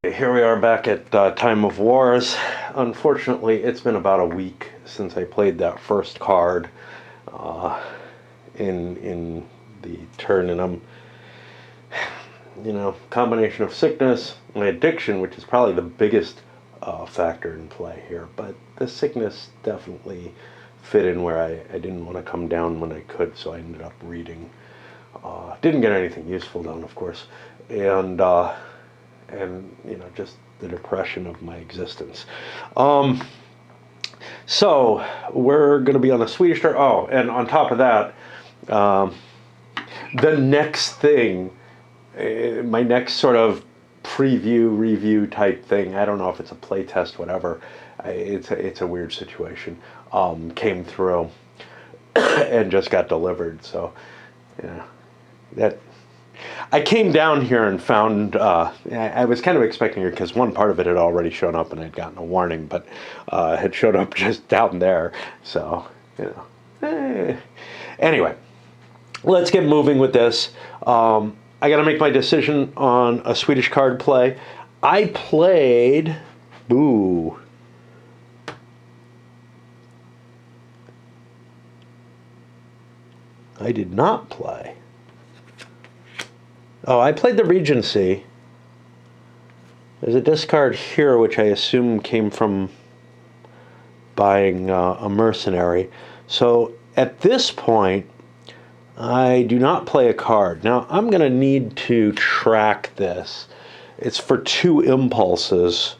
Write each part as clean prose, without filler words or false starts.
Here we are back at Time of Wars. Unfortunately, it's been about a week since I played that first card in the turn, and I'm, combination of sickness, my addiction, which is probably the biggest factor in play here, but the sickness definitely fit in where I didn't want to come down when I could, so I ended up reading. Didn't get anything useful done, of course, and just the depression of my existence. So we're going to be on the Swedish turn. Oh, and on top of that, the next thing, my next sort of preview, review type thing, I don't know if it's a play test, whatever, it's a weird situation, came through and just got delivered. So, that I came down here and found, I was kind of expecting it because one part of it had already shown up and I'd gotten a warning, but had showed up just down there. So, Anyway, let's get moving with this. I got to make my decision on a Swedish card play. I played, I did not play. Oh, I played the Regency. There's a discard here, which I assume came from buying a mercenary. So at this point, I do not play a card. Now, I'm going to need to track this. It's for 2 impulses.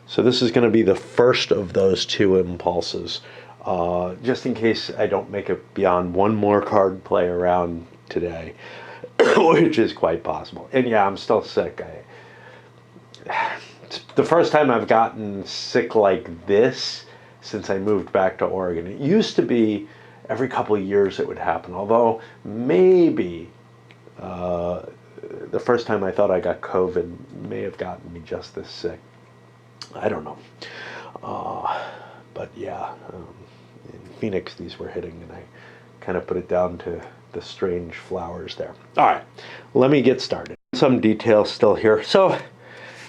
So this is going to be the first of those 2 impulses. Just in case I don't make it beyond one more card play around today. Which is quite possible. And yeah, I'm still sick. It's the first time I've gotten sick like this since I moved back to Oregon. It used to be every couple of years it would happen, although maybe the first time I thought I got COVID may have gotten me just this sick. I don't know. But yeah, in Phoenix these were hitting, and I kind of put it down to the strange flowers there. All right, let me get started. Some details still here. So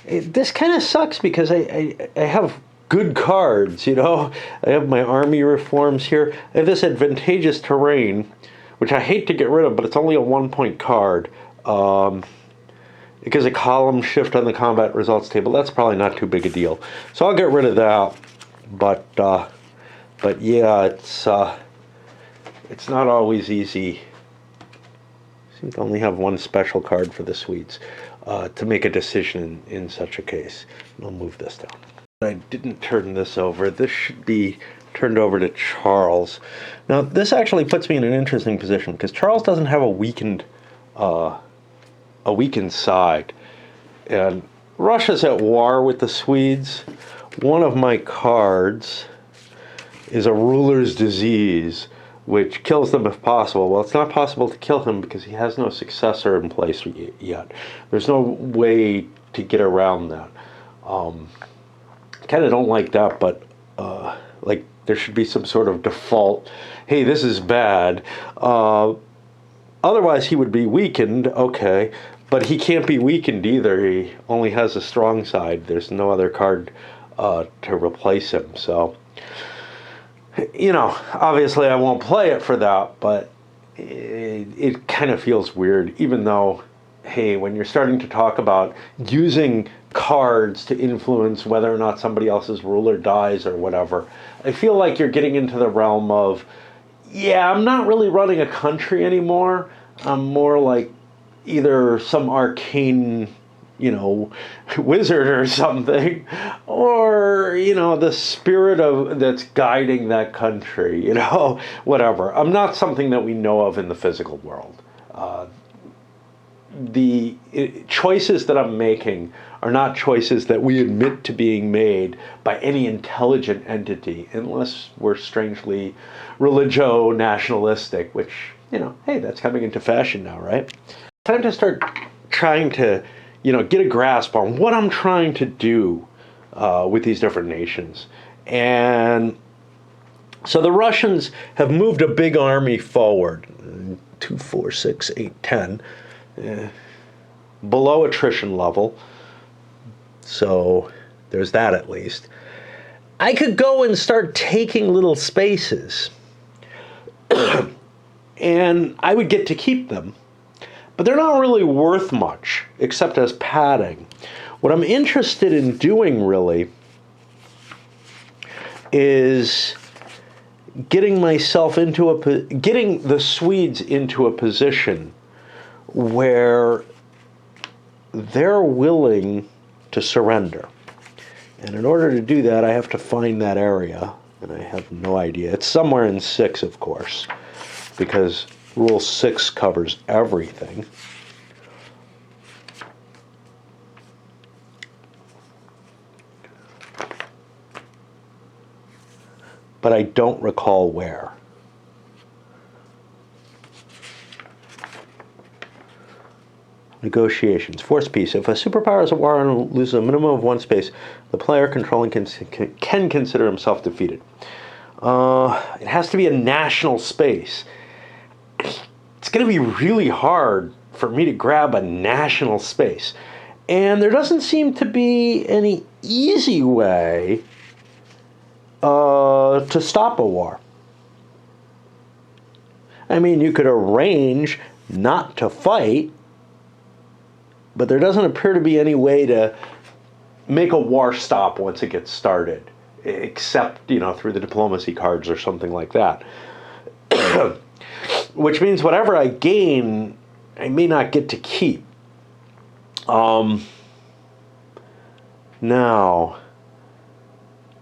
this kind of sucks because I have good cards, I have my army reforms here. I have this advantageous terrain, which I hate to get rid of, but it's only a 1-point card. It gives a column shift on the combat results table. That's probably not too big a deal. So I'll get rid of that. But yeah, it's not always easy. Seem to only have one special card for the Swedes to make a decision in such a case. I'll move this down. I didn't turn this over. This should be turned over to Charles. Now, this actually puts me in an interesting position because Charles doesn't have a weakened side, and Russia's at war with the Swedes. One of my cards is a ruler's disease, which kills them if possible. Well, it's not possible to kill him because he has no successor in place yet. There's no way to get around that. Kind of don't like that, but like there should be some sort of default, hey, this is bad. Otherwise, he would be weakened, okay, but he can't be weakened either. He only has a strong side. There's no other card to replace him, so obviously I won't play it for that, but it kind of feels weird, even though, hey, when you're starting to talk about using cards to influence whether or not somebody else's ruler dies or whatever, I feel like you're getting into the realm of, yeah, I'm not really running a country anymore. I'm more like either some arcane wizard or something, or the spirit that's guiding that country, whatever. I'm not something that we know of in the physical world. The choices that I'm making are not choices that we admit to being made by any intelligent entity, unless we're strangely religio-nationalistic, which, hey, that's coming into fashion now, right? Time to start trying to get a grasp on what I'm trying to do with these different nations. And so the Russians have moved a big army forward, 2, 4, 6, 8, 10, below attrition level. So there's that at least. I could go and start taking little spaces. And I would get to keep them. But they're not really worth much, except as padding. What I'm interested in doing, really, is getting the Swedes into a position where they're willing to surrender. And in order to do that, I have to find that area, and I have no idea. It's somewhere in 6, of course, because Rule 6 covers everything. But I don't recall where. Negotiations. Forced peace. If a superpower is at war and loses a minimum of 1 space, the player controlling can consider himself defeated. It has to be a national space. It's going to be really hard for me to grab a national space. And there doesn't seem to be any easy way to stop a war. I mean, you could arrange not to fight, but there doesn't appear to be any way to make a war stop once it gets started, except, through the diplomacy cards or something like that. Which means whatever I gain, I may not get to keep. Now,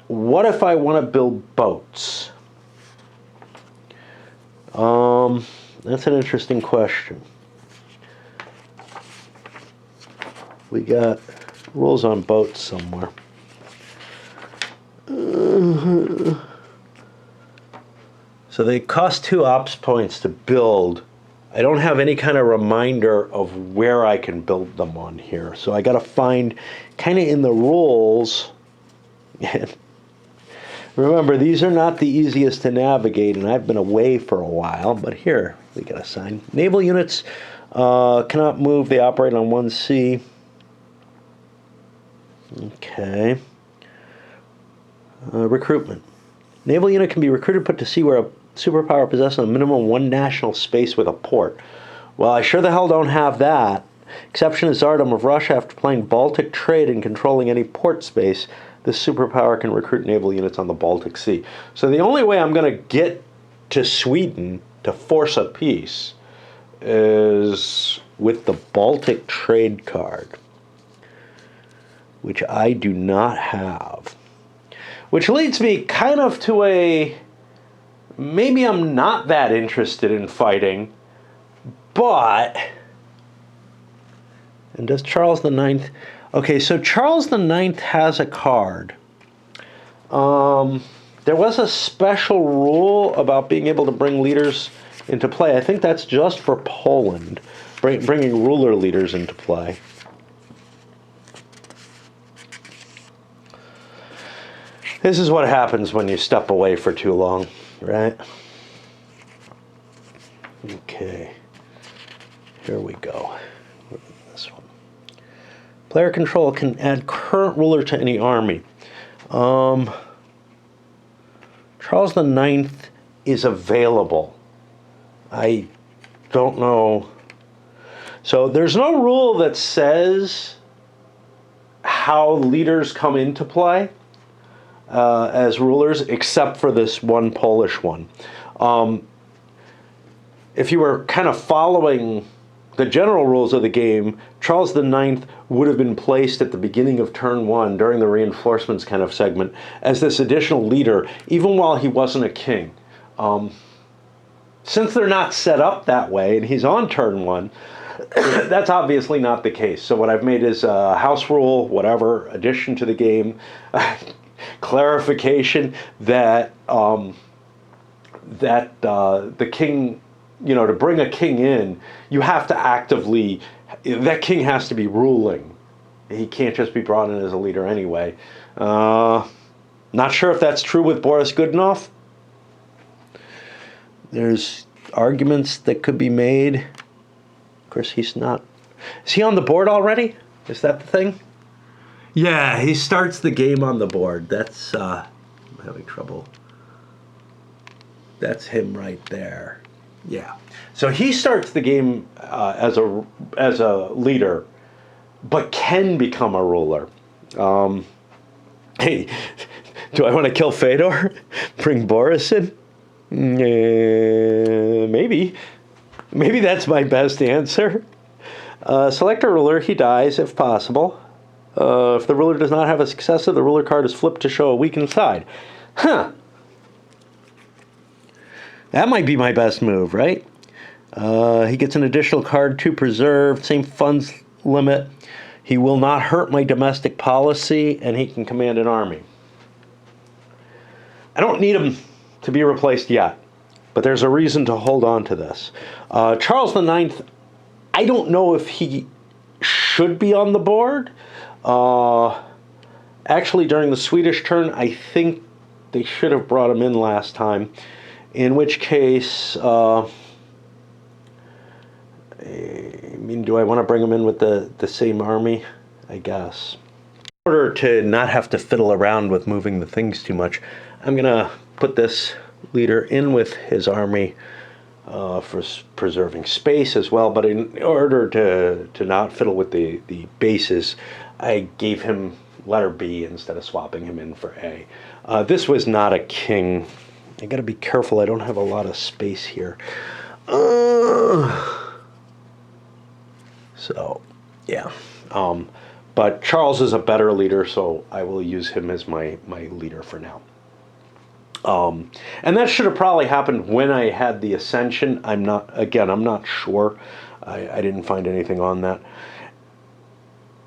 what if I want to build boats? That's an interesting question. We got rules on boats somewhere. So they cost 2 ops points to build. I don't have any kind of reminder of where I can build them on here. So I got to find kind of in the rules. Remember, these are not the easiest to navigate, and I've been away for a while. But here, we got a sign. Naval units cannot move. They operate on 1C. Okay. Recruitment. Naval unit can be recruited, put to sea where a superpower possesses a minimum 1 national space with a port. Well, I sure the hell don't have that. Exception is Tsardom of Russia. After playing Baltic trade and controlling any port space, this superpower can recruit naval units on the Baltic Sea. So the only way I'm going to get to Sweden to force a peace is with the Baltic trade card, which I do not have. Which leads me kind of to maybe I'm not that interested in fighting, but, and does Charles IX, okay, so Charles IX has a card. There was a special rule about being able to bring leaders into play. I think that's just for Poland, bringing ruler leaders into play. This is what happens when you step away for too long, right? Okay. Here we go. This one. Player control can add current ruler to any army. Charles IX is available. I don't know. So there's no rule that says how leaders come into play as rulers, except for this one Polish one. If you were kind of following the general rules of the game, Charles IX would have been placed at the beginning of turn 1 during the reinforcements kind of segment as this additional leader, even while he wasn't a king. Since they're not set up that way and he's on turn 1, that's obviously not the case. So what I've made is a house rule, whatever, addition to the game, clarification that the king, to bring a king in, you have to actively, that king has to be ruling. He can't just be brought in as a leader anyway. Not sure if that's true with Boris Godunov. There's arguments that could be made. Of course, he's not. Is he on the board already? Is that the thing? Yeah, he starts the game on the board. That's, I'm having trouble. That's him right there. Yeah. So he starts the game as a leader, but can become a ruler. Hey, do I want to kill Fedor? Bring Boris in? Maybe. Maybe that's my best answer. Select a ruler. He dies, if possible. If the ruler does not have a successor, the ruler card is flipped to show a weakened side. Huh. That might be my best move, right? He gets an additional card to preserve, same funds limit. He will not hurt my domestic policy, and he can command an army. I don't need him to be replaced yet, but there's a reason to hold on to this. Charles IX, I don't know if he should be on the board. Actually, during the Swedish turn, I think they should have brought him in last time. In which case, I mean, do I want to bring him in with the same army? I guess. In order to not have to fiddle around with moving the things too much, I'm going to put this leader in with his army for preserving space as well. But in order to not fiddle with the bases, I gave him letter B instead of swapping him in for A. This was not a king. I got to be careful. I don't have a lot of space here. So, yeah. But Charles is a better leader, so I will use him as my leader for now. And that should have probably happened when I had the ascension. I'm not sure. I didn't find anything on that.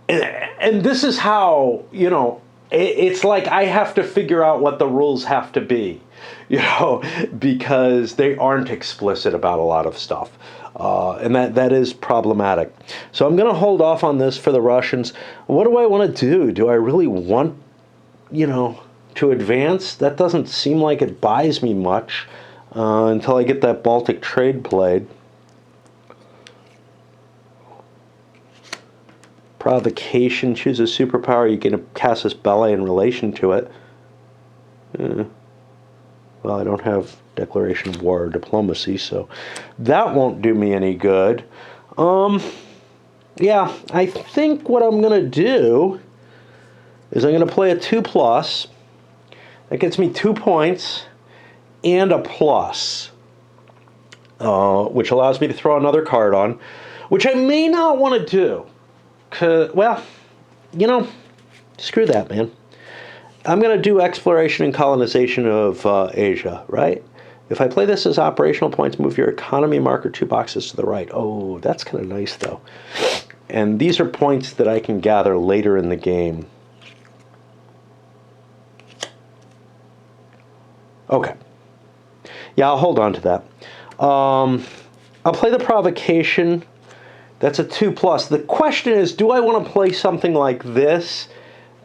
And this is how, it's like I have to figure out what the rules have to be, because they aren't explicit about a lot of stuff. And that is problematic. So I'm going to hold off on this for the Russians. What do I want to do? Do I really want, to advance? That doesn't seem like it buys me much until I get that Baltic trade played. Provocation, choose a superpower. You get a casus belli in relation to it. Well, I don't have declaration of war or diplomacy, so that won't do me any good. Yeah, I think what I'm going to do is I'm going to play a 2+. That gets me 2 points and a plus, which allows me to throw another card on, which I may not want to do. Well, screw that, man. I'm going to do exploration and colonization of Asia, right? If I play this as operational points, move your economy marker 2 boxes to the right. Oh, that's kind of nice, though. And these are points that I can gather later in the game. Okay. Yeah, I'll hold on to that. I'll play the provocation. That's a 2+. The question is, do I want to play something like this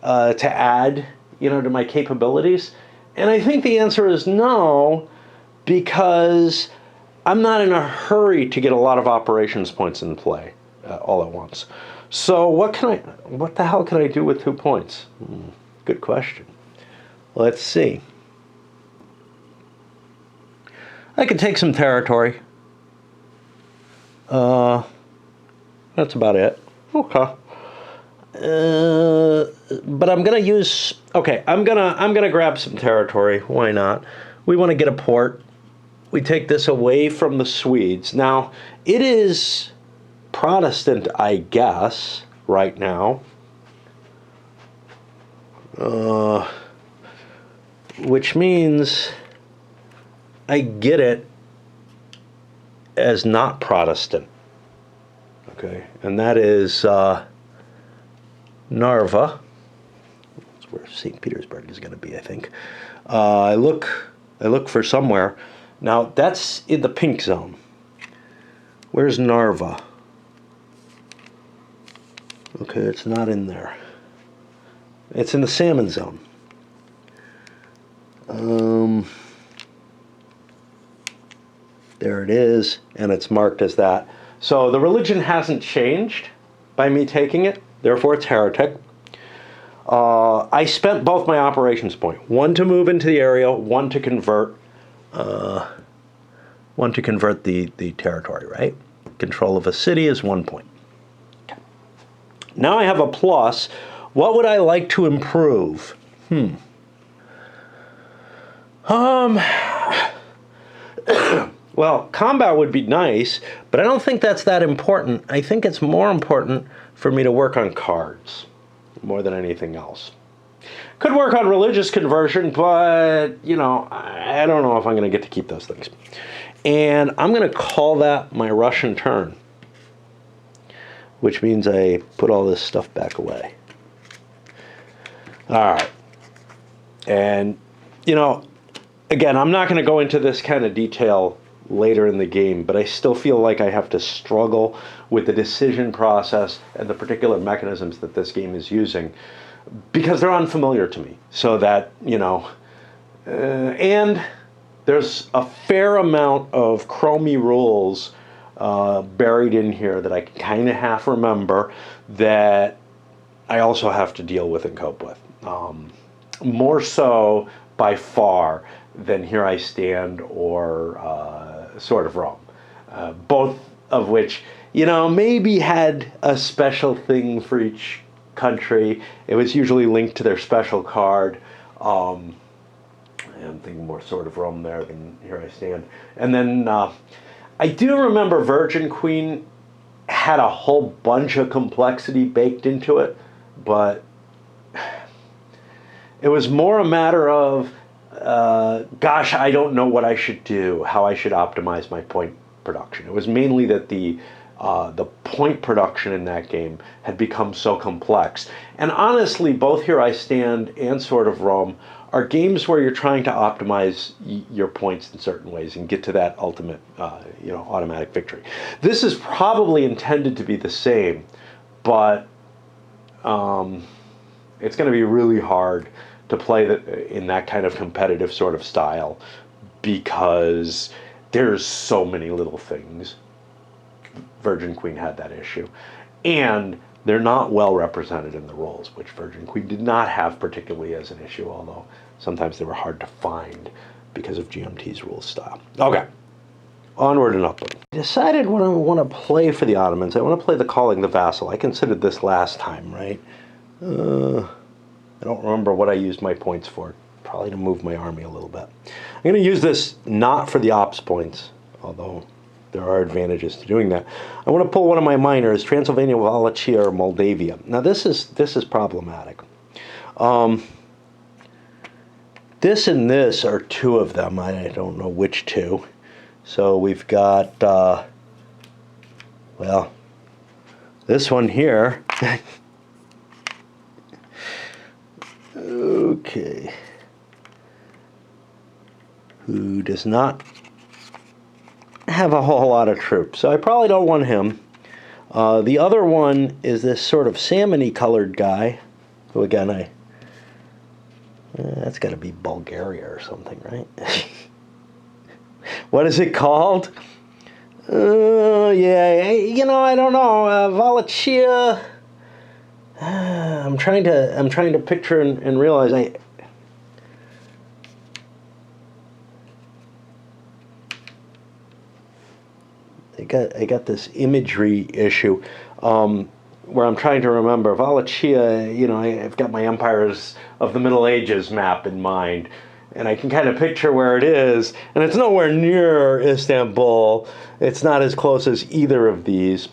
to add, to my capabilities? And I think the answer is no, because I'm not in a hurry to get a lot of operations points in play all at once. So what the hell can I do with 2 points? Good question. Let's see. I could take some territory. That's about it. Okay. But I'm gonna use. Okay, I'm gonna grab some territory. Why not? We want to get a port. We take this away from the Swedes. Now it is Protestant, I guess, right now. Which means I get it as not Protestant. Okay, and that is Narva. That's where St. Petersburg is going to be, I think. I look for somewhere. Now, that's in the pink zone. Where's Narva? Okay, it's not in there. It's in the salmon zone. There it is, and it's marked as that. So the religion hasn't changed by me taking it, therefore it's heretic. I spent both my operations point. One to move into the area, one to convert the territory, right? Control of a city is 1 point. Okay. Now I have a plus. What would I like to improve? Well, combat would be nice, but I don't think that's that important. I think it's more important for me to work on cards more than anything else. Could work on religious conversion, but, you know, I don't know if I'm going to get to keep those things. And I'm going to call that my Russian turn, which means I put all this stuff back away. All right. And, you know, again, I'm not going to go into this kind of detail later in the game, but I still feel like I have to struggle with the decision process and the particular mechanisms that this game is using because they're unfamiliar to me. So that, you know, and there's a fair amount of chromey rules buried in here that I kind of half remember that I also have to deal with and cope with. More so by far than Here I Stand or Sword of Rome. Both of which, you know, maybe had a special thing for each country. It was usually linked to their special card. I'm thinking more Sword of Rome there than Here I Stand. And then I do remember Virgin Queen had a whole bunch of complexity baked into it, but it was more a matter of gosh, I don't know what I should do, how I should optimize my point production. It was mainly that the point production in that game had become so complex. And honestly, both Here I Stand and Sword of Rome are games where you're trying to optimize your points in certain ways and get to that ultimate, you know, automatic victory. This is probably intended to be the same, but it's going to be really hard to play in that kind of competitive sort of style because there's so many little things. Virgin Queen had that issue. And they're not well represented in the roles, which Virgin Queen did not have particularly as an issue, although sometimes they were hard to find because of GMT's rule style. Okay, onward and upward. I decided what I want to play for the Ottomans. I want to play the Calling the Vassal. I considered this last time, right? I don't remember what I used my points for. Probably to move my army a little bit. I'm going to use this not for the ops points, although there are advantages to doing that. I want to pull one of my minors, Transylvania, Wallachia, or Moldavia. Now this is problematic. This and this are two of them. I don't know which two. So we've got, well, this one here. Okay. Who does not have a whole lot of troops. So I probably don't want him. The other one is this sort of salmon-y colored guy. Who again, that's got to be Bulgaria or something, right? What is it called? Yeah, you know, I don't know. Wallachia. I'm trying to picture and realize I got this imagery issue where I'm trying to remember Wallachia. You know, I've got my empires of the Middle Ages map in mind, and I can kind of picture where it is, and it's nowhere near Istanbul. It's not as close as either of these.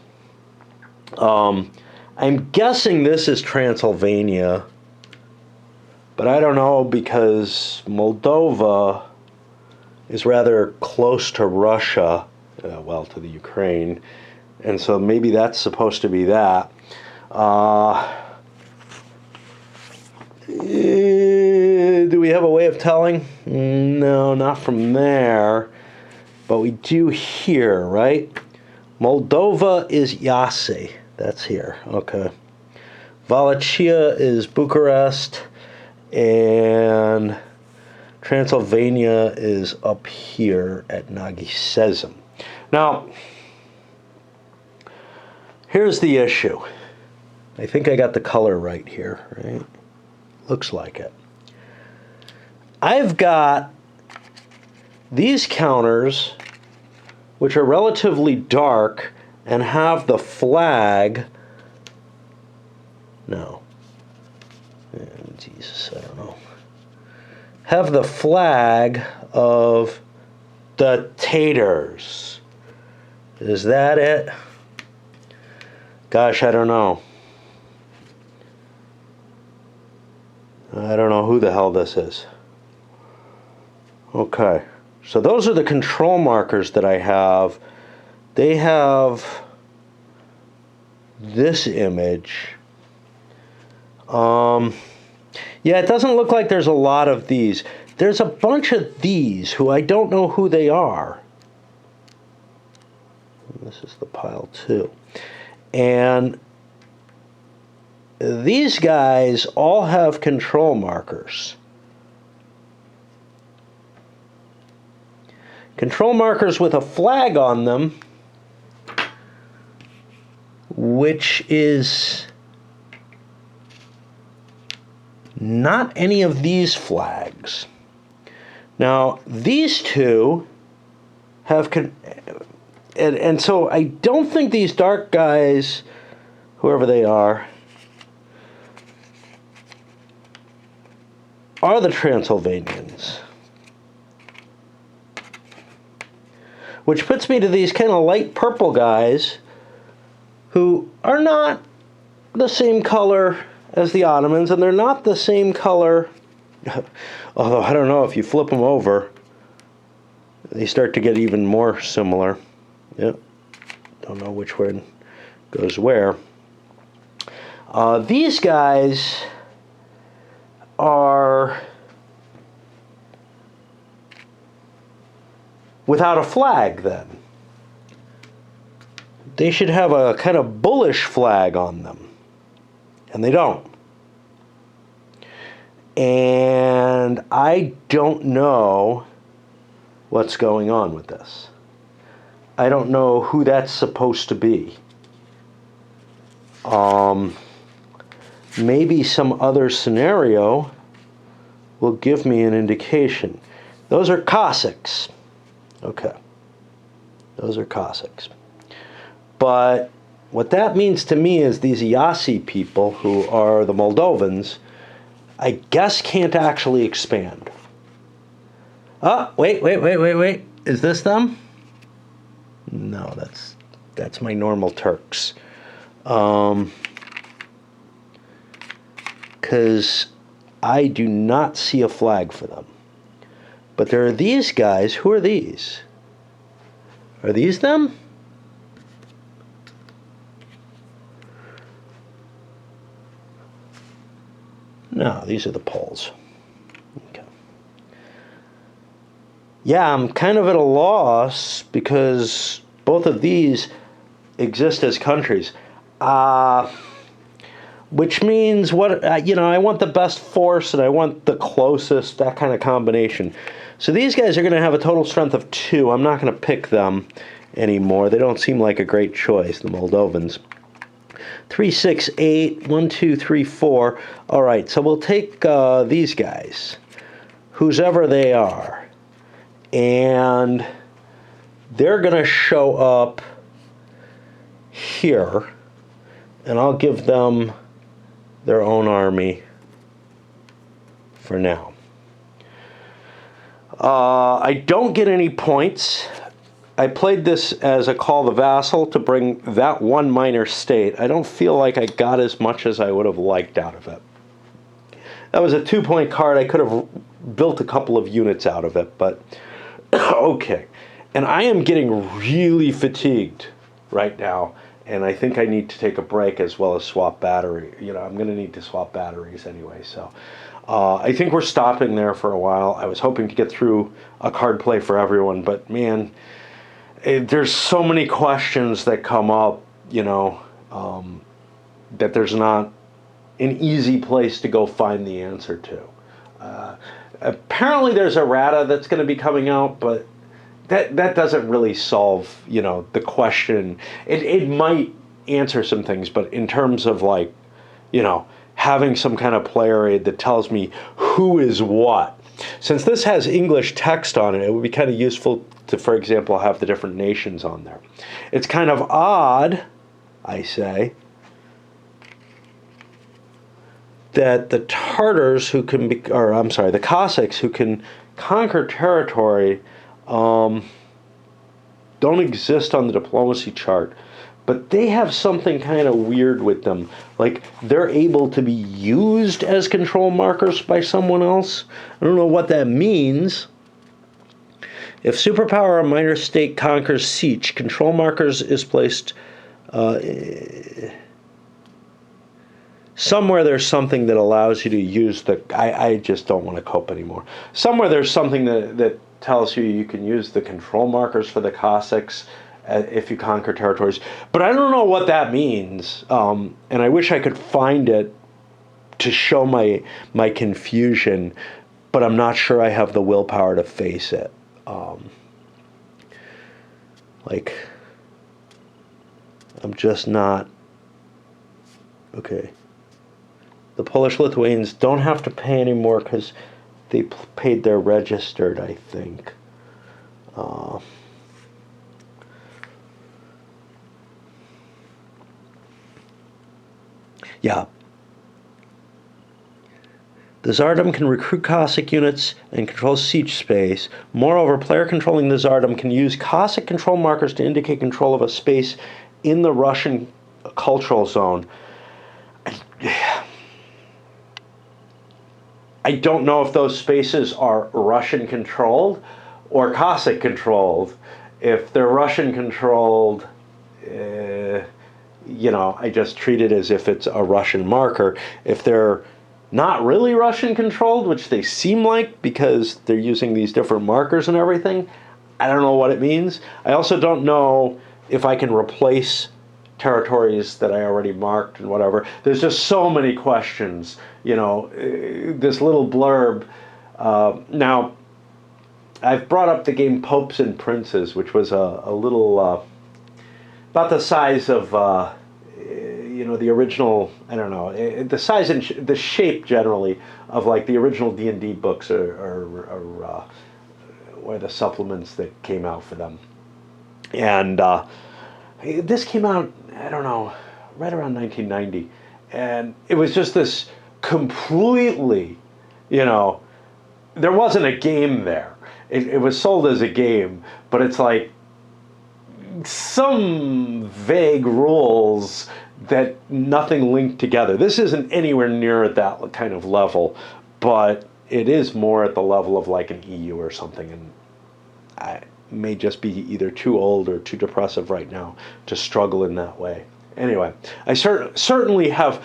I'm guessing this is Transylvania, but I don't know because Moldova is rather close to Russia, well, to the Ukraine, and so maybe that's supposed to be that. Do we have a way of telling? No, not from there, but we do here, right? Moldova is Yase. That's here, okay. Wallachia is Bucharest, and Transylvania is up here at Nagisezim. Now, here's the issue. I think I got the color right here, right? Looks like it. I've got these counters, which are relatively dark and have the flag. No. Jesus, I don't know. Have the flag of the Tatars. Is that it? Gosh, I don't know. I don't know who the hell this is. Okay, so those are the control markers that I have. They have this image. Yeah, it doesn't look like there's a lot of these. There's a bunch of these who I don't know who they are. This is the pile 2. And these guys all have control markers. Control markers with a flag on them, which is not any of these flags. Now, these two have... And so I don't think these dark guys, whoever they are the Transylvanians. Which puts me to these kind of light purple guys who are not the same color as the Ottomans, and they're not the same color, although I don't know, if you flip them over, they start to get even more similar. Yep. Don't know which one goes where. These guys are without a flag then. They should have a kind of bullish flag on them. And they don't. And I don't know what's going on with this. I don't know who that's supposed to be. Maybe some other scenario will give me an indication. Those are Cossacks. Okay. Those are Cossacks. But what that means to me is these Yasi people, who are the Moldovans, I guess can't actually expand. Oh, wait. Is this them? No, that's my normal Turks. Because I do not see a flag for them. But there are these guys. Who are these? Are these them? No, these are the Poles. Okay. Yeah, I'm kind of at a loss because both of these exist as countries. Which means what, I want the best force and I want the closest, that kind of combination. So these guys are going to have a total strength of 2. I'm not going to pick them anymore. They don't seem like a great choice, the Moldovans. 3, 6, 8, 1, 2, 3, 4. All right, so we'll take these guys, whoever they are. And they're going to show up here. And I'll give them their own army for now. I don't get any points. I played this as a call the vassal to bring that one minor state. I don't feel like I got as much as I would have liked out of it. That was a 2-point card. I could have built a couple of units out of it, but okay. And I am getting really fatigued right now. And I think I need to take a break as well as swap battery. I'm going to need to swap batteries anyway. So I think we're stopping there for a while. I was hoping to get through a card play for everyone. But, man, there's so many questions that come up, that there's not an easy place to go find the answer to. Apparently there's a errata that's going to be coming out, but that doesn't really solve, the question. It might answer some things, but in terms of having some kind of player aid that tells me who is what. Since this has English text on it, it would be kind of useful to, for example, have the different nations on there. It's kind of odd, I say, that the Tartars who can be, or I'm sorry, the Cossacks who can conquer territory don't exist on the diplomacy chart, but they have something kind of weird with them. Like, they're able to be used as control markers by someone else. I don't know what that means. If superpower or minor state conquers siege, control markers is placed somewhere. There's something that allows you to use the, I just don't want to cope anymore. Somewhere there's something that tells you can use the control markers for the Cossacks if you conquer territories. But I don't know what that means. And I wish I could find it to show my confusion, but I'm not sure I have the willpower to face it. Like, I'm just not. Okay. The Polish-Lithuanians don't have to pay anymore because they paid their registered, I think. Yeah. The Tsardom can recruit Cossack units and control siege space. Moreover, player controlling the Tsardom can use Cossack control markers to indicate control of a space in the Russian cultural zone. I don't know if those spaces are Russian controlled or Cossack controlled. If they're Russian controlled, I just treat it as if it's a Russian marker. If they're not really Russian controlled, which they seem like because they're using these different markers and everything, I don't know what it means. I also don't know if I can replace territories that I already marked and whatever. There's just so many questions, this little blurb. Now, I've brought up the game Popes and Princes, which was a little, about the size of, the original, I don't know, the size and the shape generally of like the original D&D books or the supplements that came out for them. And this came out, I don't know, right around 1990. And it was just this completely, there wasn't a game there. It was sold as a game, but it's like some vague rules that nothing linked together. This isn't anywhere near at that kind of level, but it is more at the level of like an EU or something. And I may just be either too old or too depressive right now to struggle in that way. Anyway, I certainly have,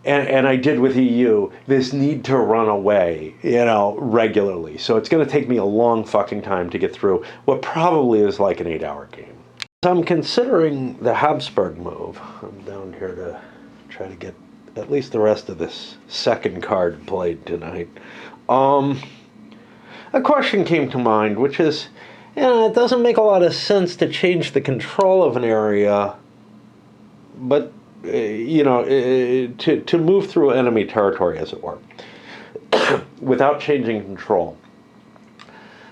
and I did with EU, this need to run away, regularly. So it's going to take me a long fucking time to get through what probably is like an 8-hour game. I'm considering the Habsburg move. I'm down here to try to get at least the rest of this second card played tonight. A question came to mind, which is, it doesn't make a lot of sense to change the control of an area, but, to move through enemy territory, as it were, without changing control.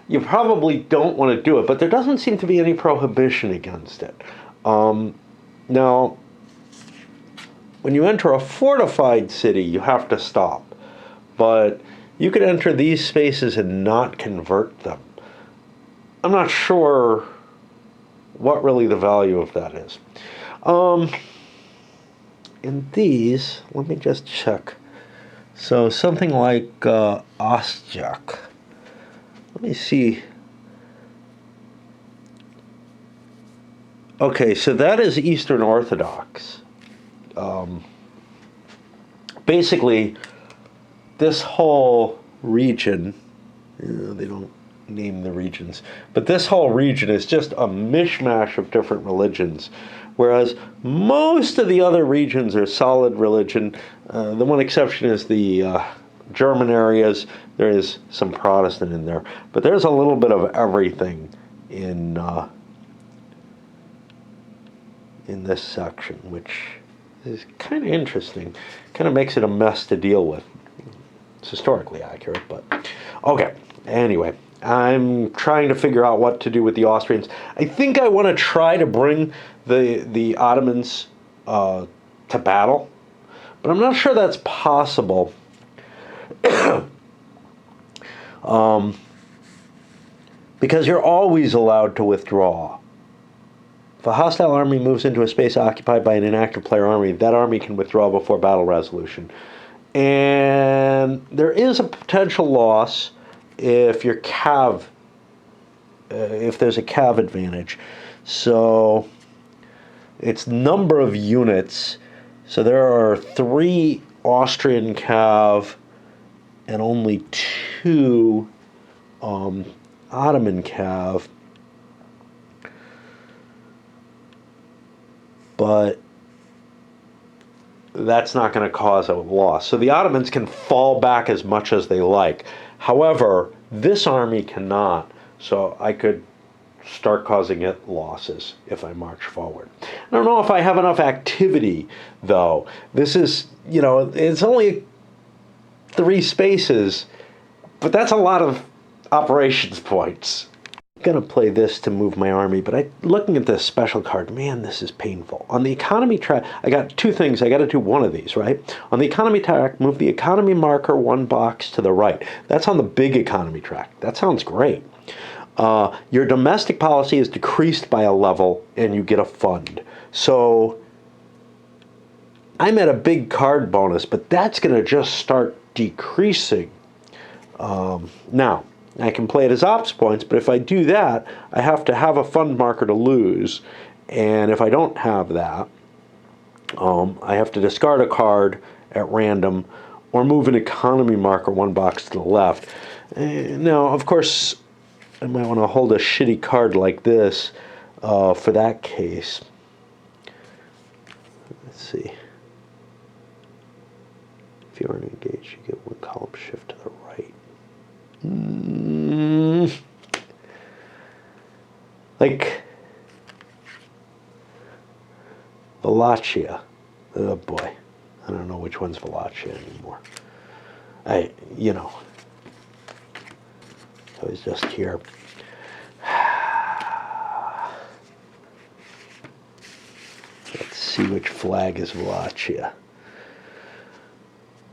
You probably don't want to do it, but there doesn't seem to be any prohibition against it. Now, when you enter a fortified city, you have to stop. But you could enter these spaces and not convert them. I'm not sure what really the value of that is. In these, let me just check. So something like Ostjak. Let me see. Okay, so that is Eastern Orthodox. Basically, this whole region, they don't name the regions, but this whole region is just a mishmash of different religions, whereas most of the other regions are solid religion. The one exception is the German areas. There is some Protestant in there, but there's a little bit of everything in this section, which is kind of interesting. Kind of makes it a mess to deal with. It's historically accurate, but okay. Anyway, I'm trying to figure out what to do with the Austrians. I think I want to try to bring the Ottomans to battle, but I'm not sure that's possible. Because you're always allowed to withdraw. If a hostile army moves into a space occupied by an inactive player army, that army can withdraw before battle resolution. And there is a potential loss if your cav, if there's a cav advantage. So it's number of units. So there are 3 Austrian cav and only 2 Ottoman cav. But that's not going to cause a loss. So the Ottomans can fall back as much as they like. However, this army cannot. So I could start causing it losses if I march forward. I don't know if I have enough activity, though. This is, you know, it's only 3 spaces, but that's a lot of operations points. I'm going to play this to move my army, but looking at this special card, man, this is painful. On the economy track, I got 2 things. I got to do one of these, right? On the economy track, move the economy marker 1 box to the right. That's on the big economy track. That sounds great. Your domestic policy is decreased by a level, and you get a fund. So I'm at a big card bonus, but that's going to just start decreasing. Now, I can play it as ops points, but if I do that, I have to have a fund marker to lose. And if I don't have that, I have to discard a card at random or move an economy marker 1 box to the left. Now, of course, I might want to hold a shitty card like this for that case. Let's see. If you aren't engaged, you get 1 column shift to the right. Like Wallachia. Oh boy. I don't know which one's Wallachia anymore. You know. So it's just here. Let's see which flag is Wallachia.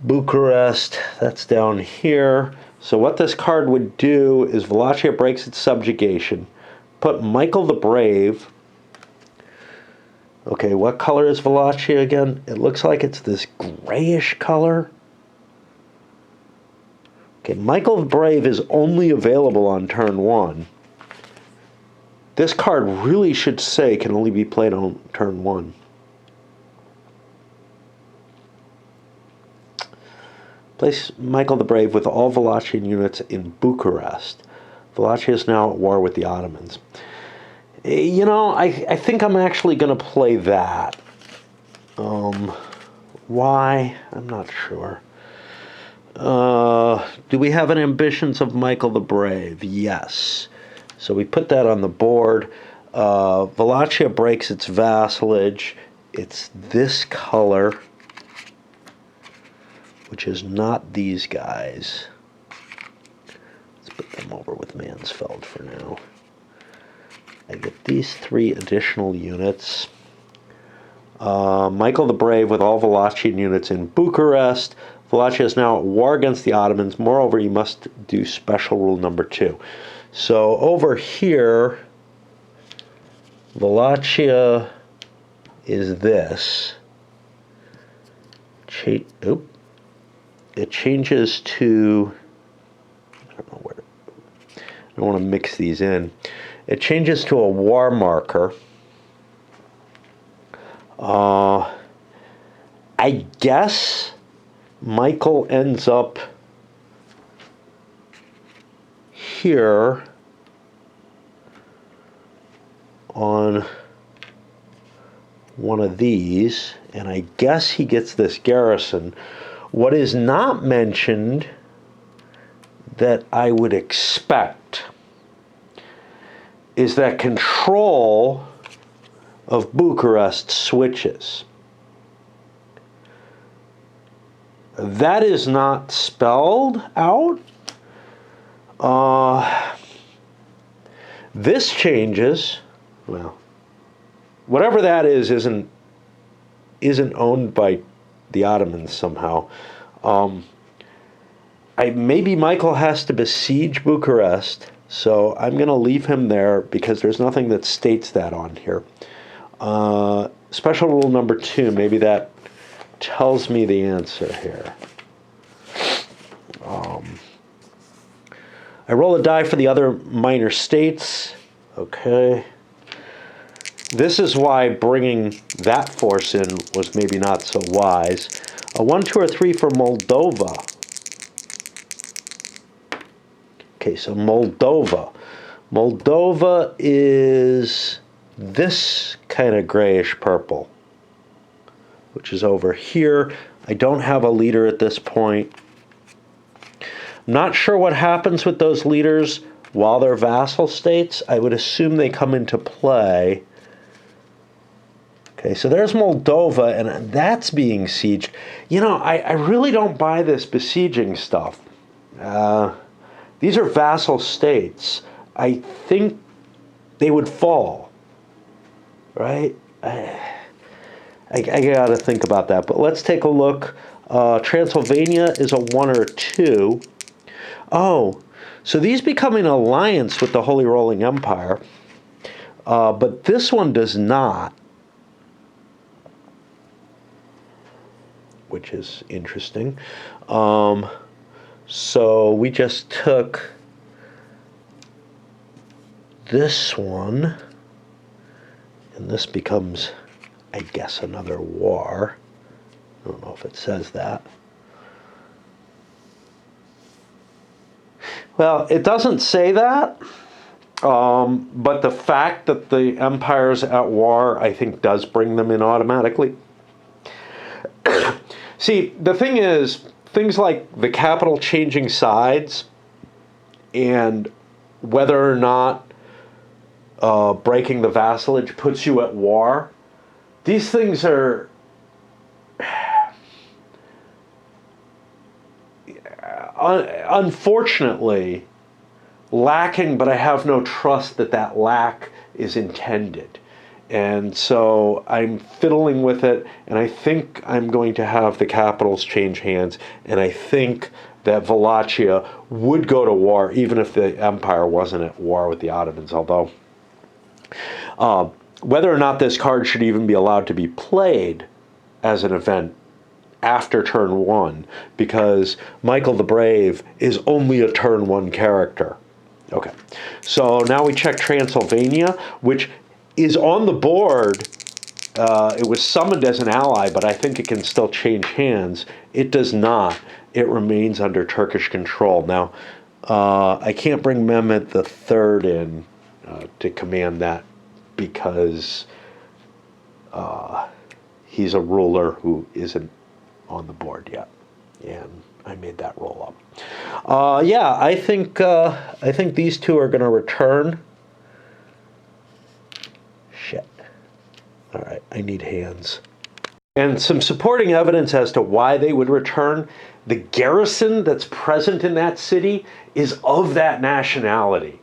Bucharest, that's down here. So what this card would do is Wallachia breaks its subjugation. Put Michael the Brave. Okay, what color is Wallachia again? It looks like it's this grayish color. Okay, Michael the Brave is only available on turn 1. This card really should say can only be played on turn 1. Place Michael the Brave with all Wallachian units in Bucharest. Wallachia is now at war with the Ottomans. You know, I think I'm actually going to play that. Why? I'm not sure. Do we have an ambitions of Michael the Brave? Yes. So we put that on the board. Wallachia breaks its vassalage. It's this color, which is not these guys. Let's put them over with Mansfeld for now. I get these 3 additional units. Michael the Brave with all Wallachian units in Bucharest. Wallachia is now at war against the Ottomans. Moreover, you must do special rule number 2. So over here, Wallachia is this. It changes to, I don't know where, I don't want to mix these in. It changes to a war marker. I guess Michael ends up here on one of these, and I guess he gets this garrison. What is not mentioned that I would expect is that control of Bucharest switches. That is not spelled out. This changes. Well, whatever that is isn't owned by the Ottomans somehow. Maybe Michael has to besiege Bucharest, so I'm going to leave him there because there's nothing that states that on here. Special rule number 2, maybe that tells me the answer here. I roll a die for the other minor states. Okay. This is why bringing that force in was maybe not so wise. A 1, 2, or 3 for Moldova. Okay, so Moldova. Moldova is this kind of grayish purple, which is over here. I don't have a leader at this point. I'm not sure what happens with those leaders while they're vassal states. I would assume they come into play. Okay, so there's Moldova, and that's being sieged. You know, I really don't buy this besieging stuff. These are vassal states. I think they would fall, right? I got to think about that. But let's take a look. Transylvania is a 1 or a 2. Oh, so these become an alliance with the Holy Rolling Empire. But this one does not, which is interesting. So we just took this one, and this becomes, I guess, another war. I don't know if it says that. Well, it doesn't say that, but the fact that the empire's at war, I think, does bring them in automatically. See, the thing is, things like the capital changing sides and whether or not breaking the vassalage puts you at war, these things are unfortunately lacking, but I have no trust that that lack is intended. And so I'm fiddling with it, and I think I'm going to have the capitals change hands, and I think that Wallachia would go to war even if the empire wasn't at war with the Ottomans, although whether or not this card should even be allowed to be played as an event after turn 1, because Michael the Brave is only a turn 1 character. Okay, so now we check Transylvania, which is on the board. It was summoned as an ally, but I think it can still change hands. It does not. It remains under Turkish control. Now, I can't bring Mehmet III in to command that because he's a ruler who isn't on the board yet, and I made that roll up. Yeah, I think these two are going to return. Shit. All right, I need hands. And some supporting evidence as to why they would return. The garrison that's present in that city is of that nationality.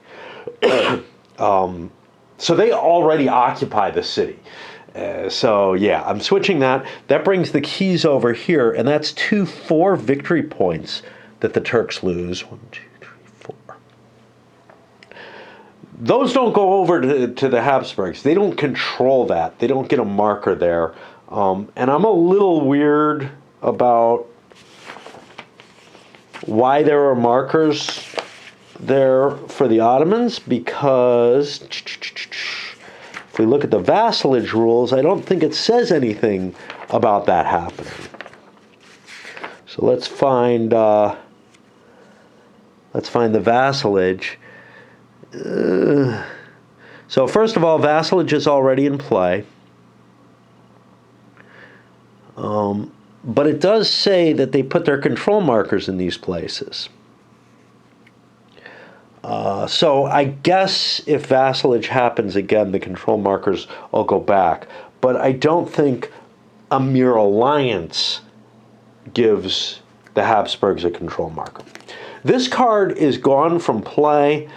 So they already occupy the city. So yeah, I'm switching that. That brings the keys over here, and that's 4 victory points that the Turks lose. 1, 2, 3, 4. Those don't go over to the Habsburgs. They don't control that. They don't get a marker there. And I'm a little weird about why there are markers there for the Ottomans, because if we look at the vassalage rules, I don't think it says anything about that happening. So let's find the vassalage. So first of all, vassalage is already in play. But it does say that they put their control markers in these places. So I guess if vassalage happens again, the control markers will go back. But I don't think a mere alliance gives the Habsburg's a control marker. This card is gone from play.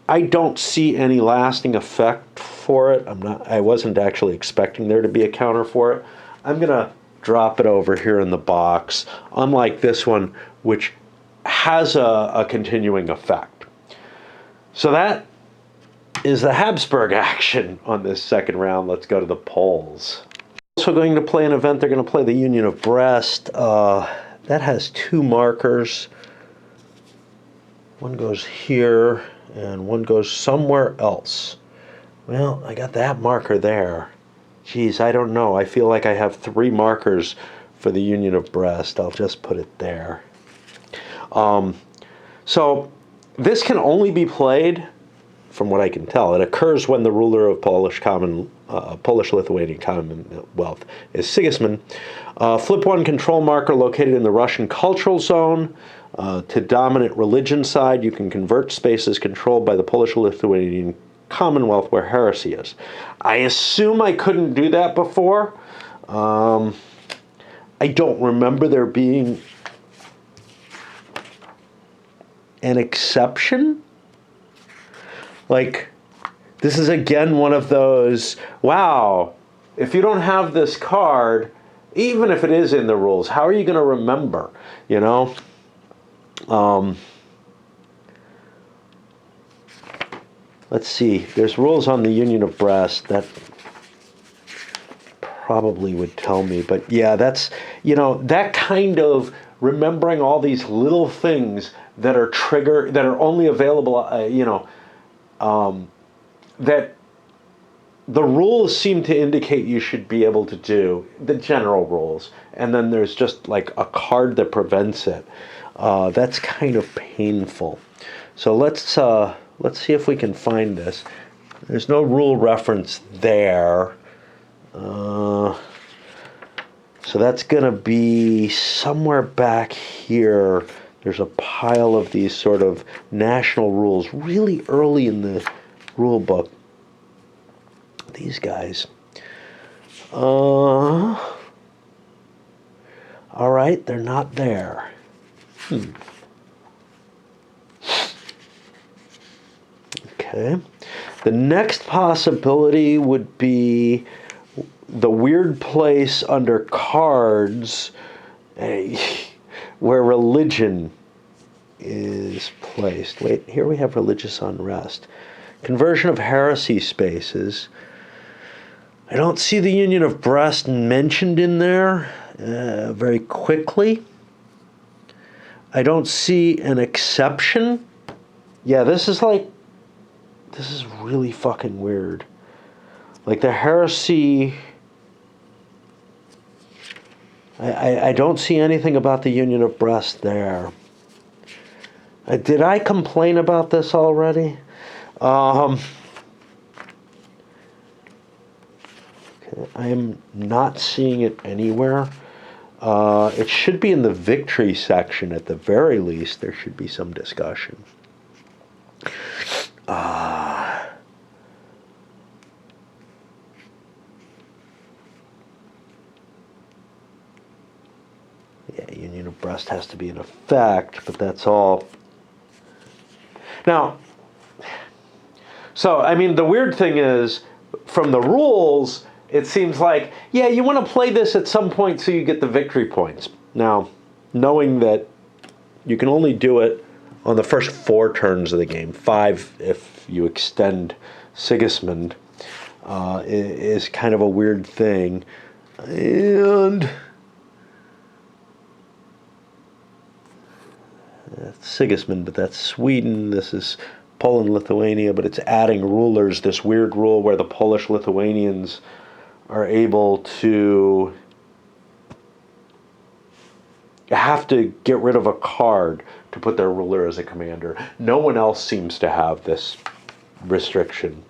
I don't see any lasting effect for it. I wasn't actually expecting there to be a counter for it. I'm gonna drop it over here in the box, unlike this one, which has a continuing effect. So that is the Habsburg action on this second round. Let's go to the Poles. Also going to play an event. They're going to play the Union of Brest. That has 2 markers. One goes here, and one goes somewhere else. Well, I got that marker there. Geez, I don't know. I feel like I have 3 markers for the Union of Brest. I'll just put it there. So this can only be played, from what I can tell, it occurs when the ruler of Polish-Lithuanian Commonwealth is Sigismund. Flip 1 control marker located in the Russian cultural zone. To dominant religion side, you can convert spaces controlled by the Polish-Lithuanian Commonwealth where heresy is. I assume I couldn't do that before. I don't remember there being an exception. Like, this is again one of those, wow, if you don't have this card, even if it is in the rules, how are you going to remember, you know? Let's see, there's rules on the Union of Brest that probably would tell me, but yeah, that's, you know, that kind of remembering all these little things that are that are only available, that the rules seem to indicate you should be able to do, the general rules, and then there's just like a card that prevents it. That's kind of painful. So let's see if we can find this. There's no rule reference there. So that's going to be somewhere back here. There's a pile of these sort of national rules really early in the rule book. These guys. All right, they're not there. Okay. The next possibility would be the weird place under cards where religion is placed. Wait, here we have religious unrest. Conversion of heresy spaces. I don't see the Union of Brest mentioned in there very quickly. I don't see an exception. Yeah, this is really fucking weird. Like the heresy, I don't see anything about the Union of Brest there. Did I complain about this already? Okay, I am not seeing it anywhere. It should be in the victory section at the very least. There should be some discussion. Yeah, Union of Brest has to be in effect, but that's all. Now, so, I mean, the weird thing is, from the rules, it seems like, yeah, you want to play this at some point so you get the victory points. Now, knowing that you can only do it on the first 4 turns of the game, 5 if you extend Sigismund, is kind of a weird thing. And that's Sigismund, but that's Sweden. This is Poland, Lithuania, but it's adding rulers, this weird rule where the Polish-Lithuanians are able to have to get rid of a card to put their ruler as a commander. No one else seems to have this restriction.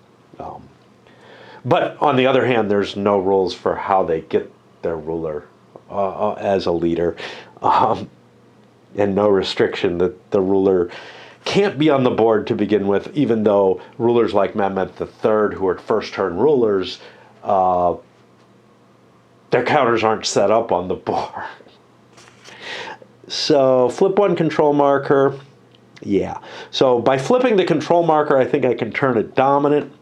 But on the other hand, there's no rules for how they get their ruler as a leader. And no restriction that the ruler can't be on the board to begin with, even though rulers like Mehmed III, who are first-turn rulers, their counters aren't set up on the board. So flip one control marker. Yeah. So by flipping the control marker, I think I can turn it dominant.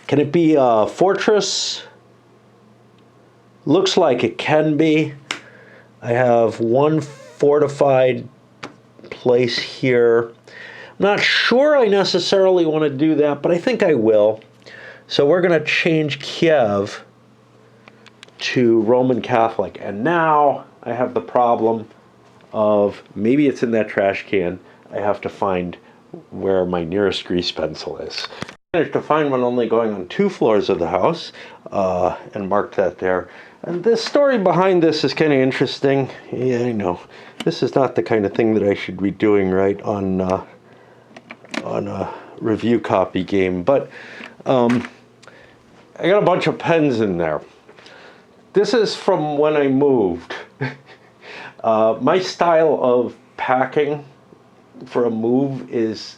Can it be a fortress? Looks like it can be. I have one fortified place here. I'm not sure I necessarily want to do that, but I think I will. So we're going to change Kiev to Roman Catholic. And now I have the problem of maybe it's in that trash can. I have to find where my nearest grease pencil is. I managed to find one only going on 2 floors of the house and marked that there. And the story behind this is kind of interesting. Yeah, I know. This is not the kind of thing that I should be doing right on a review copy game. But I got a bunch of pens in there. This is from when I moved. My style of packing for a move is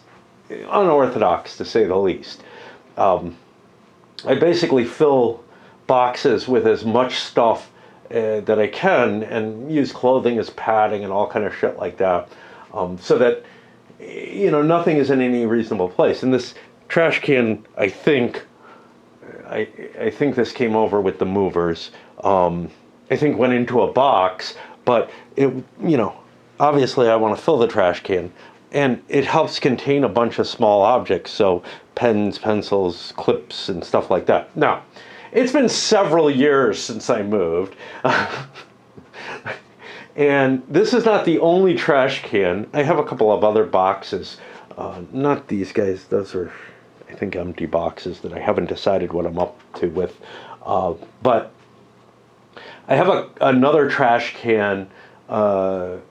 unorthodox, to say the least. I basically fill boxes with as much stuff that I can and use clothing as padding and all kind of shit like that, so that, you know, nothing is in any reasonable place. And this trash can, I think this came over with the movers. I think went into a box, but it, you know, obviously I want to fill the trash can, and it helps contain a bunch of small objects, so pens, pencils, clips, and stuff like that. Now, it's been several years since I moved, and this is not the only trash can. I have a couple of other boxes, not these guys, those are, I think, empty boxes that I haven't decided what I'm up to with, but I have another trash can up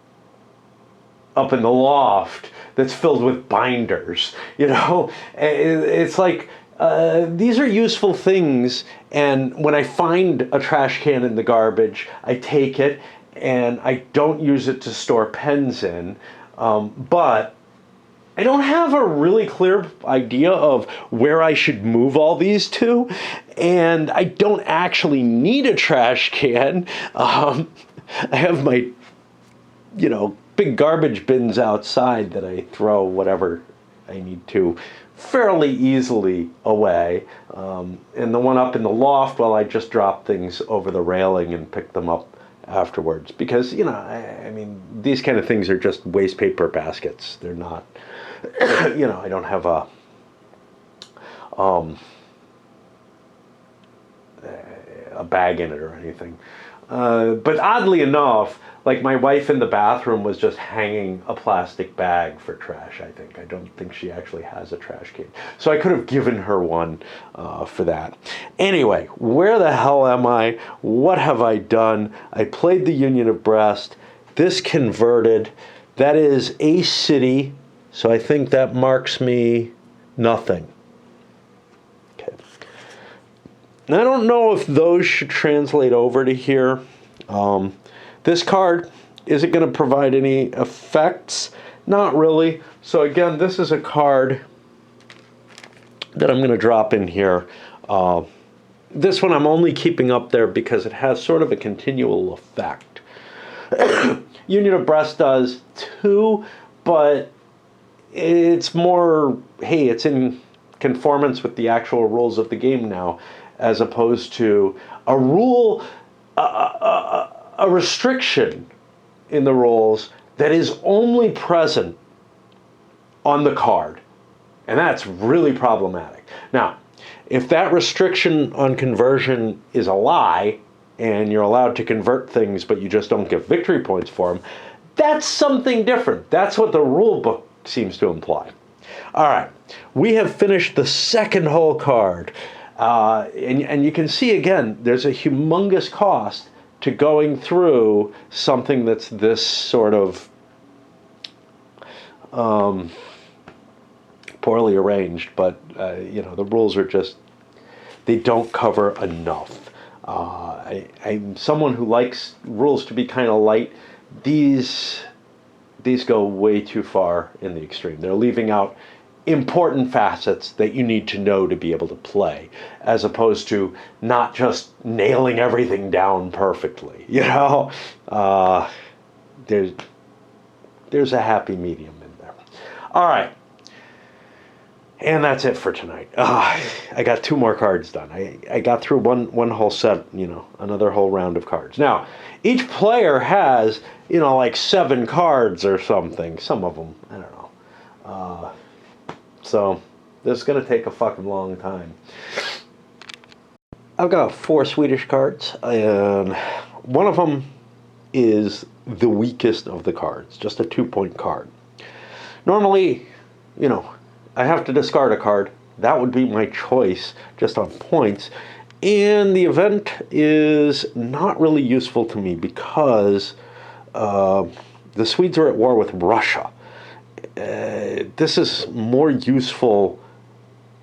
in the loft that's filled with binders. You know, it's like these are useful things, and when I find a trash can in the garbage, I take it, and I don't use it to store pens in, but I don't have a really clear idea of where I should move all these to, and I don't actually need a trash can. I have my, you know, big garbage bins outside that I throw whatever I need to fairly easily away. And the one up in the loft, well, I just drop things over the railing and pick them up afterwards. Because, you know, I mean, these kind of things are just waste paper baskets. They're not, you know, I don't have a bag in it or anything. But oddly enough, like my wife in the bathroom was just hanging a plastic bag for trash, I think. I don't think she actually has a trash can. So I could have given her one for that. Anyway, where the hell am I? What have I done? I played the Union of Brest. This converted. That is a city. So I think that marks me nothing. Okay. Now, I don't know if those should translate over to here. This card, is it going to provide any effects? Not really. So again, this is a card that I'm going to drop in here. This one I'm only keeping up there because it has sort of a continual effect. Union of Brest does too, but it's more, hey, it's in conformance with the actual rules of the game now, as opposed to a rule, a restriction in the rules that is only present on the card. And that's really problematic. Now, if that restriction on conversion is a lie, and you're allowed to convert things, but you just don't get victory points for them, that's something different. That's what the rule book seems to imply. All right, we have finished the second whole card. And you can see, again, there's a humongous cost to going through something that's this sort of poorly arranged, but you know, the rules are just, they don't cover enough. I'm someone who likes rules to be kind of light. These go way too far in the extreme. They're leaving out important facets that you need to know to be able to play, as opposed to not just nailing everything down perfectly. You know, there's a happy medium in there. All right. And that's it for tonight. I got 2 more cards done. I got through one whole set, you know, another whole round of cards. Now, each player has, you know, like 7 cards or something. Some of them, I don't know. So this is going to take a fucking long time. I've got 4 Swedish cards, and one of them is the weakest of the cards, just a 2-point card. Normally, you know, I have to discard a card. That would be my choice, just on points. And the event is not really useful to me because the Swedes are at war with Russia. This is more useful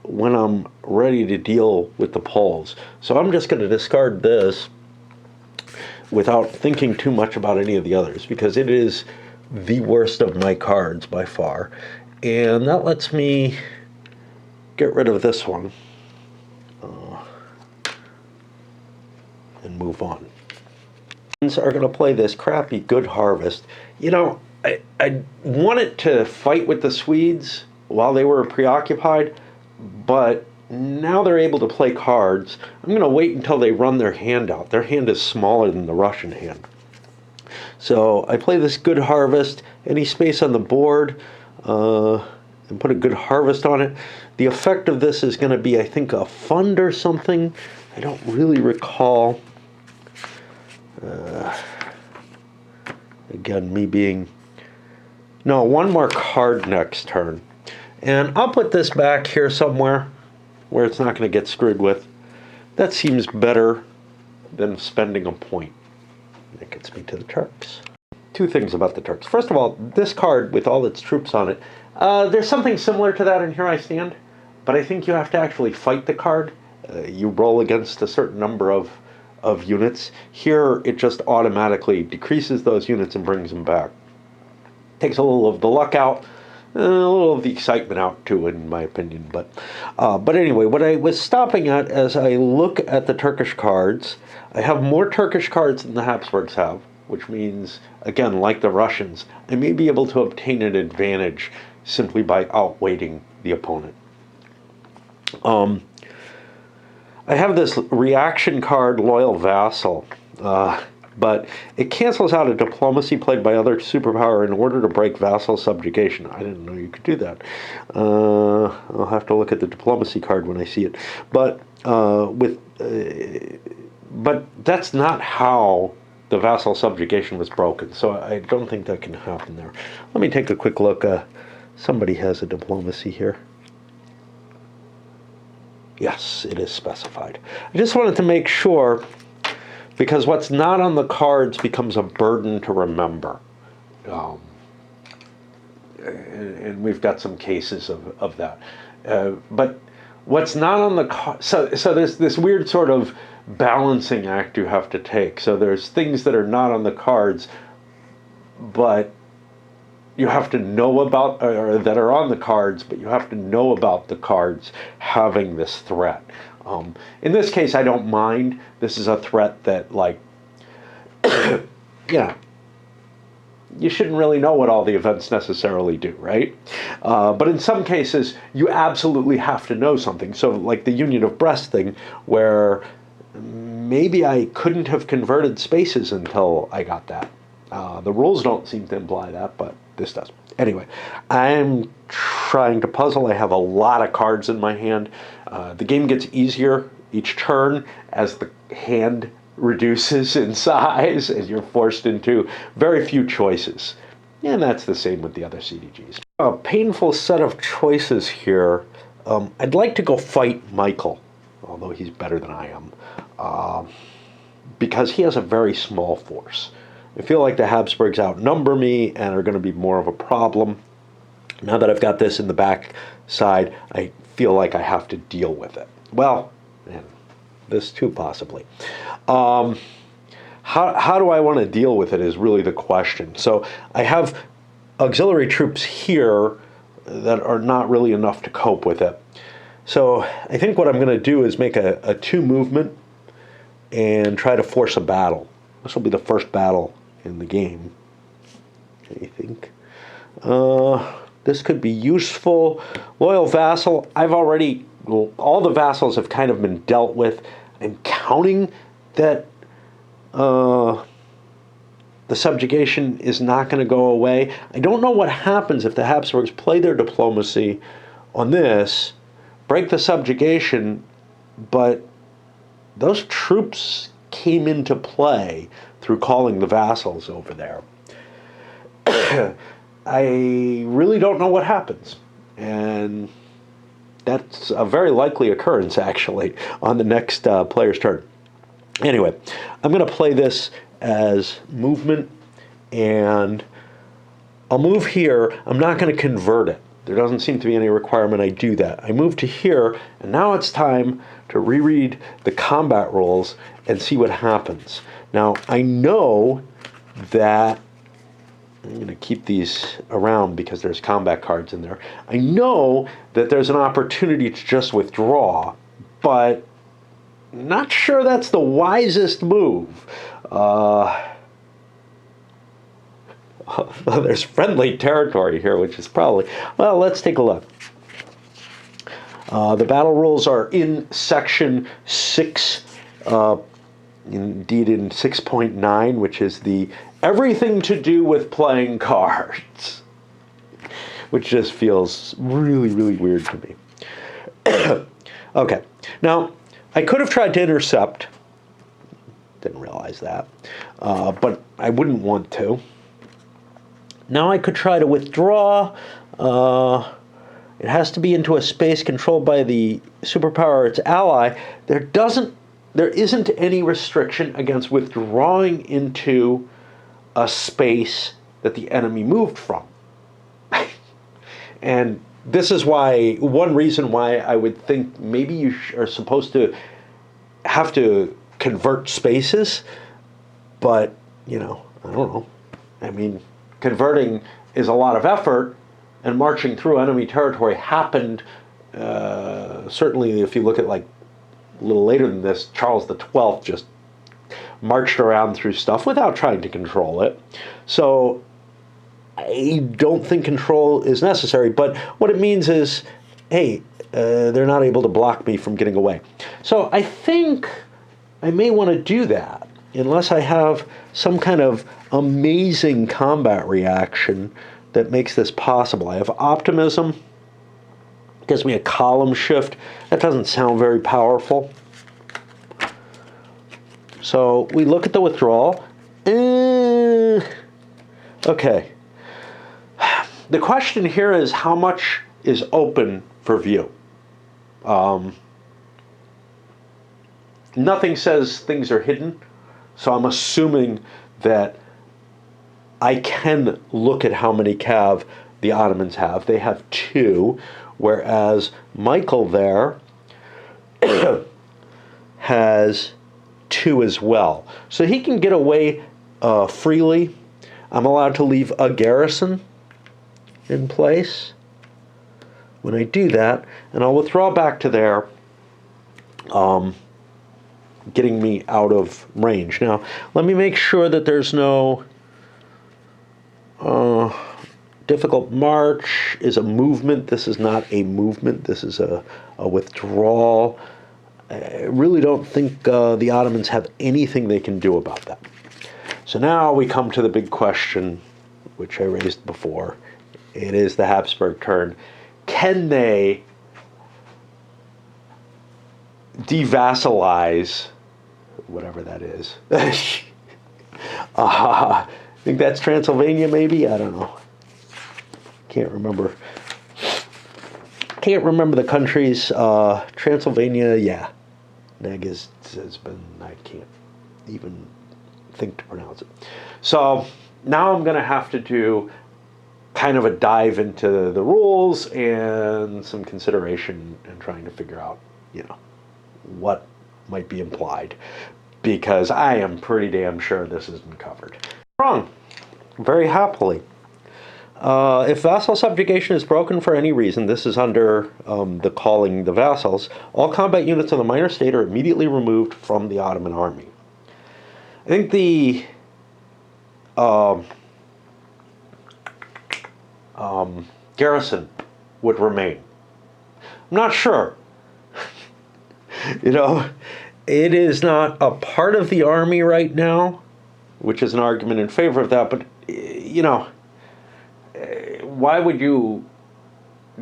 when I'm ready to deal with the Poles. So I'm just going to discard this without thinking too much about any of the others, because it is the worst of my cards by far. And that lets me get rid of this one and move on. Are going to play this crappy Good Harvest. You know, I wanted to fight with the Swedes while they were preoccupied, but now they're able to play cards. I'm going to wait until they run their hand out. Their hand is smaller than the Russian hand. So I play this Good Harvest, any space on the board, and put a Good Harvest on it. The effect of this is going to be, I think, a fund or something. I don't really recall. Again, me being... No, 1 more card next turn. And I'll put this back here somewhere where it's not going to get screwed with. That seems better than spending a point. That gets me to the Turks. 2 things about the Turks. First of all, this card with all its troops on it, there's something similar to that in Here I Stand, but I think you have to actually fight the card. You roll against a certain number of units. Here, it just automatically decreases those units and brings them back. Takes a little of the luck out, a little of the excitement out too, in my opinion. But anyway, what I was stopping at as I look at the Turkish cards, I have more Turkish cards than the Habsburgs have, which means, again, like the Russians, I may be able to obtain an advantage simply by outweighting the opponent. I have this reaction card, Loyal Vassal, but it cancels out a diplomacy played by other superpower in order to break vassal subjugation. I didn't know you could do that. I'll have to look at the diplomacy card when I see it. But but that's not how the vassal subjugation was broken, so I don't think that can happen there. Let me take a quick look. Somebody has a diplomacy here. Yes, it is specified. I just wanted to make sure, because what's not on the cards becomes a burden to remember. And we've got some cases of that. But what's not on the card, so there's this weird sort of balancing act you have to take. So there's things that are not on the cards, but you have to know about, or that are on the cards, but you have to know about the cards having this threat. In this case, I don't mind. This is a threat that, like, yeah, you shouldn't really know what all the events necessarily do, right? But in some cases, you absolutely have to know something. So, like the Union of Brest thing, where maybe I couldn't have converted spaces until I got that. The rules don't seem to imply that, but this does. Anyway, I'm trying to puzzle. I have a lot of cards in my hand. The game gets easier each turn as the hand reduces in size, and you're forced into very few choices. And that's the same with the other CDGs. A painful set of choices here. I'd like to go fight Michael, although he's better than I am, because he has a very small force. I feel like the Habsburgs outnumber me and are going to be more of a problem. Now that I've got this in the back side, I feel like I have to deal with it. Well, and this too possibly. How do I want to deal with it is really the question. So I have auxiliary troops here that are not really enough to cope with it. So I think what I'm going to do is make a 2 movement and try to force a battle. This will be the first battle in the game, I think. This could be useful. Loyal vassal, I've already, all the vassals have kind of been dealt with. I'm counting that the subjugation is not going to go away. I don't know what happens if the Habsburgs play their diplomacy on this, break the subjugation, but those troops came into play through calling the vassals over there. I really don't know what happens. And that's a very likely occurrence, actually, on the next player's turn. Anyway, I'm going to play this as movement, and I'll move here. I'm not going to convert it. There doesn't seem to be any requirement I do that. I move to here, and now it's time to reread the combat rules and see what happens. Now, I know that I'm going to keep these around because there's combat cards in there. I know that there's an opportunity to just withdraw, but not sure that's the wisest move. There's friendly territory here, which is probably... Well, let's take a look. The battle rules are in section 6, indeed in 6.9, which is the everything to do with playing cards, which just feels really, really weird to me. Okay, now I could have tried to intercept. Didn't realize that, but I wouldn't want to. Now I could try to withdraw. It has to be into a space controlled by the superpower or its ally. There isn't any restriction against withdrawing into a space that the enemy moved from. And this is why, one reason why I would think maybe you are supposed to have to convert spaces, but, I don't know. I mean, converting is a lot of effort, and marching through enemy territory happened, certainly if you look at like a little later than this, Charles XII just marched around through stuff without trying to control it. So I don't think control is necessary, but what it means is, hey, they're not able to block me from getting away. So I think I may want to do that, unless I have some kind of amazing combat reaction that makes this possible. I have optimism, gives me a column shift. That doesn't sound very powerful. So we look at the withdrawal. Okay. The question here is how much is open for view. Nothing says things are hidden, so I'm assuming that I can look at how many cav the Ottomans have. They have 2, whereas Michael there has 2 as well. So he can get away freely. I'm allowed to leave a garrison in place when I do that, and I'll withdraw back to there, getting me out of range. Now, let me make sure that there's no difficult march is a movement. This is not a movement. This is a withdrawal. I really don't think the Ottomans have anything they can do about that. So now we come to the big question, which I raised before. It is the Habsburg turn. Can they devassalize, whatever that is? I think that's Transylvania, maybe? I don't know. Can't remember. Can't remember the countries. Transylvania, yeah. Neg has been, I can't even think to pronounce it. So now I'm going to have to do kind of a dive into the rules and some consideration and trying to figure out, what might be implied, because I am pretty damn sure this isn't covered. Wrong. Very happily. If vassal subjugation is broken for any reason, this is under the calling the vassals, all combat units of the minor state are immediately removed from the Ottoman army. I think the garrison would remain. I'm not sure. You know, it is not a part of the army right now, which is an argument in favor of that, but, you know, why would you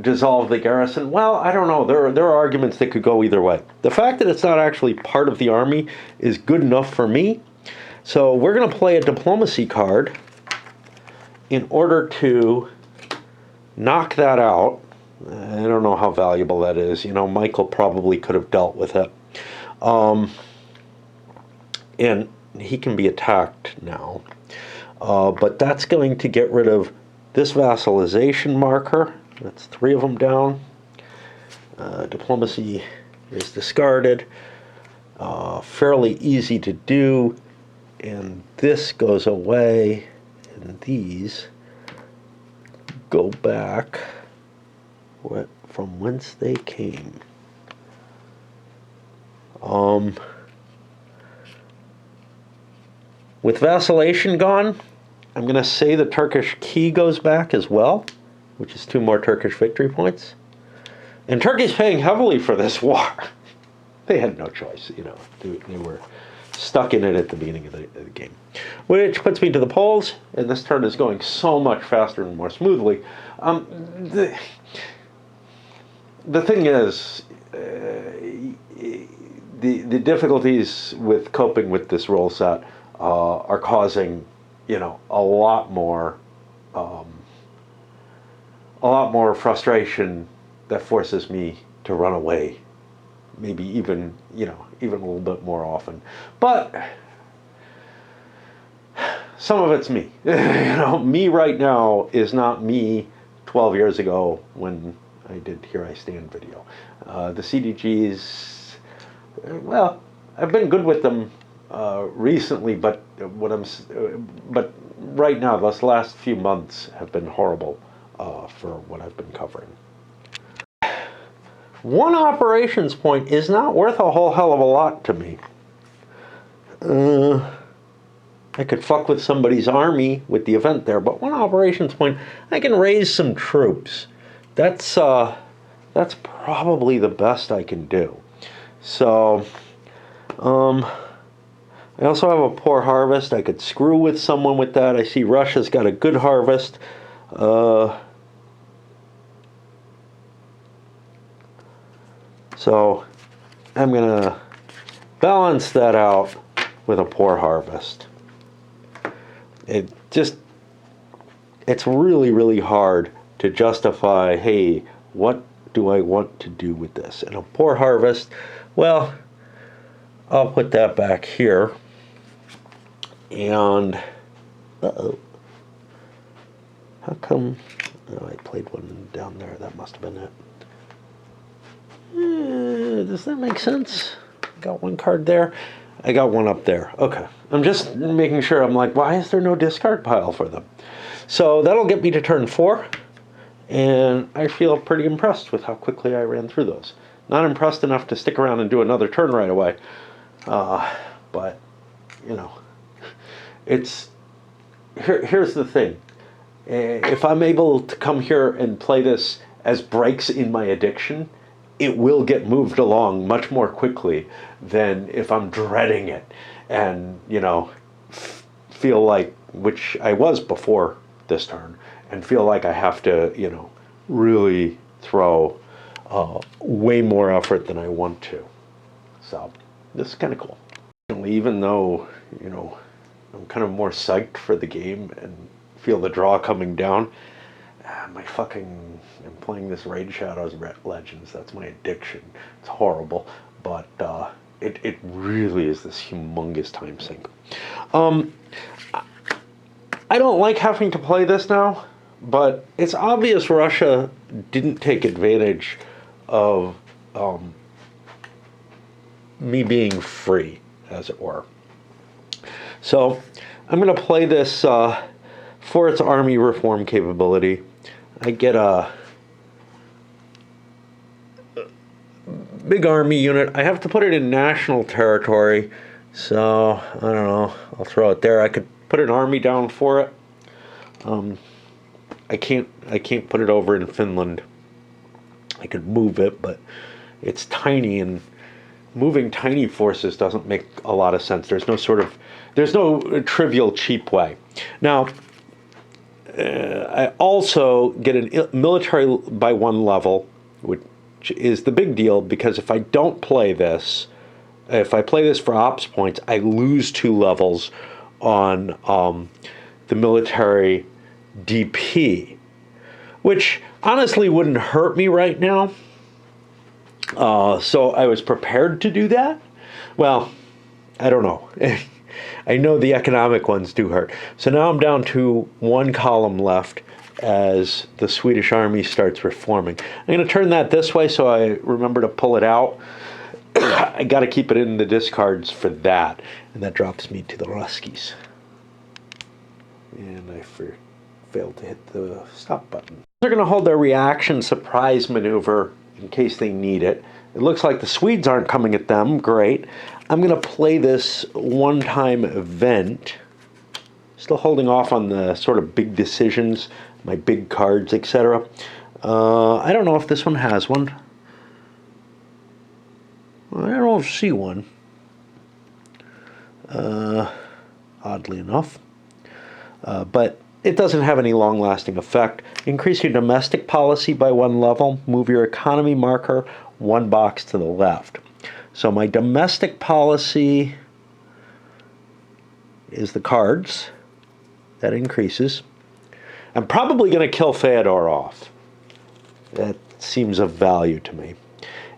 dissolve the garrison? Well, I don't know. There are arguments that could go either way. The fact that it's not actually part of the army is good enough for me. So we're going to play a diplomacy card in order to knock that out. I don't know how valuable that is. You know, Michael probably could have dealt with it. And he can be attacked now. But that's going to get rid of this vassalization marker. That's 3 of them down. Diplomacy is discarded. Fairly easy to do. And this goes away. And these go back from whence they came. With vacillation gone, I'm going to say the Turkish key goes back as well, which is 2 more Turkish victory points. And Turkey's paying heavily for this war. They had no choice, you know. They were stuck in it at the beginning of the game. Which puts me to the Poles, and this turn is going so much faster and more smoothly. The thing is, the difficulties with coping with this role set are causing, you know, a lot more frustration that forces me to run away. Maybe even, you know, even a little bit more often. But some of it's me. You know, me right now is not me 12 years ago when I did Here I Stand video. The CDGs, well, I've been good with them recently, but but right now, those last few months have been horrible for what I've been covering. 1 operations point is not worth a whole hell of a lot to me. I could fuck with somebody's army with the event there, but 1 operations point, I can raise some troops. That's probably the best I can do. So, I also have a poor harvest. I could screw with someone with that. I see Russia's got a good harvest. So I'm going to balance that out with a poor harvest. It's really, really hard to justify, hey, what do I want to do with this? And a poor harvest, well, I'll put that back here. And, how come, oh, I played one down there, that must have been it. Does that make sense? Got 1 card there. I got 1 up there. Okay. I'm just making sure. I'm like, why is there no discard pile for them? So that'll get me to turn 4. And I feel pretty impressed with how quickly I ran through those. Not impressed enough to stick around and do another turn right away. But, you know, here's the thing. If I'm able to come here and play this as breaks in my addiction, it will get moved along much more quickly than if I'm dreading it and, you know, feel like, which I was before this turn, and feel like I have to, you know, really throw way more effort than I want to. So this is kind of cool. Even though, you know, I'm kind of more psyched for the game and feel the draw coming down, I'm playing this Raid Shadows Legends. That's my addiction. It's horrible, but it really is this humongous time sink. I don't like having to play this now, but it's obvious Russia didn't take advantage of me being free, as it were. So I'm going to play this for its army reform capability. I get a big army unit. I have to put it in national territory, so I don't know. I'll throw it there. I could put an army down for it. I can't put it over in Finland. I could move it, but it's tiny, and moving tiny forces doesn't make a lot of sense. There's no trivial cheap way. Now, I also get a military by one level, which is the big deal, because if I don't play this, if I play this for ops points, I lose 2 levels on the military DP, which honestly wouldn't hurt me right now. So I was prepared to do that. Well, I don't know. I know the economic ones do hurt. So now I'm down to 1 column left as the Swedish army starts reforming. I'm going to turn that this way so I remember to pull it out. I got to keep it in the discards for that. And that drops me to the Ruskies. And I failed to hit the stop button. They're going to hold their reaction surprise maneuver in case they need it. It looks like the Swedes aren't coming at them. Great. I'm going to play this one-time event. Still holding off on the sort of big decisions, my big cards, etc. I don't know if this one has one. I don't see one. Oddly enough. But it doesn't have any long-lasting effect. Increase your domestic policy by 1 level. Move your economy marker 1 box to the left. So my domestic policy is the cards. That increases. I'm probably going to kill Fyodor off. That seems of value to me.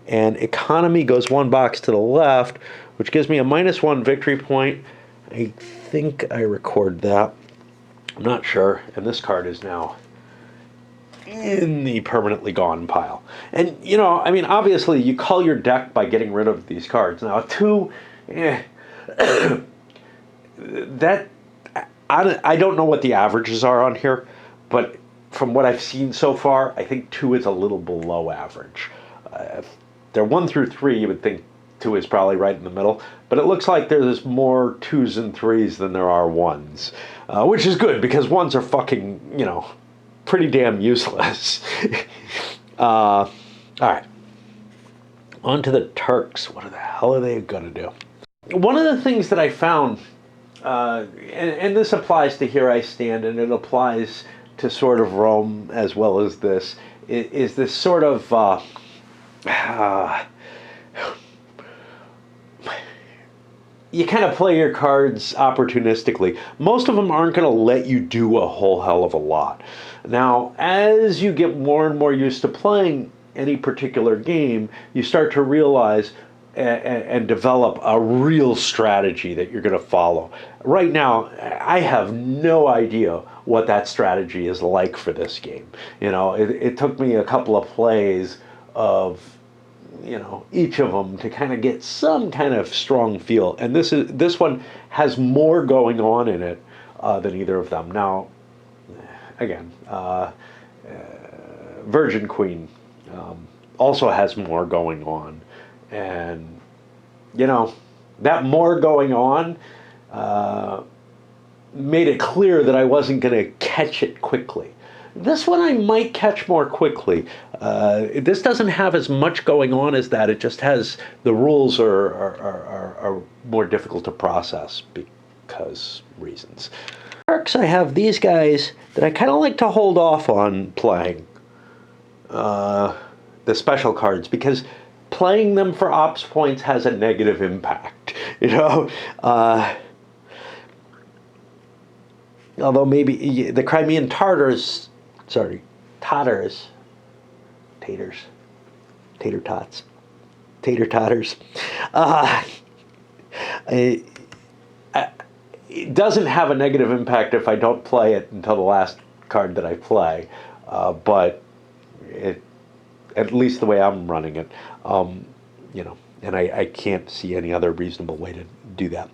And economy goes 1 box to the left, which gives me a -1 victory point. I think I record that. I'm not sure. And this card is now in the permanently gone pile. And, you know, I mean, obviously you cull your deck by getting rid of these cards. Now, 2, that, I don't know what the averages are on here, but from what I've seen so far, I think 2 is a little below average. If they're 1 through 3, you would think 2 is probably right in the middle, but it looks like there's more 2s and 3s than there are 1s, which is good because 1s are fucking, you know, pretty damn useless. All right, on to the Turks. What the hell are they gonna do? One of the things that I found, and this applies to Here I Stand, and it applies to sort of Rome as well as this, is this sort of you kind of play your cards opportunistically. Most of them aren't going to let you do a whole hell of a lot. Now, as you get more and more used to playing any particular game, you start to realize and develop a real strategy that you're going to follow. Right now, I have no idea what that strategy is like for this game. You know, it took me a couple of plays of, you know, each of them to kind of get some kind of strong feel. And this one has more going on in it than either of them. Now, again, Virgin Queen also has more going on. And, you know, that more going on made it clear that I wasn't going to catch it quickly. This one I might catch more quickly. This doesn't have as much going on as that. It just has, the rules are more difficult to process because reasons. Turks, I have these guys that I kind of like to hold off on playing the special cards because playing them for ops points has a negative impact, you know? Although maybe the Crimean Tatars, tater tots. It doesn't have a negative impact if I don't play it until the last card that I play, but at least the way I'm running it, you know, And I can't see any other reasonable way to do that.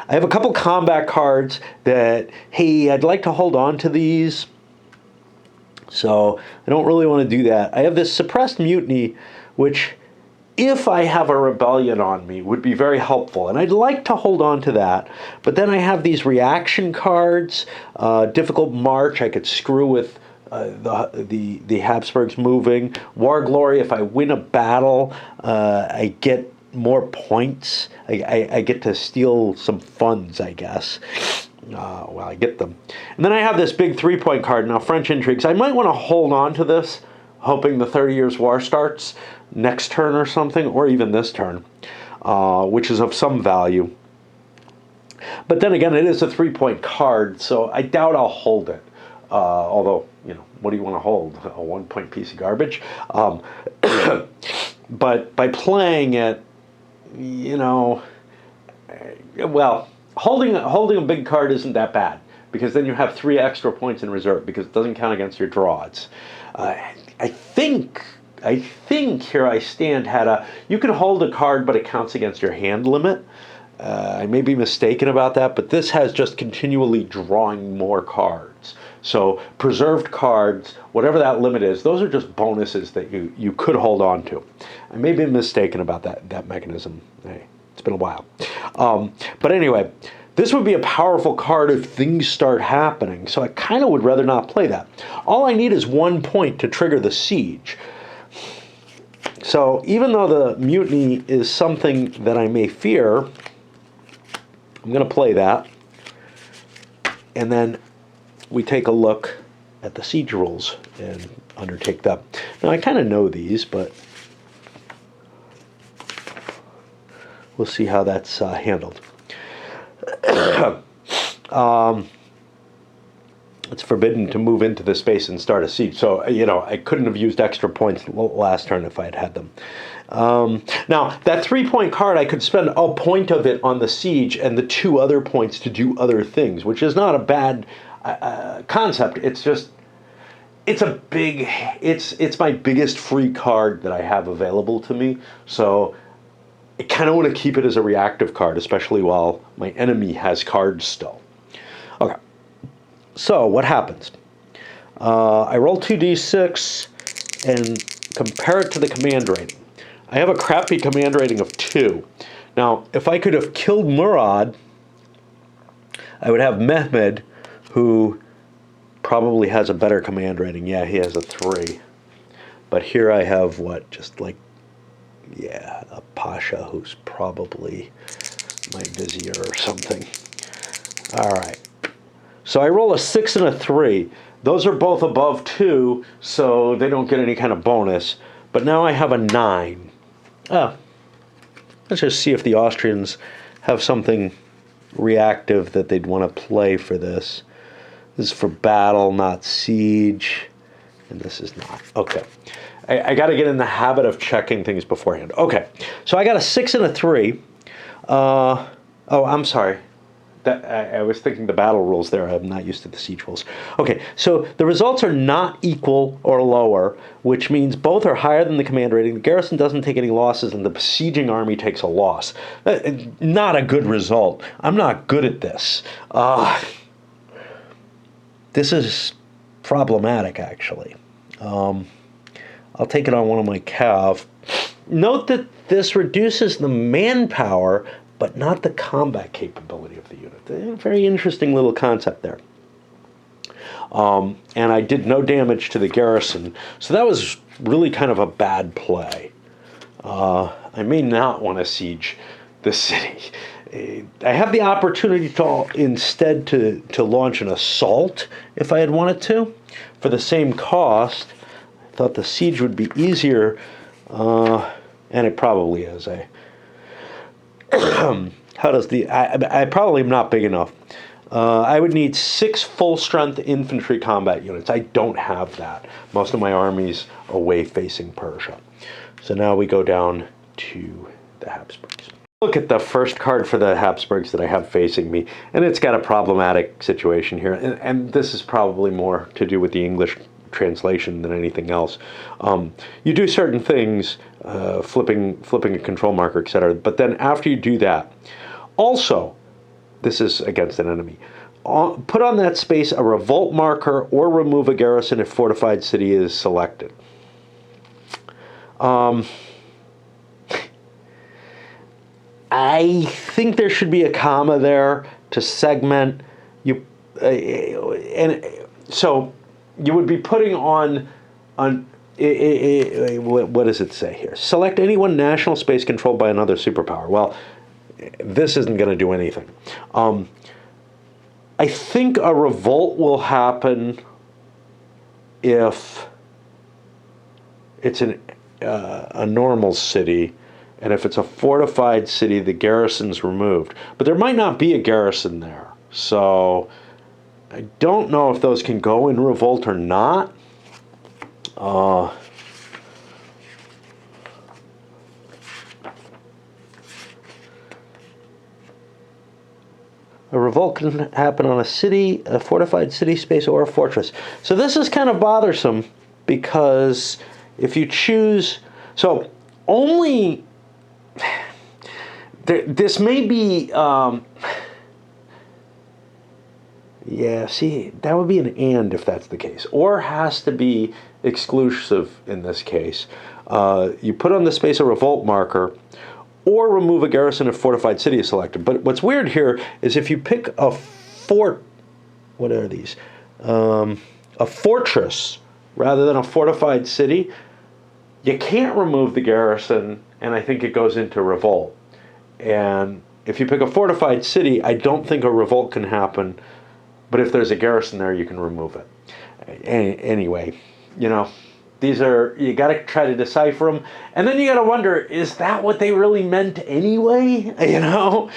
I have a couple combat cards that, hey, I'd like to hold on to these. So I don't really want to do that. I have this suppressed mutiny, which, if I have a rebellion on me, would be very helpful. And I'd like to hold on to that. But then I have these reaction cards, difficult march. I could screw with the Habsburgs moving. War glory, if I win a battle, I get more points. I get to steal some funds, I guess. Well, I get them. And then I have this big 3-point card. Now, French intrigues. I might want to hold on to this, hoping the 30 Years' War starts next turn or something, or even this turn, which is of some value. But then again, it is a 3-point card, so I doubt I'll hold it. Although, you know, what do you want to hold? A 1-point piece of garbage? But by playing it, you know, well, holding a big card isn't that bad, because then you have 3 extra points in reserve, because it doesn't count against your draws. I think Here I Stand had you can hold a card, but it counts against your hand limit. I may be mistaken about that, but this has just continually drawing more cards. So preserved cards, whatever that limit is, those are just bonuses that you could hold on to. I may be mistaken about that mechanism. Hey, it's been a while. But anyway, this would be a powerful card if things start happening, so I kind of would rather not play that. All I need is 1 point to trigger the siege. So even though the mutiny is something that I may fear, I'm going to play that. And then we take a look at the siege rules and undertake them. Now, I kind of know these, but we'll see how that's handled. It's forbidden to move into the space and start a siege. So, you know, I couldn't have used extra points last turn if I had had them. Now, that 3-point card, I could spend a point of it on the siege and the 2 other points to do other things, which is not a bad concept. It's just, it's my biggest free card that I have available to me. So I kind of want to keep it as a reactive card, especially while my enemy has cards still. Okay. So what happens? I roll 2d6 and compare it to the command rating. I have a crappy command rating of 2. Now, if I could have killed Murad, I would have Mehmed, who probably has a better command rating. Yeah, he has a 3. But here I have what? Just like, yeah, a Pasha who's probably my vizier or something. All right. So I roll a 6 and a 3. Those are both above 2, so they don't get any kind of bonus. But now I have a 9. Oh, let's just see if the Austrians have something reactive that they'd want to play for this. This is for battle, not siege. And this is not. Okay. I got to get in the habit of checking things beforehand. Okay. So I got a 6 and a 3. Oh, I'm sorry. I was thinking the battle rules there. I'm not used to the siege rules. Okay, so the results are not equal or lower, which means both are higher than the command rating. The garrison doesn't take any losses, and the besieging army takes a loss. Not a good result. I'm not good at this. This is problematic, actually. I'll take it on one of my cav. Note that this reduces the manpower, but not the combat capability of the unit. A very interesting little concept there. And I did no damage to the garrison, so that was really kind of a bad play. I may not want to siege the city. I have the opportunity to instead to launch an assault if I had wanted to. For the same cost, I thought the siege would be easier, and it probably is. How does I probably am not big enough. I would need 6 full-strength infantry combat units. I don't have that. Most of my armies are away facing Persia. So now we go down to the Habsburgs. Look at the first card for the Habsburgs that I have facing me, and it's got a problematic situation here. And this is probably more to do with the English translation than anything else. You do certain things, flipping a control marker, etc. But then after you do that, also, this is against an enemy. Put on that space a revolt marker or remove a garrison if fortified city is selected. I think there should be a comma there to segment you, and so you would be putting on what does it say here? Select any one national space controlled by another superpower. Well, this isn't going to do anything. I think a revolt will happen if it's a normal city, and if it's a fortified city, the garrison's removed. But there might not be a garrison there, so I don't know if those can go in revolt or not. A revolt can happen on a city, a fortified city space, or a fortress. So this is kind of bothersome because if you choose, so only, this may be, yeah, see, that would be an and if that's the case. Or has to be exclusive in this case. You put on the space a revolt marker, or remove a garrison if fortified city is selected. But what's weird here is if you pick a what are these? A fortress rather than a fortified city, you can't remove the garrison, and I think it goes into revolt. And if you pick a fortified city, I don't think a revolt can happen, but if there's a garrison there, you can remove it. Anyway, you know, these are, you got to try to decipher them. And then you got to wonder, is that what they really meant anyway? You know?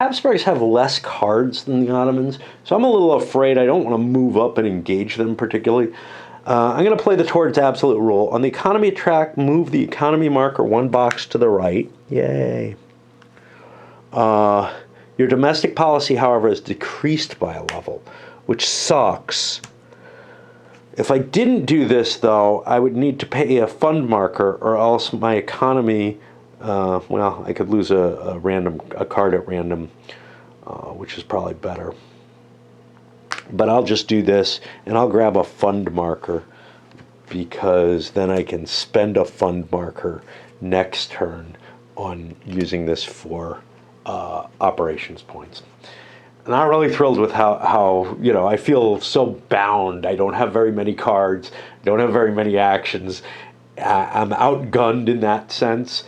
Habsburgs have less cards than the Ottomans, so I'm a little afraid I don't want to move up and engage them particularly. I'm going to play the Towards Absolute rule. On the economy track, move the economy marker one box to the right. Yay. Your domestic policy, however, is decreased by a level, which sucks. If I didn't do this, though, I would need to pay a fund marker, or else my economy, well, I could lose a card at random, which is probably better. But I'll just do this, and I'll grab a fund marker, because then I can spend a fund marker next turn on using this for operations points. I'm not really thrilled with how, you know, I feel so bound. I don't have very many cards, don't have very many actions. I'm outgunned in that sense.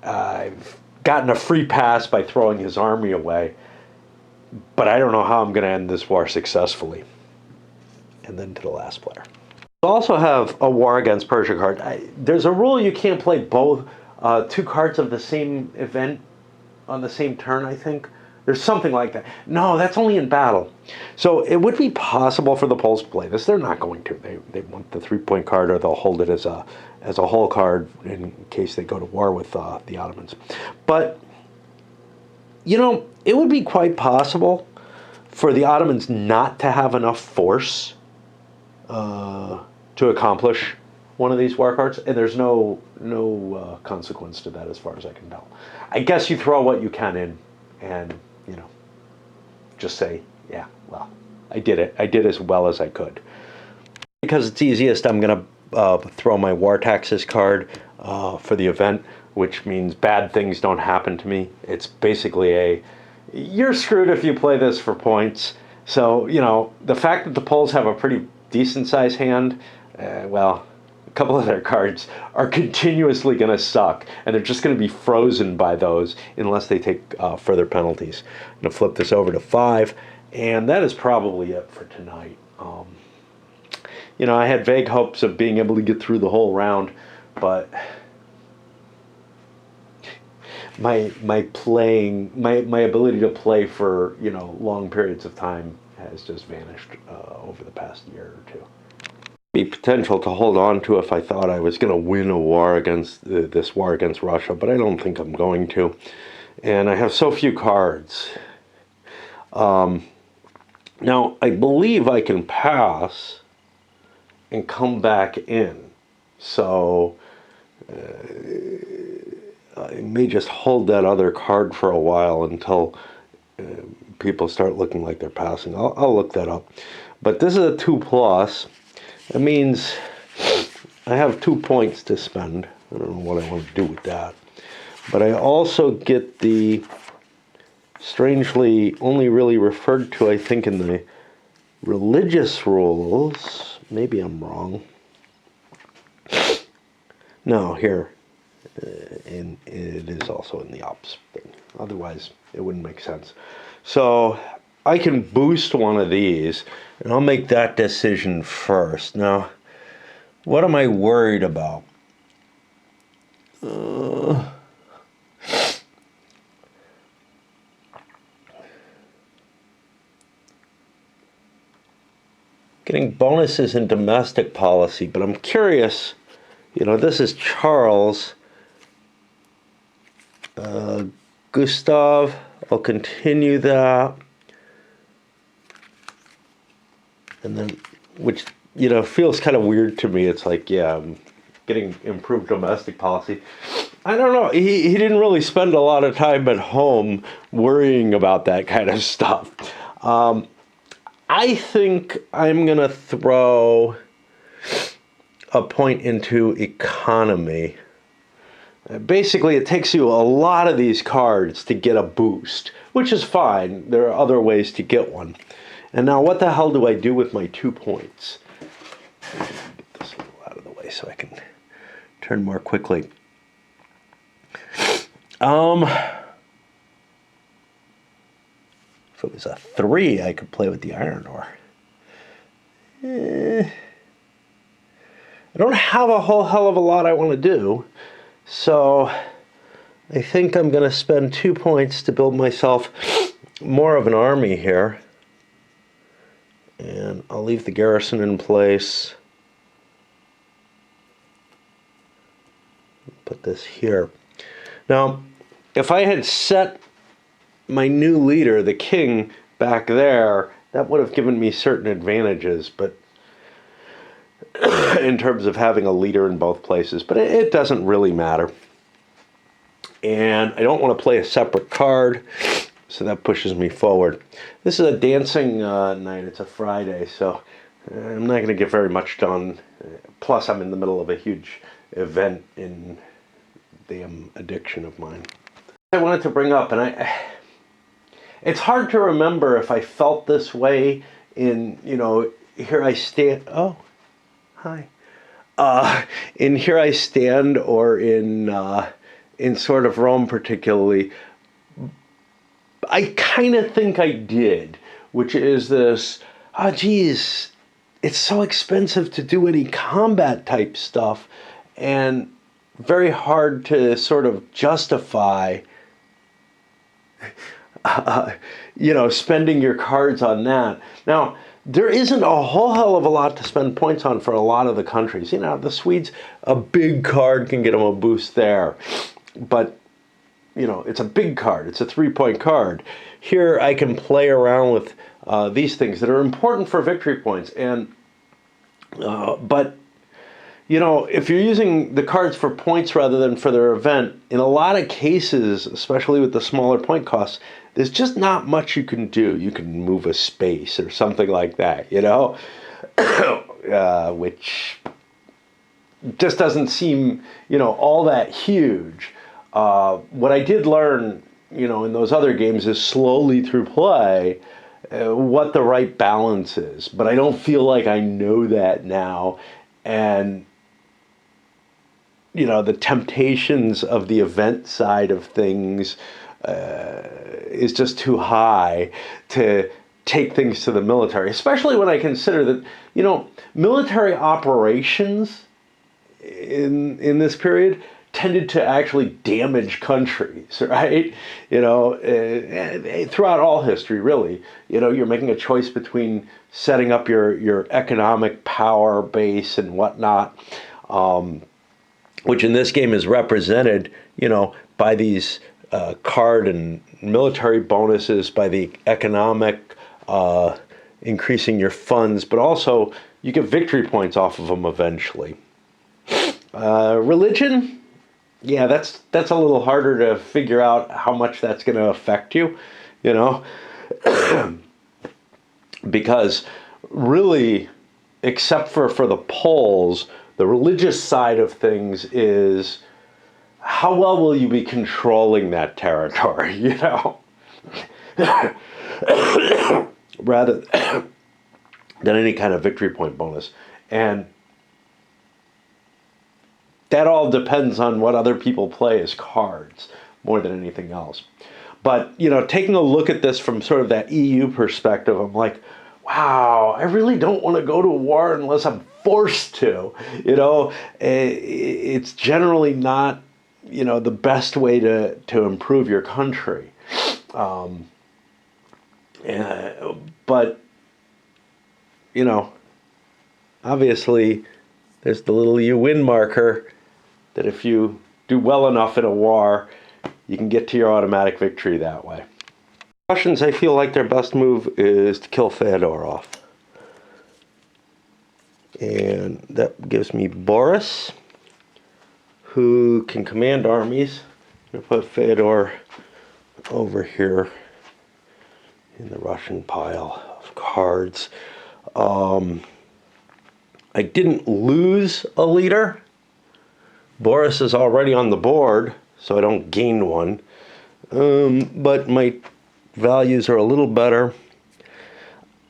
I've gotten a free pass by throwing his army away, but I don't know how I'm going to end this war successfully. And then to the last player. I also have a War Against Persia card. There's a rule you can't play both two cards of the same event on the same turn, I think. There's something like that. No, that's only in battle. So it would be possible for the Poles to play this. They're not going to. They want the 3-point card, or they'll hold it as a whole card in case they go to war with the Ottomans. But, you know, it would be quite possible for the Ottomans not to have enough force to accomplish one of these war cards, and there's no consequence to that as far as I can tell. I guess you throw what you can in, and you know, just say, yeah, well, I did it. I did as well as I could. Because it's easiest, I'm going to throw my war taxes card for the event, which means bad things don't happen to me. It's basically you're screwed if you play this for points. So, you know, the fact that the Poles have a pretty decent sized hand, well, a couple of their cards are continuously going to suck, and they're just going to be frozen by those unless they take further penalties. I'm going to flip this over to 5, and that is probably it for tonight. You know, I had vague hopes of being able to get through the whole round, but my ability to play for, you know, long periods of time has just vanished over the past year or two. Be potential to hold on to if I thought I was going to win a war against this war against Russia, but I don't think I'm going to. And I have so few cards. Now, I believe I can pass and come back in. So I may just hold that other card for a while until people start looking like they're passing. I'll look that up. But this is a 2+. That means I have 2 points to spend. I don't know what I want to do with that. But I also get the, strangely, only really referred to, I think, in the religious rules. Maybe I'm wrong. No, here. And it is also in the ops thing. Otherwise, it wouldn't make sense. So I can boost one of these, and I'll make that decision first. Now, what am I worried about? Getting bonuses in domestic policy, but I'm curious, you know, this is Charles. Gustav, I'll continue that. And then, which, you know, feels kind of weird to me. It's like, yeah, I'm getting improved domestic policy. I don't know. He didn't really spend a lot of time at home worrying about that kind of stuff. I think I'm going to throw a point into economy. Basically, it takes you a lot of these cards to get a boost, which is fine. There are other ways to get one. And now what the hell do I do with my 2 points? Get this a little out of the way so I can turn more quickly. If it was a 3, I could play with the iron ore. I don't have a whole hell of a lot I want to do. So I think I'm going to spend 2 points to build myself more of an army here. And I'll leave the garrison in place. Put this here. Now, if I had set my new leader, the king, back there, that would have given me certain advantages, but in terms of having a leader in both places, but it doesn't really matter. And I don't want to play a separate card, so that pushes me forward. This is a dancing night. It's a Friday, so I'm not going to get very much done. Plus, I'm in the middle of a huge event in damn addiction of mine. I wanted to bring up, and it's hard to remember if I felt this way in, you know, here I stand. Oh, hi. In Here I Stand, or in Sword of Rome particularly. I kind of think I did, which is this, oh geez, it's so expensive to do any combat type stuff, and very hard to sort of justify you know, spending your cards on that. Now, there isn't a whole hell of a lot to spend points on for a lot of the countries. You know, the Swedes, a big card can get them a boost there. But, you know, it's a big card. It's a 3-point card. Here I can play around with these things that are important for victory points. And but, you know, if you're using the cards for points rather than for their event, in a lot of cases, especially with the smaller point costs, there's just not much you can do. You can move a space or something like that, you know, which just doesn't seem, you know, all that huge. What I did learn, you know, in those other games is slowly through play what the right balance is. But I don't feel like I know that now. And you know, the temptations of the event side of things is just too high to take things to the military, especially when I consider that, you know, military operations in this period tended to actually damage countries, right? You know, throughout all history, really. You know, you're making a choice between setting up your economic power base and whatnot, which in this game is represented, you know, by these card and military bonuses, by the economic increasing your funds, but also, you get victory points off of them eventually. Religion, yeah, that's a little harder to figure out how much that's going to affect you, you know, because really, except for the Poles, the religious side of things is how well will you be controlling that territory, you know, rather than any kind of victory point bonus. And that all depends on what other people play as cards more than anything else. But, you know, taking a look at this from sort of that EU perspective, I'm like, wow, I really don't want to go to war unless I'm forced to. You know, it's generally not, you know, the best way to improve your country. But, you know, obviously there's the little you win marker that if you do well enough in a war, you can get to your automatic victory that way. Russians, I feel like their best move is to kill Fyodor off. And that gives me Boris, who can command armies. I'm going to put Fyodor over here in the Russian pile of cards. I didn't lose a leader. Boris is already on the board, so I don't gain one. But my values are a little better.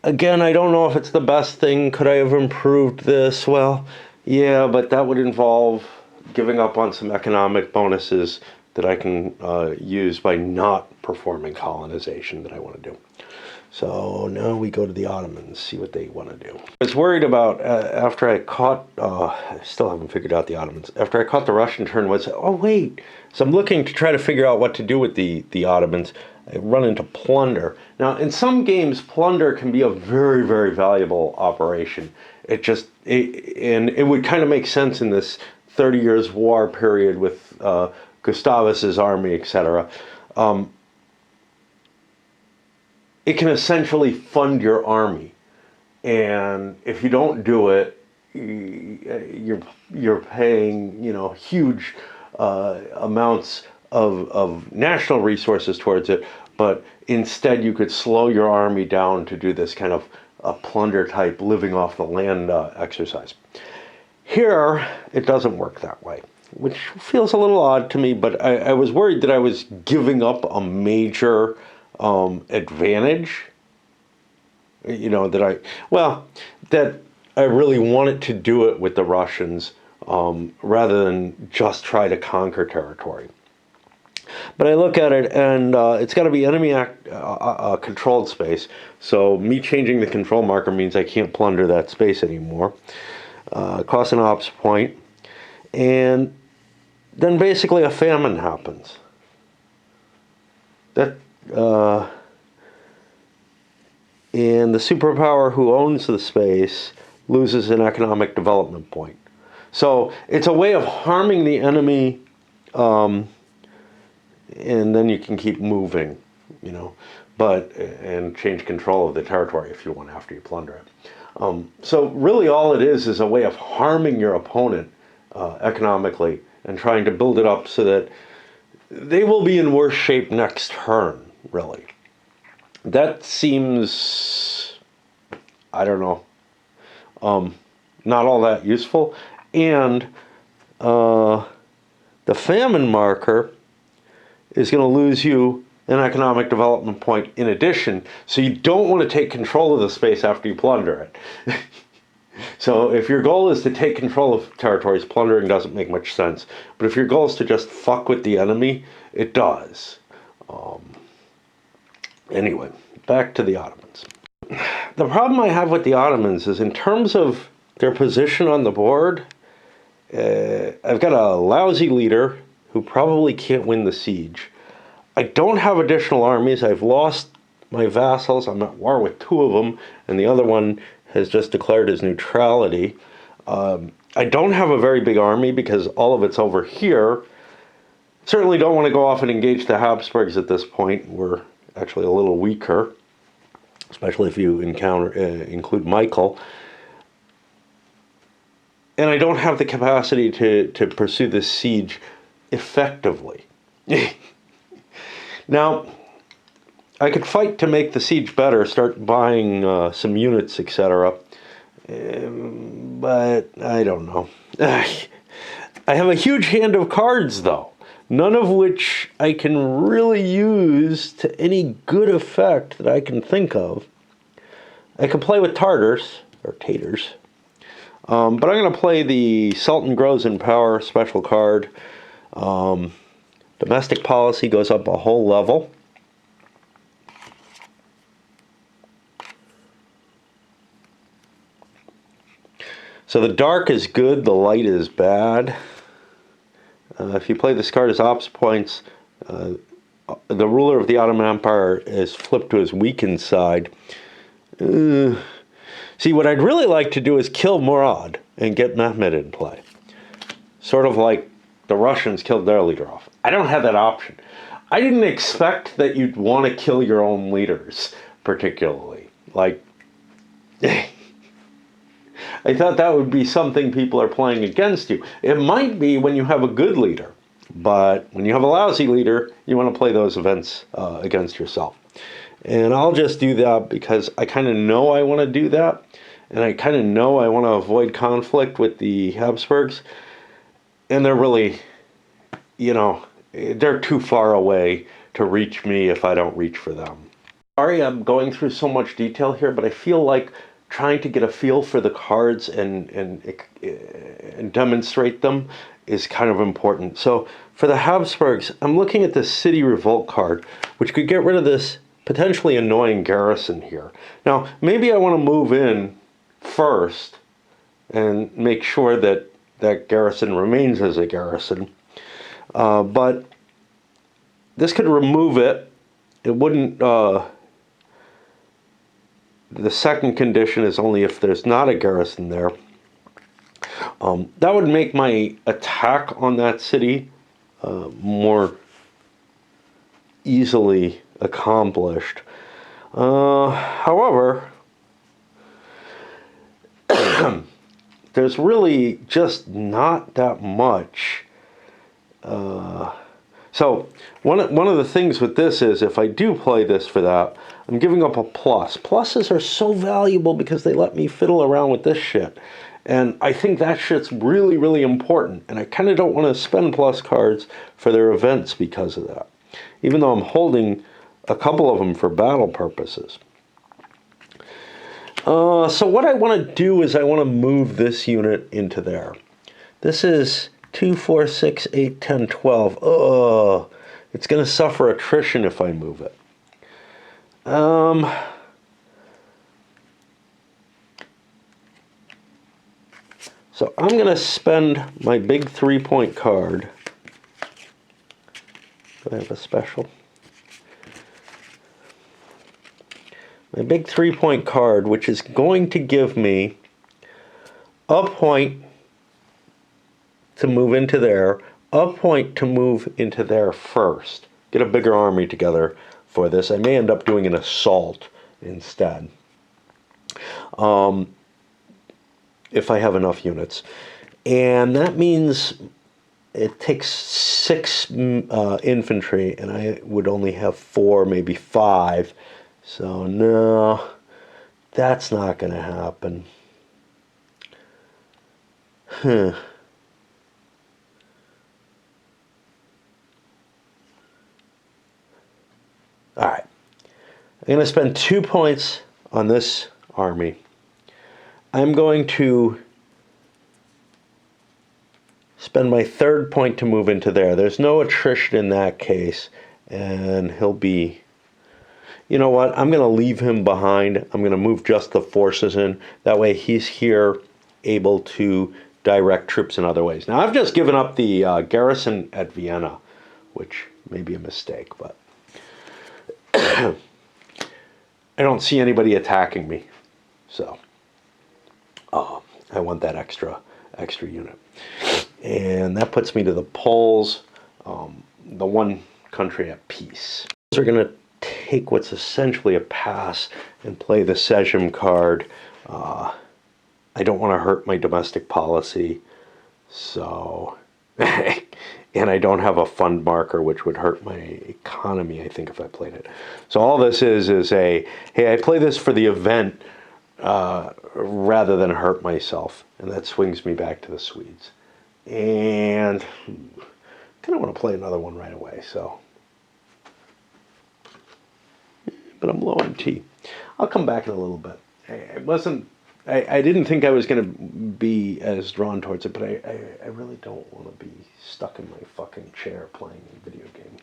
Again, I don't know if it's the best thing. Could I have improved this? Well, yeah, but that would involve giving up on some economic bonuses that I can use by not performing colonization that I want to do. So now we go to the Ottomans, see what they want to do. I was worried about, after I caught, I still haven't figured out the Ottomans, after I caught the Russian turn was, oh wait, so I'm looking to try to figure out what to do with the Ottomans. I run into plunder. Now, in some games, plunder can be a very, very valuable operation. And it would kind of make sense in this 30 years war period with Gustavus's army, etc. It can essentially fund your army, and if you don't do it, you're paying, you know, huge amounts of national resources towards it. But instead, you could slow your army down to do this kind of a plunder type living off the land exercise. Here, it doesn't work that way, which feels a little odd to me. But I was worried that I was giving up a major advantage, you know, that I really wanted to do it with the Russians rather than just try to conquer territory. But I look at it, and it's got to be enemy controlled space. So me changing the control marker means I can't plunder that space anymore. Cost an ops point, and then basically a famine happens. And the superpower who owns the space loses an economic development point. So it's a way of harming the enemy, and then you can keep moving, you know, and change control of the territory if you want after you plunder it. So really all it is a way of harming your opponent economically and trying to build it up so that they will be in worse shape next turn, really. That seems, I don't know, not all that useful. And the famine marker is going to lose you an economic development point in addition, so you don't want to take control of the space after you plunder it. So if your goal is to take control of territories, plundering doesn't make much sense. But if your goal is to just fuck with the enemy, it does. Anyway, back to the Ottomans. The problem I have with the Ottomans is in terms of their position on the board, I've got a lousy leader who probably can't win the siege. I don't have additional armies. I've lost my vassals. I'm at war with 2 of them, and the other one has just declared his neutrality. I don't have a very big army because all of it's over here. Certainly don't want to go off and engage the Habsburgs at this point. We're actually a little weaker, especially if you include Michael. and I don't have the capacity to pursue this siege effectively. Now, I could fight to make the siege better, start buying some units, etc. But I don't know. I have a huge hand of cards, though, none of which I can really use to any good effect that I can think of. I could play with Tartars, or Tatars, but I'm going to play the Sultan Grows in Power special card. Domestic policy goes up a whole level. So the dark is good, the light is bad. If you play this card as ops points, the ruler of the Ottoman Empire is flipped to his weakened side. See, what I'd really like to do is kill Murad and get Mehmed in play. Sort of like the Russians killed their leader off. I don't have that option. I didn't expect that you'd want to kill your own leaders, particularly. Like, I thought that would be something people are playing against you. It might be when you have a good leader, but when you have a lousy leader, you want to play those events against yourself. And I'll just do that because I kind of know I want to do that, and I kind of know I want to avoid conflict with the Habsburgs, and they're really, you know, they're too far away to reach me if I don't reach for them. Sorry I'm going through so much detail here, but I feel like trying to get a feel for the cards and demonstrate them is kind of important. So for the Habsburgs, I'm looking at this City Revolt card, which could get rid of this potentially annoying garrison here. Now, maybe I want to move in first and make sure that that garrison remains as a garrison. But this could remove it. It wouldn't... The second condition is only if there's not a garrison there. That would make my attack on that city more easily accomplished. However, there's really just not that much. So one of the things with this is if I do play this for that, I'm giving up a plus. Pluses are so valuable because they let me fiddle around with this shit. And I think that shit's really, really important. And I kind of don't want to spend plus cards for their events because of that. Even though I'm holding a couple of them for battle purposes. So what I want to do is I want to move this unit into there. This is 2, 4, 6, 8, 10, 12. Oh, it's going to suffer attrition if I move it. So I'm going to spend my big 3-point card. Do I have a special? My big 3-point card, which is going to give me a point to move into there, a point to move into there first. Get a bigger army together for this. I may end up doing an assault instead. If I have enough units. And that means it takes 6 infantry, and I would only have 4, maybe 5. So no, that's not going to happen. All right. I'm going to spend 2 points on this army. I'm going to spend my 3rd point to move into there. There's no attrition in that case, and he'll be... You know what? I'm going to leave him behind. I'm going to move just the forces in. That way he's here able to direct troops in other ways. Now, I've just given up the garrison at Vienna, which may be a mistake, but I don't see anybody attacking me. So I want that extra unit. And that puts me to the Poles, the one country at peace. We're going to take what's essentially a pass and play the Sejm card. I I don't want to hurt my domestic policy. So, and I don't have a fund marker, which would hurt my economy, I think, if I played it. So all this is hey, I play this for the event rather than hurt myself. And that swings me back to the Swedes. And I kind of want to play another one right away, so. But I'm low on tea. I'll come back in a little bit. I didn't think I was going to be as drawn towards it, but I really don't want to be stuck in my fucking chair playing a video game.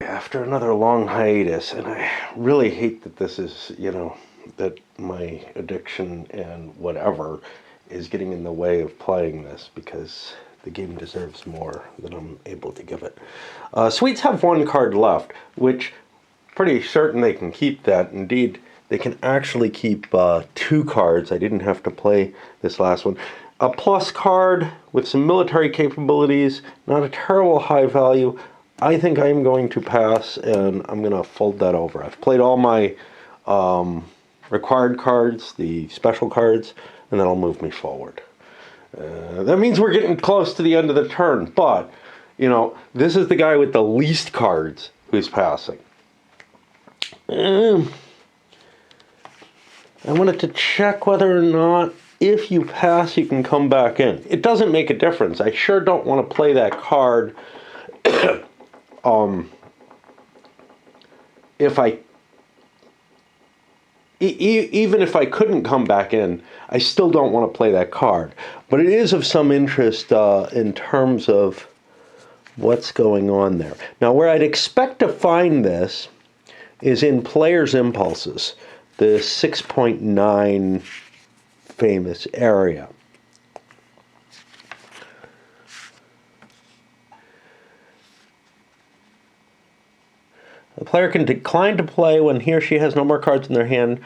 After another long hiatus, and I really hate that this is, that my addiction and whatever is getting in the way of playing this, because the game deserves more than I'm able to give it. Swedes have one card left, which pretty certain they can keep that. Indeed, they can actually keep 2 cards. I didn't have to play this last one. A plus card with some military capabilities, not a terrible high value. I think I'm going to pass, and I'm going to fold that over. I've played all my required cards, the special cards, and that'll move me forward. That means we're getting close to the end of the turn, but, this is the guy with the least cards who's passing. I wanted to check whether or not if you pass, you can come back in. It doesn't make a difference. I sure don't want to play that card if I... Even if I couldn't come back in, I still don't want to play that card. But it is of some interest in terms of what's going on there. Now, where I'd expect to find this is in Player's Impulses, the 6.9 famous area. The player can decline to play when he or she has no more cards in their hand.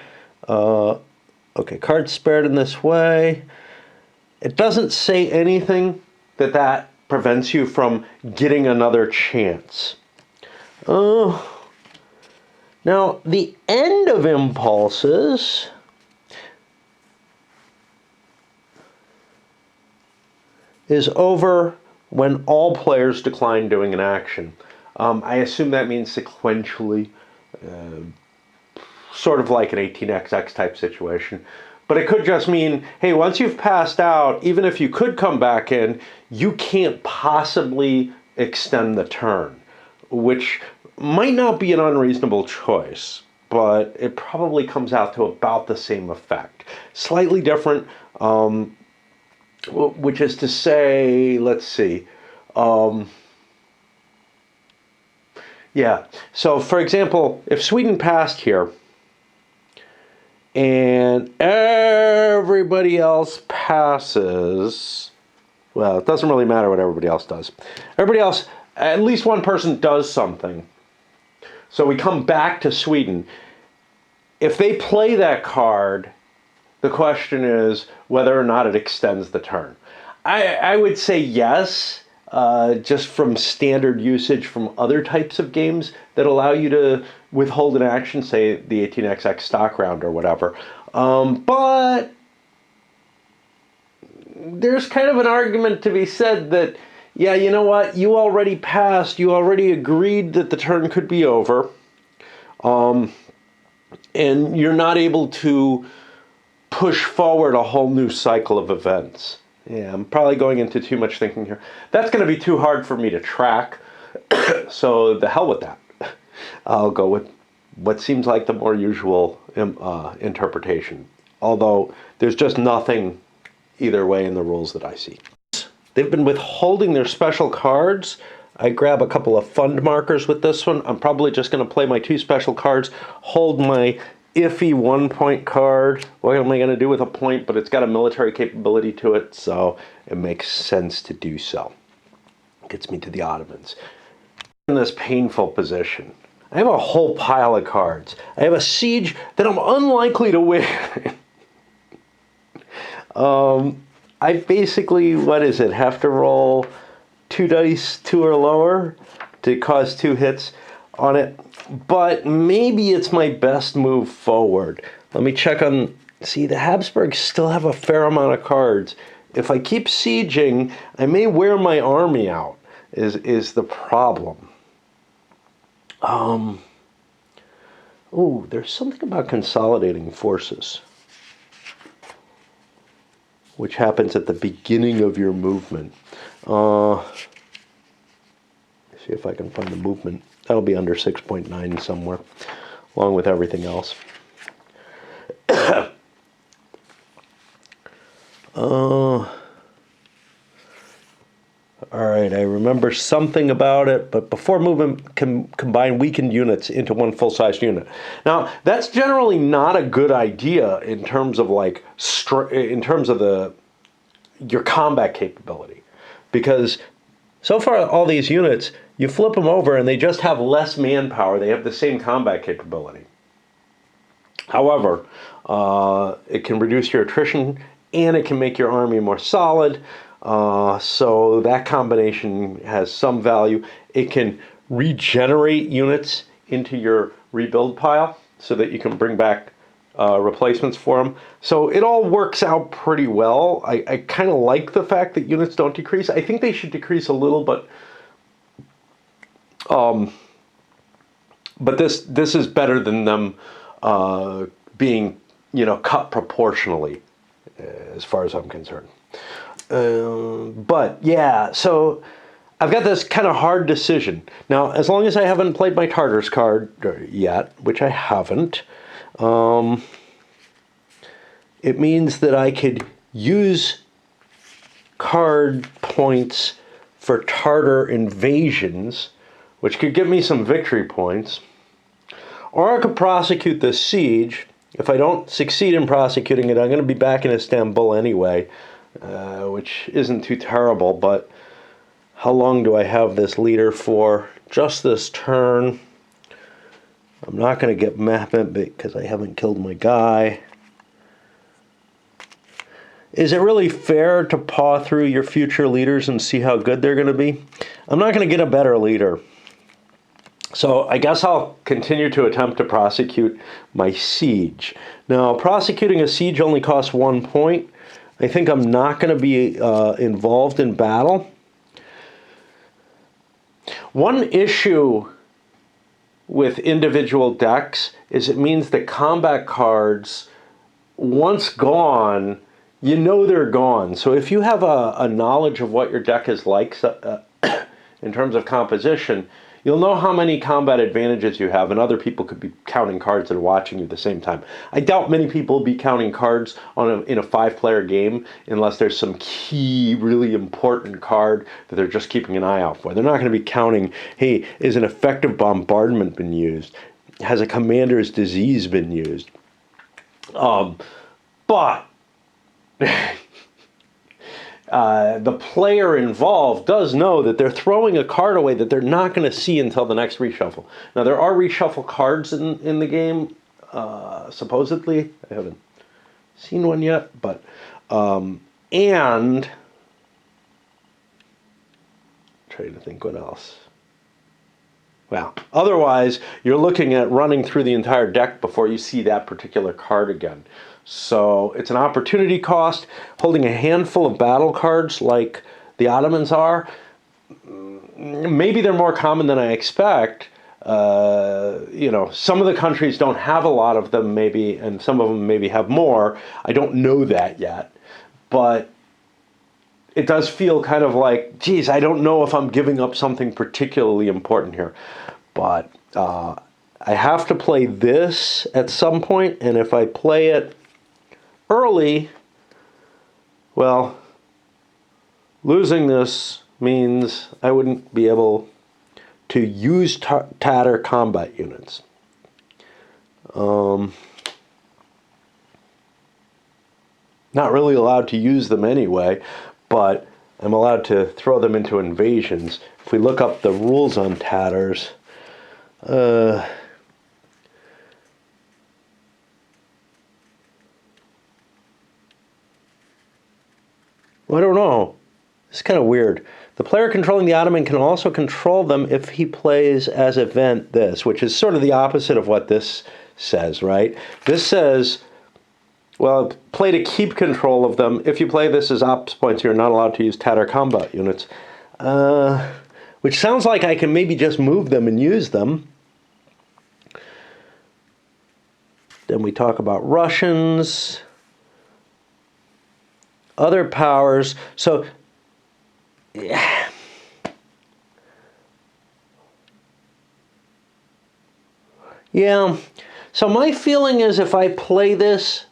Okay, cards spared in this way. It doesn't say anything that prevents you from getting another chance. Now, the end of Impulses is over when all players decline doing an action. I assume that means sequentially, sort of like an 18xx type situation. But it could just mean, hey, once you've passed out, even if you could come back in, you can't possibly extend the turn, which might not be an unreasonable choice, but it probably comes out to about the same effect. Slightly different, which is to say, let's see. Yeah, so for example, if Sweden passed here, and everybody else passes, well, it doesn't really matter what everybody else does. Everybody else, at least one person does something. So we come back to Sweden. If they play that card, the question is whether or not it extends the turn. I would say yes, just from standard usage from other types of games that allow you to withhold an action, say the 18xx stock round or whatever. But there's kind of an argument to be said that, yeah, you know what, you already passed, you already agreed that the turn could be over, and you're not able to push forward a whole new cycle of events. Yeah, I'm probably going into too much thinking here. That's going to be too hard for me to track, so the hell with that. I'll go with what seems like the more usual interpretation, although there's just nothing either way in the rules that I see. They've been withholding their special cards. I grab a couple of fund markers with this one. I'm probably just going to play my 2 special cards, hold my iffy 1-point card. What am I going to do with a point? But it's got a military capability to it, so it makes sense to do so. Gets me to the Ottomans. In this painful position, I have a whole pile of cards. I have a siege that I'm unlikely to win. I basically, have to roll 2 dice, 2 or lower, to cause 2 hits on it. But maybe it's my best move forward. Let me check on see, the Habsburgs still have a fair amount of cards. If I keep sieging, I may wear my army out, is the problem. Oh, there's something about consolidating forces, which happens at the beginning of your movement. See if I can find the movement. That'll be under 6.9 somewhere, along with everything else. All right, I remember something about it, but before movement can combine weakened units into one full-sized unit. Now, that's generally not a good idea in terms of like your combat capability, because so far all these units, you flip them over and they just have less manpower. They have the same combat capability. However, it can reduce your attrition and it can make your army more solid. So that combination has some value. It can regenerate units into your rebuild pile so that you can bring back replacements for them. So it all works out pretty well. I kind of like the fact that units don't decrease. I think they should decrease a little, but this is better than them being, cut proportionally, as far as I'm concerned. But yeah, so I've got this kind of hard decision. Now, as long as I haven't played my Tartars card yet, which I haven't, it means that I could use card points for Tartar invasions, which could give me some victory points. Or I could prosecute this siege. If I don't succeed in prosecuting it, I'm going to be back in Istanbul anyway, which isn't too terrible, but how long do I have this leader for? Just this turn. I'm not going to get Mehmet because I haven't killed my guy. Is it really fair to paw through your future leaders and see how good they're going to be? I'm not going to get a better leader. So I guess I'll continue to attempt to prosecute my siege. Now, prosecuting a siege only costs 1 point. I think I'm not going to be involved in battle. One issue with individual decks is it means that combat cards, once gone, you know they're gone. So if you have a knowledge of what your deck is like in terms of composition, you'll know how many combat advantages you have, and other people could be counting cards and watching you at the same time. I doubt many people will be counting cards in a 5-player game unless there's some key, really important card that they're just keeping an eye out for. They're not going to be counting, hey, is an effective bombardment been used? Has a commander's disease been used? But the player involved does know that they're throwing a card away that they're not going to see until the next reshuffle. Now, there are reshuffle cards in the game, supposedly. I haven't seen one yet, but and trying to think what else. Well, otherwise, you're looking at running through the entire deck before you see that particular card again. So it's an opportunity cost. Holding a handful of battle cards like the Ottomans are, maybe they're more common than I expect. Some of the countries don't have a lot of them, maybe, and some of them maybe have more. I don't know that yet. But it does feel kind of like, geez, I don't know if I'm giving up something particularly important here. But I have to play this at some point, and if I play it early, well, losing this means I wouldn't be able to use Tatar combat units. Not really allowed to use them anyway, but I'm allowed to throw them into invasions. If we look up the rules on Tatars, I don't know. It's kind of weird. The player controlling the Ottoman can also control them if he plays as event this, which is sort of the opposite of what this says, right? This says Well, play to keep control of them. If you play this as ops points, you're not allowed to use tatter combat units. Which sounds like I can maybe just move them and use them. Then we talk about Russians, other powers. So, yeah. So my feeling is if I play this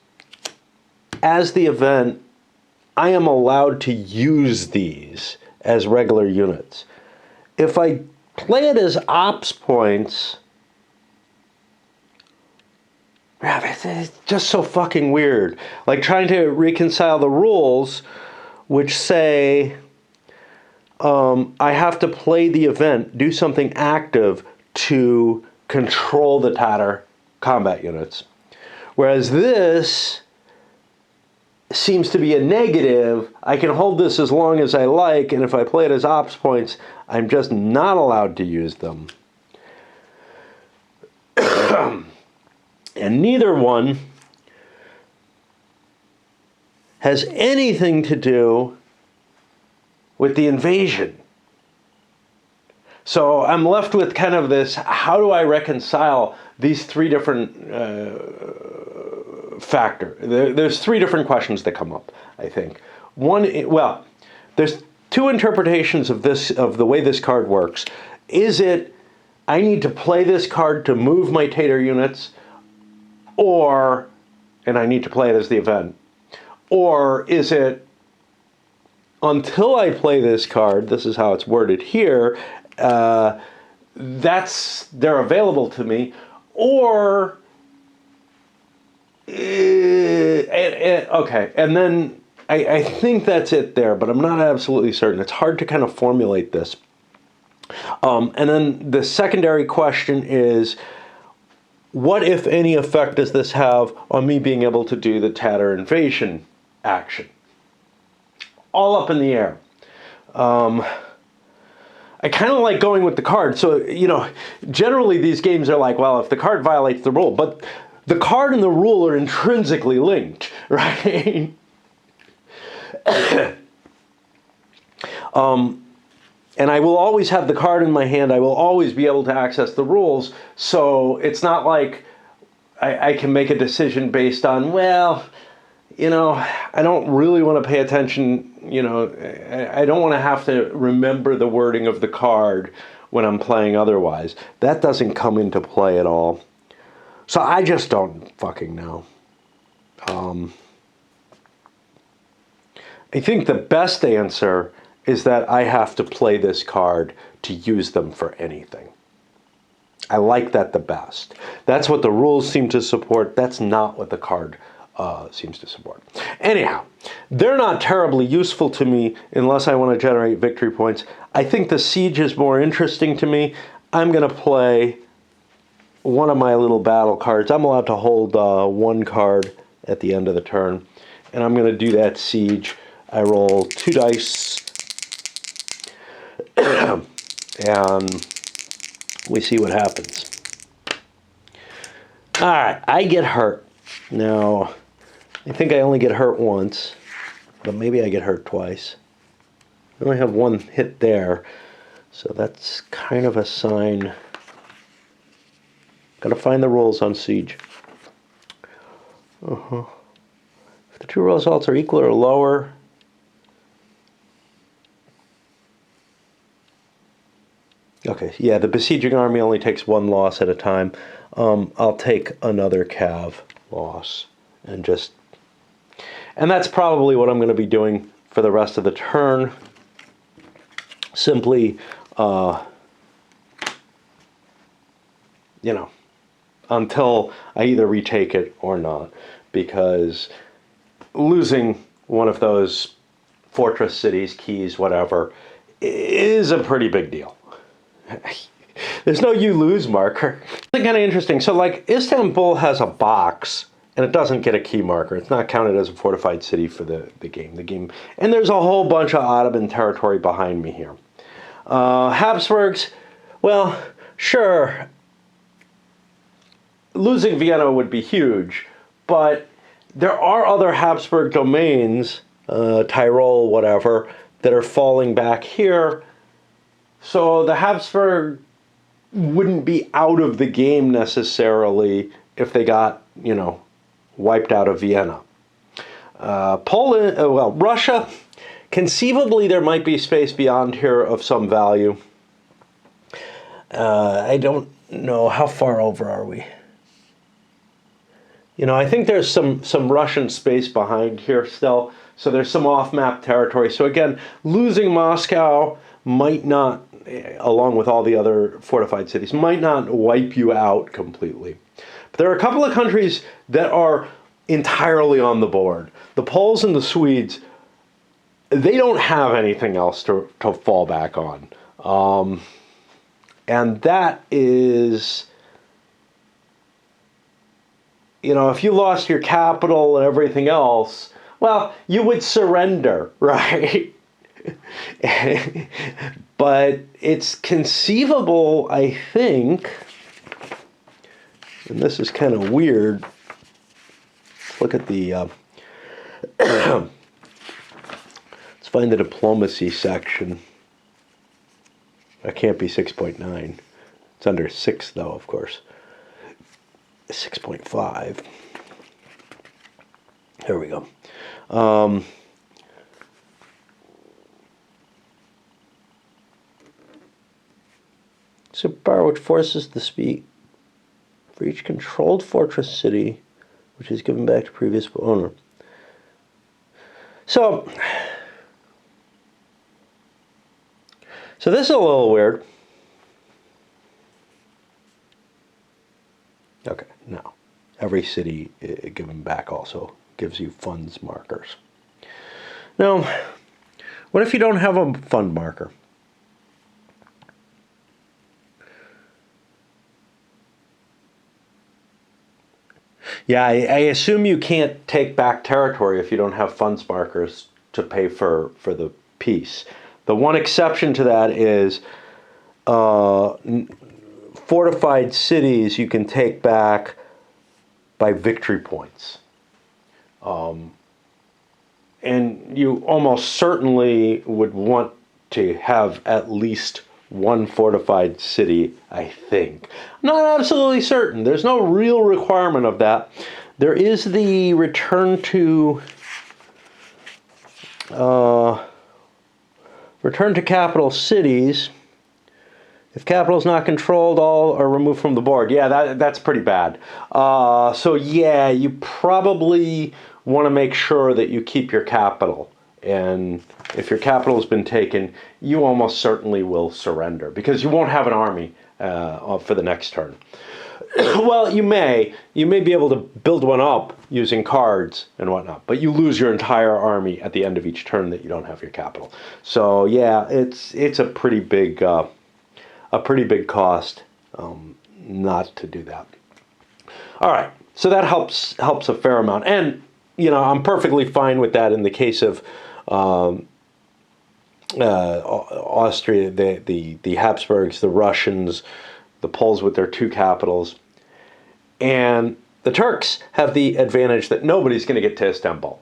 as the event, I am allowed to use these as regular units. If I play it as ops points, it's just so fucking weird. Like trying to reconcile the rules, which say I have to play the event, do something active to control the tatter combat units. Whereas this seems to be a negative. I can hold this as long as I like, and if I play it as ops points, I'm just not allowed to use them. And neither one has anything to do with the invasion. So I'm left with kind of this, how do I reconcile these three different factors? There's three different questions that come up, I think. One, well, there's two interpretations of this, of the way this card works. Is it, I need to play this card to move my tater units, or, and I need to play it as the event, or is it, until I play this card, this is how it's worded here, they're available to me, or, okay, and then I think that's it there, but I'm not absolutely certain. It's hard to kind of formulate this. And then the secondary question is, what, if any, effect does this have on me being able to do the tatter invasion action? All up in the air. I kind of like going with the card. So, you know, generally these games are like, well, if the card violates the rule, but the card and the rule are intrinsically linked, right? And I will always have the card in my hand. I will always be able to access the rules. So it's not like I can make a decision based on, well, you know, I don't really want to pay attention, you know, I don't want to have to remember the wording of the card when I'm playing otherwise. That doesn't come into play at all. So I just don't fucking know. I think the best answer is that I have to play this card to use them for anything. I like that the best. That's what the rules seem to support. That's not what the card seems to support. Anyhow, they're not terribly useful to me unless I want to generate victory points. I think the siege is more interesting to me. I'm going to play one of my little battle cards. I'm allowed to hold one card at the end of the turn, and I'm going to do that siege. I roll 2 dice, and we see what happens. All right, I get hurt. Now, I think I only get hurt once, but maybe I get hurt twice. I only have one hit there, so that's kind of a sign. Gotta find the rules on siege. If the two results are equal or lower, okay, yeah, the besieging army only takes one loss at a time. I'll take another cav loss and that's probably what I'm going to be doing for the rest of the turn. Simply, you know, until I either retake it or not, because losing one of those fortress cities, keys, whatever, is a pretty big deal. There's no you lose marker. It's kind of interesting. So like Istanbul has a box and it doesn't get a key marker. It's not counted as a fortified city for the game. And there's a whole bunch of Ottoman territory behind me here. Habsburgs, well, sure, losing Vienna would be huge, but there are other Habsburg domains, Tyrol, whatever, that are falling back here. So the Habsburg wouldn't be out of the game necessarily if they got, wiped out of Vienna. Poland, Russia, conceivably there might be space beyond here of some value. I don't know, how far over are we? I think there's some Russian space behind here still, so there's some off-map territory. So again, losing Moscow might not, along with all the other fortified cities, might not wipe you out completely. But there are a couple of countries that are entirely on the board. The Poles and the Swedes, they don't have anything else to fall back on. And that is, if you lost your capital and everything else, well, you would surrender, right? But it's conceivable, I think, and this is kind of weird. Let's look at the, let's find the diplomacy section. That can't be 6.9. It's under 6, though, of course. 6.5. There we go. Superpower which forces the speed for each controlled fortress city, which is given back to previous owner. So this is a little weird. Okay, now, every city given back also gives you funds markers. Now, what if you don't have a fund marker? Yeah, I assume you can't take back territory if you don't have funds markers to pay for the peace. The one exception to that is fortified cities you can take back by victory points. And you almost certainly would want to have at least one fortified city, I think. Not absolutely certain. There's no real requirement of that. There is the return to capital cities. If capital is not controlled, all are removed from the board. Yeah, that's pretty bad. So yeah, you probably want to make sure that you keep your capital. And if your capital has been taken, you almost certainly will surrender because you won't have an army for the next turn. Well, you may be able to build one up using cards and whatnot, but you lose your entire army at the end of each turn that you don't have your capital. So yeah, it's a pretty big cost not to do that. All right, so that helps a fair amount, and I'm perfectly fine with that in the case of Austria, the Habsburgs, the Russians, the Poles with their two capitals, and the Turks have the advantage that nobody's going to get to Istanbul.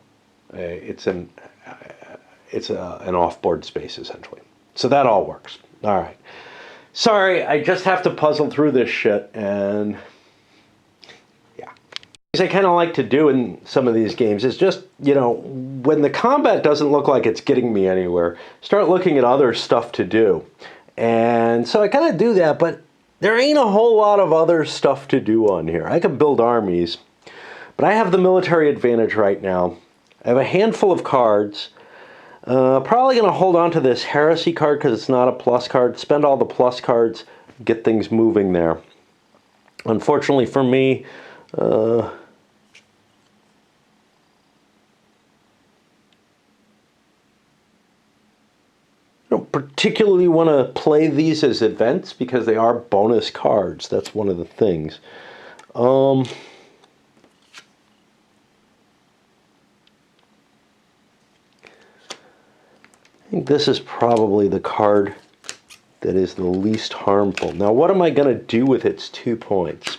It's an off-board space essentially, so that all works. All right. Sorry, I just have to puzzle through this shit, and yeah. What I kind of like to do in some of these games is just, when the combat doesn't look like it's getting me anywhere, start looking at other stuff to do. And so I kind of do that, but there ain't a whole lot of other stuff to do on here. I can build armies, but I have the military advantage right now. I have a handful of cards. Probably going to hold on to this heresy card because it's not a plus card. Spend all the plus cards, get things moving there. Unfortunately for me, I don't particularly want to play these as events because they are bonus cards. That's one of the things. I think this is probably the card that is the least harmful. Now, what am I going to do with its 2 points?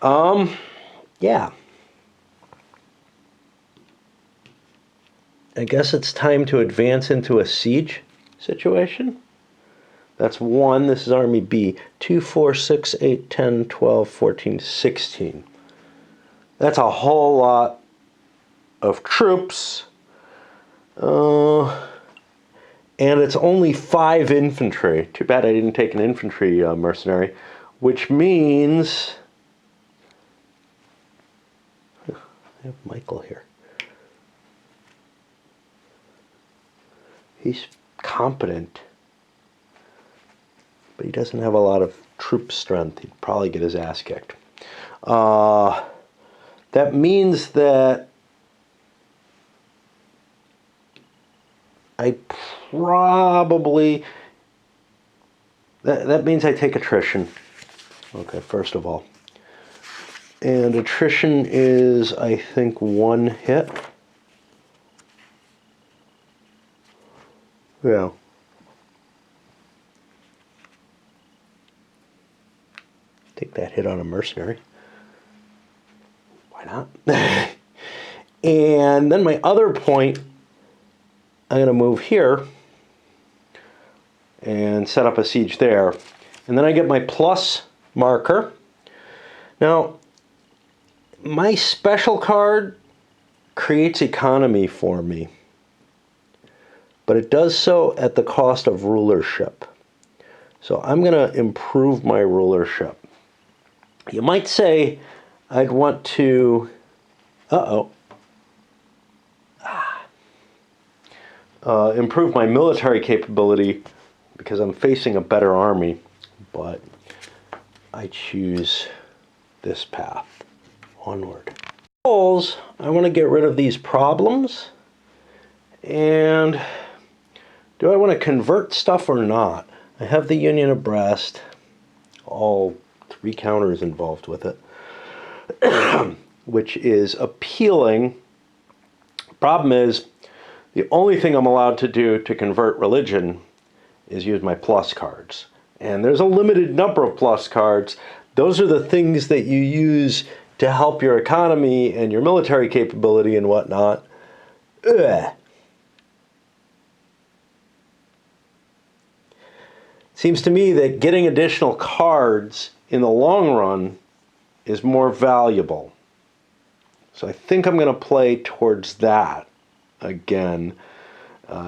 Yeah. I guess it's time to advance into a siege situation. That's 1. This is Army B. 2, 4, 6, 8, 10, 12, 14, 16. That's a whole lot of troops. And it's only 5 infantry. Too bad I didn't take an infantry mercenary, which means... I have Michael here. He's competent, but he doesn't have a lot of troop strength. He'd probably get his ass kicked. That means that I probably... That means I take attrition. Okay, first of all. And attrition is, I think, 1 hit. Yeah. Take that hit on a mercenary. Why not? And then my other point, I'm going to move here and set up a siege there. And then I get my plus marker. Now, my special card creates economy for me, but it does so at the cost of rulership. So I'm going to improve my rulership. You might say I'd want to... improve my military capability because I'm facing a better army, but I choose this path. Onward. Goals, I want to get rid of these problems. And do I want to convert stuff or not? I have the Union of Brest, all 3 counters involved with it, which is appealing. Problem is, the only thing I'm allowed to do to convert religion is use my plus cards. And there's a limited number of plus cards. Those are the things that you use to help your economy and your military capability and whatnot. Ugh. Seems to me that getting additional cards in the long run is more valuable. So I think I'm going to play towards that again,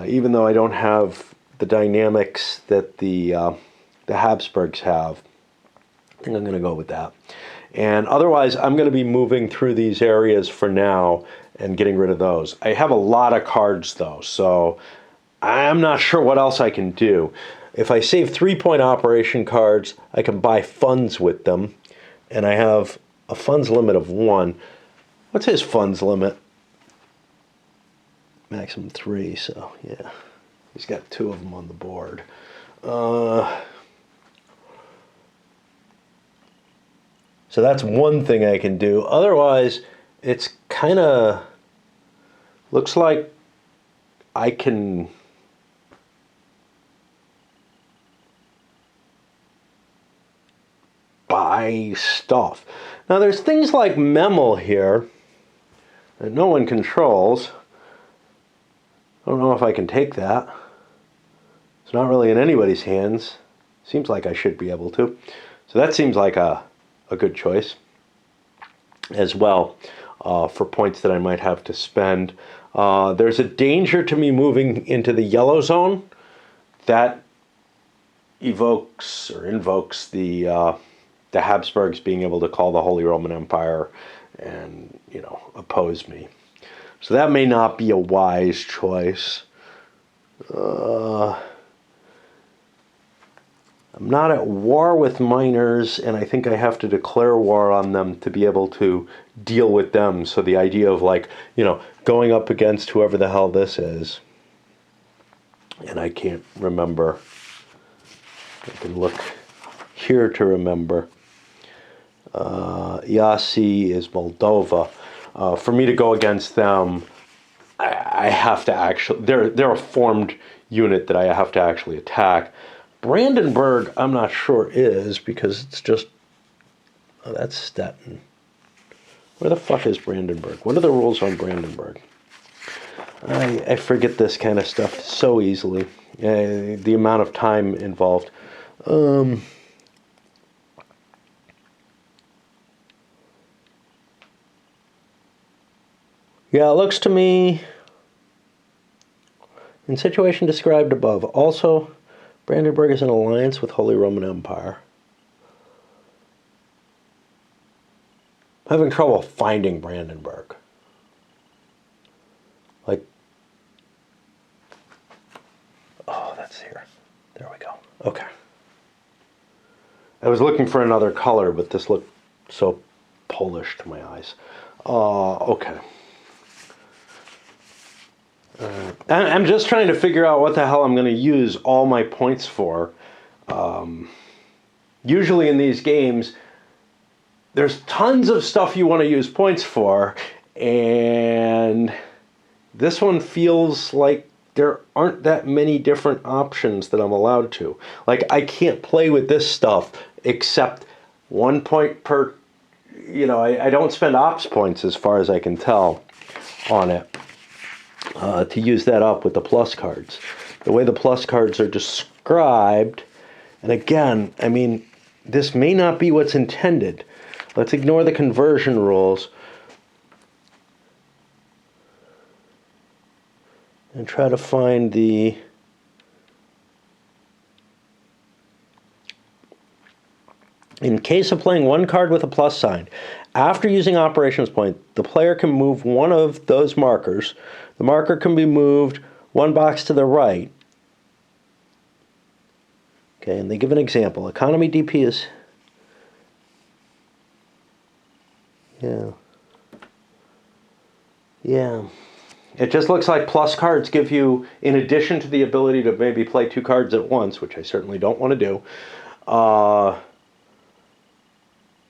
even though I don't have the dynamics that the Habsburgs have. I think I'm going to go with that. And otherwise, I'm going to be moving through these areas for now and getting rid of those. I have a lot of cards, though, so I'm not sure what else I can do. If I save 3-point operation cards, I can buy funds with them, and I have a funds limit of 1. What's his funds limit? Maximum 3, so yeah. He's got 2 of them on the board. So that's one thing I can do. Otherwise, it's kind of looks like I can buy stuff. Now there's things like Memel here that no one controls. I don't know if I can take that. It's not really in anybody's hands. Seems like I should be able to. So that seems like a good choice as well for points that I might have to spend. There's a danger to me moving into the yellow zone. That evokes or invokes the Habsburgs being able to call the Holy Roman Empire and, you know, oppose me. So that may not be a wise choice. I'm not at war with miners, and I think I have to declare war on them to be able to deal with them. So the idea of, like, you know, going up against whoever the hell this is, and I can't remember. I can look here to remember. Yasi is Moldova. For me to go against them, I have to actually, they're a formed unit that I have to actually attack. Brandenburg, I'm not sure is, because it's just, oh, that's Stettin. Where the fuck is Brandenburg? What are the rules on Brandenburg? I forget this kind of stuff so easily. The amount of time involved. Yeah, it looks to me, in situation described above, also Brandenburg is in alliance with Holy Roman Empire. I'm having trouble finding Brandenburg. Like, oh, that's here. There we go. Okay. I was looking for another color, but this looked so Polish to my eyes. Okay. I'm just trying to figure out what the hell I'm going to use all my points for. Usually in these games, there's tons of stuff you want to use points for, and this one feels like there aren't that many different options that I'm allowed to. Like, I can't play with this stuff except 1 point per, I don't spend ops points as far as I can tell on it. To use that up with the plus cards. The way the plus cards are described, and again, I mean, this may not be what's intended. Let's ignore the conversion rules and try to find the in case of playing one card with a plus sign, after using operations point, the player can move one of those markers. The marker can be moved one box to the right. Okay, and they give an example. Economy DP is, yeah. It just looks like plus cards give you, in addition to the ability to maybe play 2 cards at once, which I certainly don't want to do,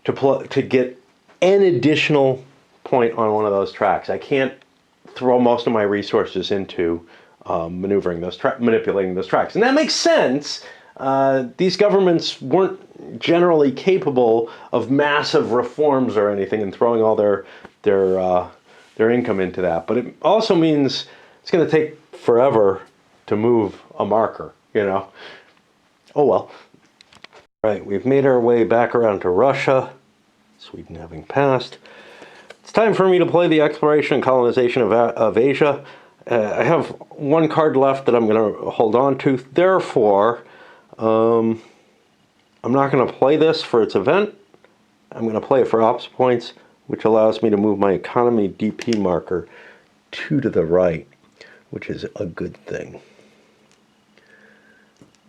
to get an additional point on one of those tracks. I can't throw most of my resources into manipulating those tracks. And that makes sense. These governments weren't generally capable of massive reforms or anything and throwing all their income into that. But it also means it's going to take forever to move a marker, Oh well. Right, we've made our way back around to Russia, Sweden having passed. It's time for me to play the exploration and colonization of Asia. I have 1 card left that I'm going to hold on to. Therefore, I'm not going to play this for its event. I'm going to play it for ops points, which allows me to move my economy DP marker 2 to the right, which is a good thing.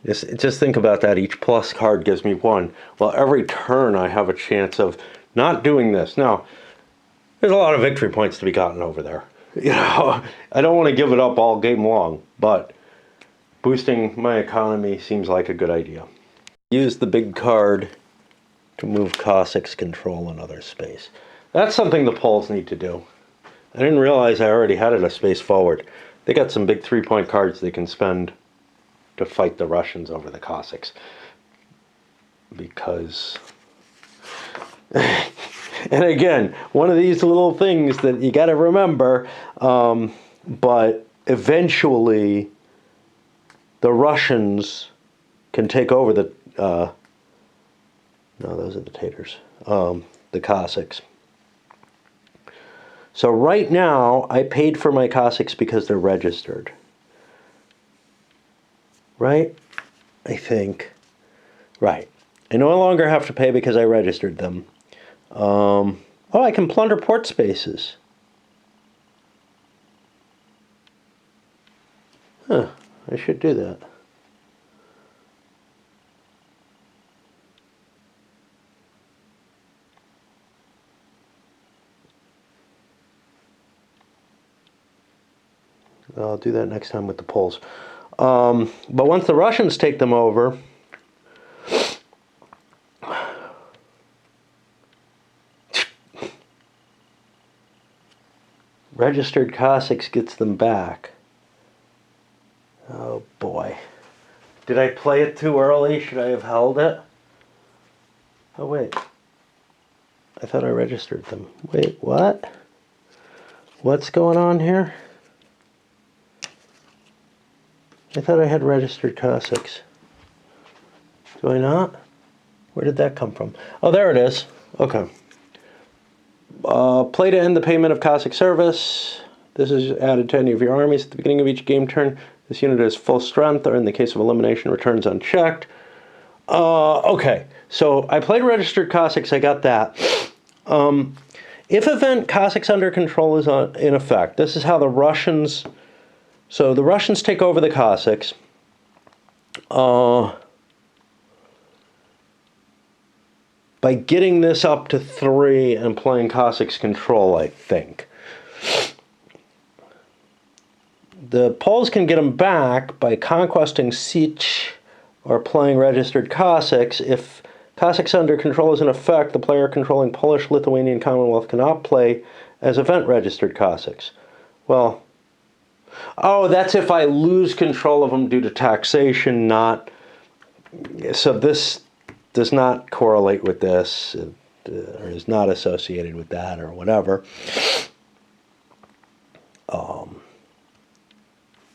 Just think about that. Each plus card gives me 1. Well, every turn I have a chance of not doing this. Now, there's a lot of victory points to be gotten over there. I don't want to give it up all game long, but boosting my economy seems like a good idea. Use the big card to move Cossacks control another space. That's something the Poles need to do. I didn't realize I already had it a space forward. They got some big 3-point cards they can spend to fight the Russians over the Cossacks. Because, and again, one of these little things that you got to remember, but eventually the Russians can take over the, no, those are the Tatars, the Cossacks. So right now, I paid for my Cossacks because they're registered. Right? I think. Right. I no longer have to pay because I registered them. Oh, I can plunder port spaces. Huh. I should do that. I'll do that next time with the Poles. But once the Russians take them over, registered Cossacks gets them back. Oh boy. Did I play it too early? Should I have held it? Oh wait. I thought I registered them. Wait, what? What's going on here? I thought I had registered Cossacks. Do I not? Where did that come from? Oh, there it is. Okay. Play to end the payment of Cossack service. This is added to any of your armies at the beginning of each game turn. This unit is full strength, or in the case of elimination, returns unchecked. Okay, so I played registered Cossacks. I got that. If event Cossacks under control is in effect, this is how the Russians... So the Russians take over the Cossacks. By getting this up to 3 and playing Cossacks control, I think. The Poles can get them back by conquesting Sich or playing registered Cossacks. If Cossacks under control is in effect, the player controlling Polish, Lithuanian Commonwealth cannot play as event registered Cossacks. Well, oh, that's if I lose control of them due to taxation, not... So this does not correlate with this, or is not associated with that, or whatever.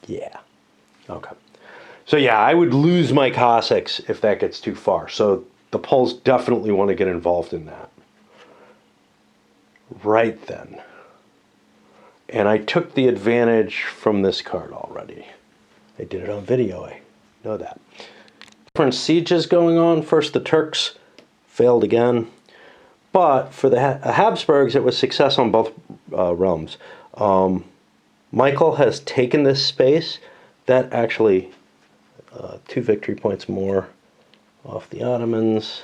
Yeah. Okay. So yeah, I would lose my Cossacks if that gets too far. So the Poles definitely want to get involved in that. Right then. And I took the advantage from this card already. I did it on video, I know that. Different sieges going on. First the Turks failed again. But for the Habsburgs, it was success on both realms. Michael has taken this space. That actually, 2 victory points more off the Ottomans,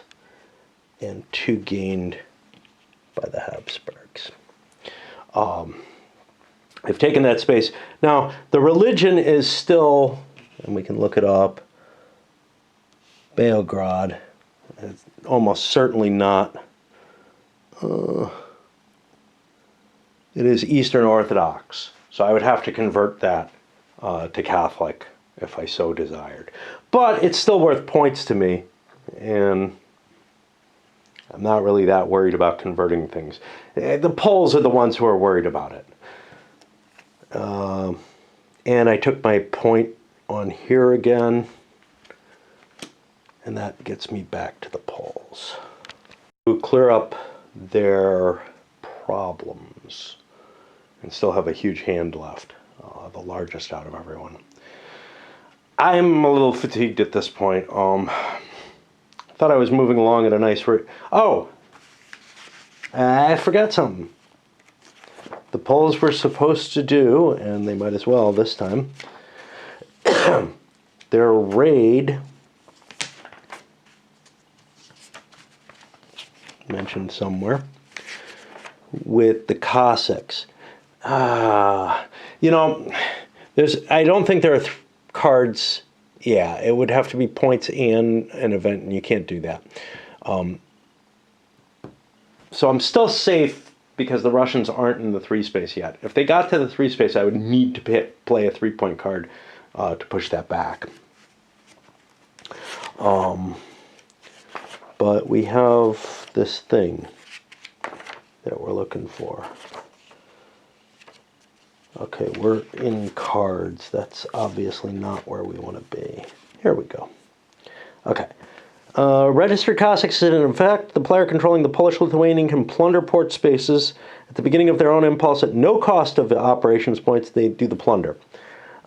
and 2 gained by the Habsburgs. I've taken that space. Now, the religion is still, and we can look it up, Beograd. It's almost certainly not. It is Eastern Orthodox. So I would have to convert that to Catholic if I so desired. But it's still worth points to me, and I'm not really that worried about converting things. The Poles are the ones who are worried about it. And I took my point on here again, and that gets me back to the Poles. To clear up their problems and still have a huge hand left, the largest out of everyone. I'm a little fatigued at this point. Thought I was moving along at a nice rate. Oh, I forgot something. The Poles were supposed to do, and they might as well this time, their raid, mentioned somewhere, with the Cossacks. You know, I don't think there are cards. Yeah, it would have to be points and an event, and you can't do that. So I'm still safe because the Russians aren't in the 3 space yet. If they got to the 3 space, I would need to play a 3-point card to push that back. But we have this thing that we're looking for. Okay, we're in cards. That's obviously not where we want to be. Here we go. Okay. Registered Cossacks is in effect. The player controlling the Polish-Lithuanian can plunder port spaces at the beginning of their own impulse at no cost of operations points. They do the plunder.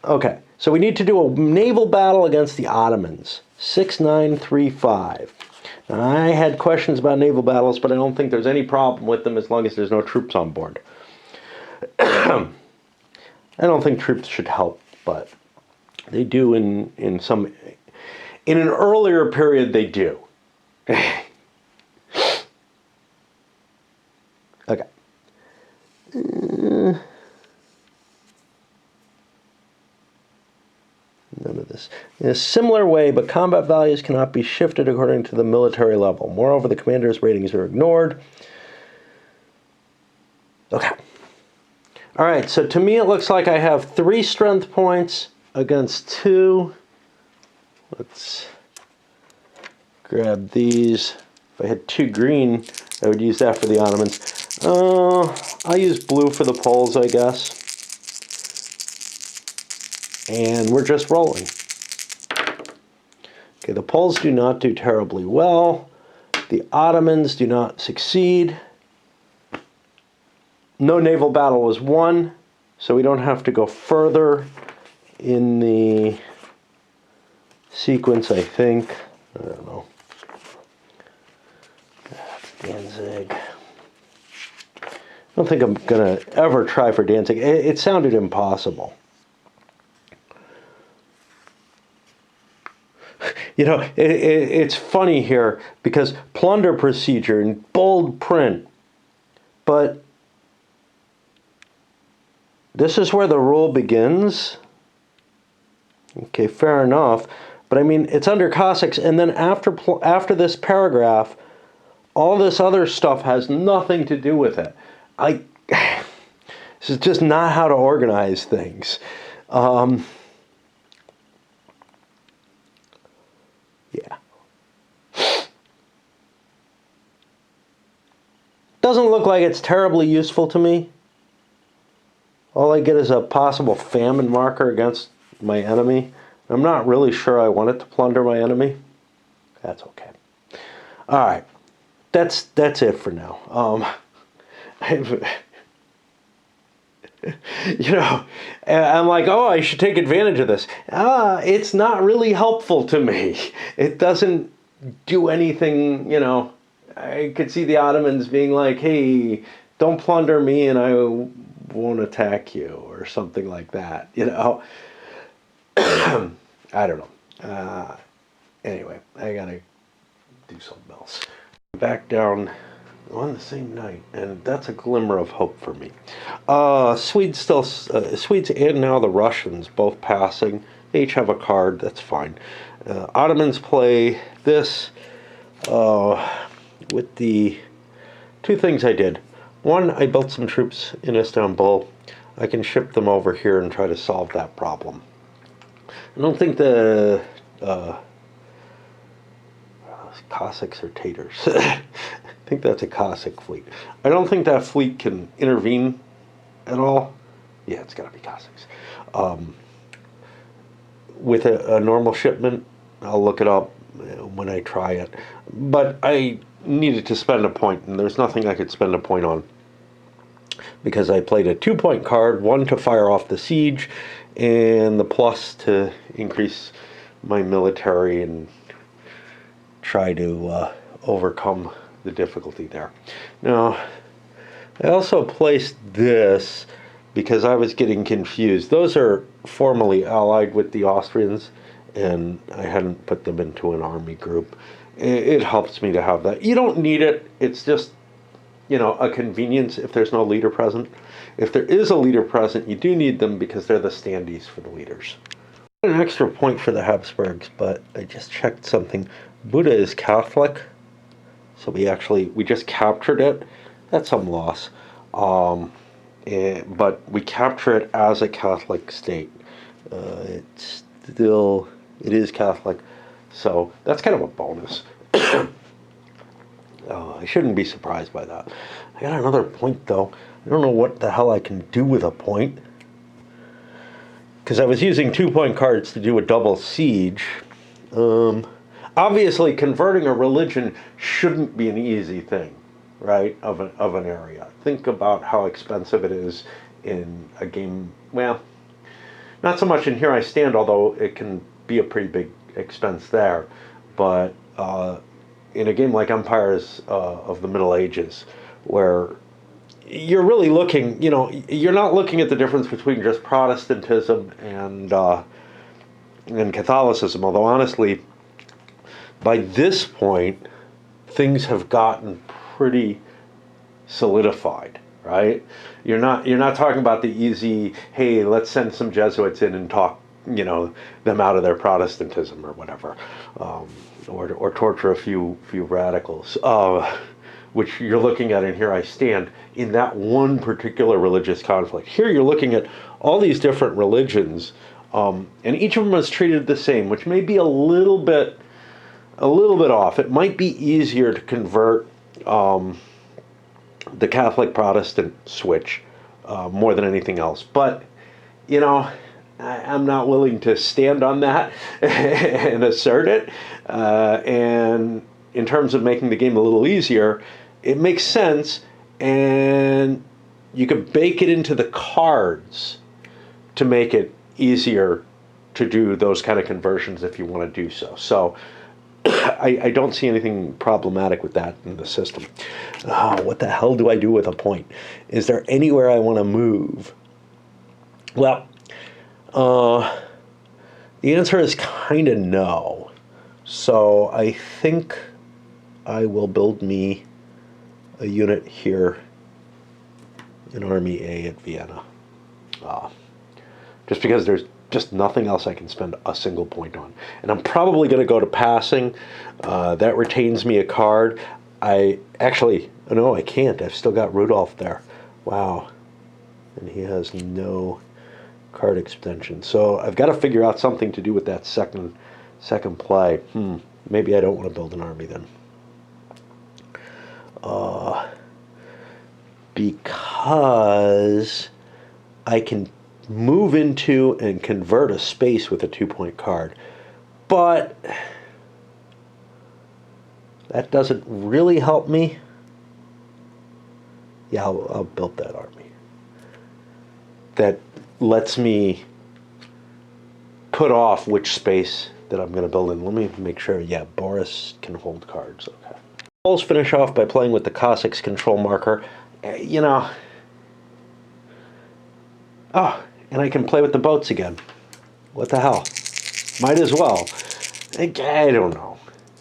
Okay, so we need to do a naval battle against the Ottomans. 6935. Now, I had questions about naval battles, but I don't think there's any problem with them as long as there's no troops on board. I don't think troops should help, but they do in an earlier period, they do. Okay. None of this. In a similar way, but combat values cannot be shifted according to the military level. Moreover, the commander's ratings are ignored. Okay. All right, so to me it looks like I have 3 strength points against 2. Let's grab these. If I had 2 green, I would use that for the Ottomans. I'll use blue for the Poles, I guess. And we're just rolling. Okay, the Poles do not do terribly well. The Ottomans do not succeed. No naval battle was won, so we don't have to go further in the sequence, I think. I don't know. Danzig. I don't think I'm going to ever try for Danzig. It sounded impossible. You know, it's funny here because plunder procedure in bold print, but this is where the rule begins. Okay, fair enough. But I mean, it's under Cossacks, and then after this paragraph, all this other stuff has nothing to do with it. This is just not how to organize things. Yeah. Doesn't look like it's terribly useful to me. All I get is a possible famine marker against my enemy. I'm not really sure I want it to plunder my enemy. That's okay. All right. That's it for now. You know, I'm like, oh, I should take advantage of this. It's not really helpful to me. It doesn't do anything, you know. I could see the Ottomans being like, hey, don't plunder me and I won't attack you or something like that, you know. I don't know. Anyway, I gotta do something else. Back down on the same night, and that's a glimmer of hope for me. Swedes and now the Russians both passing. They each have a card. That's fine. Ottomans play this with the two things I did. One, I built some troops in Istanbul. I can ship them over here and try to solve that problem. I don't think the Cossacks are taters. I think that's a Cossack fleet. I don't think that fleet can intervene at all. Yeah, it's got to be Cossacks. With a normal shipment, I'll look it up when I try it. But I needed to spend a point, and there's nothing I could spend a point on. Because I played a 2-point card, one to fire off the siege, and the plus to increase my military and try to overcome the difficulty there. Now, I also placed this because I was getting confused. Those are formally allied with the Austrians, and I hadn't put them into an army group. It helps me to have that. You don't need it. It's just, you know, a convenience if there's no leader present. If there is a leader present, you do need them because they're the standees for the leaders. An extra point for the Habsburgs, but I just checked something. Buda is Catholic, so we just captured it. That's some loss, but we capture it as a Catholic state. It is Catholic, so that's kind of a bonus. I shouldn't be surprised by that. I got another point though. I don't know what the hell I can do with a point, because I was using 2-point cards to do a double siege. Obviously, converting a religion shouldn't be an easy thing, right, of an area. Think about how expensive it is in a game. Well, not so much in Here I Stand, although it can be a pretty big expense there. But in a game like Empires of the Middle Ages, where you're really looking, you know, you're not looking at the difference between just Protestantism and Catholicism, although honestly, by this point, things have gotten pretty solidified, right? You're not talking about the easy, hey, let's send some Jesuits in and talk, you know, them out of their Protestantism or whatever, or torture a few radicals, which you're looking at in Here I Stand, in that one particular religious conflict. Here you're looking at all these different religions, and each of them is treated the same, which may be a little bit off. It might be easier to convert the Catholic Protestant switch more than anything else. But, you know, I'm not willing to stand on that and assert it. And in terms of making the game a little easier, it makes sense, and you could bake it into the cards to make it easier to do those kind of conversions if you want to do so. So I don't see anything problematic with that in the system. Oh, what the hell do I do with a point? Is there anywhere I want to move? Well, the answer is kind of no. So I think I will build me a unit here in Army A at Vienna. Just because there's just nothing else I can spend a single point on. And I'm probably going to go to passing. That retains me a card. No, I can't. I've still got Rudolph there. Wow. And he has no card extension. So I've got to figure out something to do with that second play. Maybe I don't want to build an army then. Because I can move into and convert a space with a 2-point card. But that doesn't really help me. Yeah, I'll build that army. That lets me put off which space that I'm going to build in. Let me make sure. Yeah, Boris can hold cards. Okay. Poles finish off by playing with the Cossacks control marker. Oh, and I can play with the boats again. What the hell? Might as well. I don't know.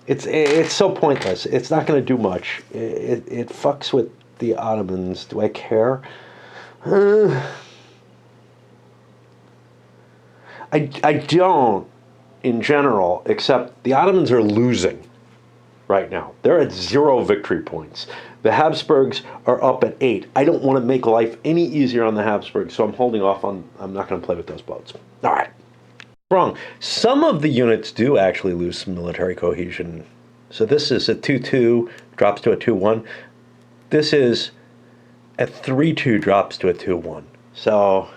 It's so pointless. It's not going to do much. It fucks with the Ottomans. Do I care? I don't, in general, except the Ottomans are losing right now. They're at 0 victory points. The Habsburgs are up at 8. I don't want to make life any easier on the Habsburgs, so I'm holding off on, I'm not going to play with those boats. All right. Wrong. Some of the units do actually lose some military cohesion. So this is a 2-2, drops to a 2-1. This is a 3-2, drops to a 2-1. So,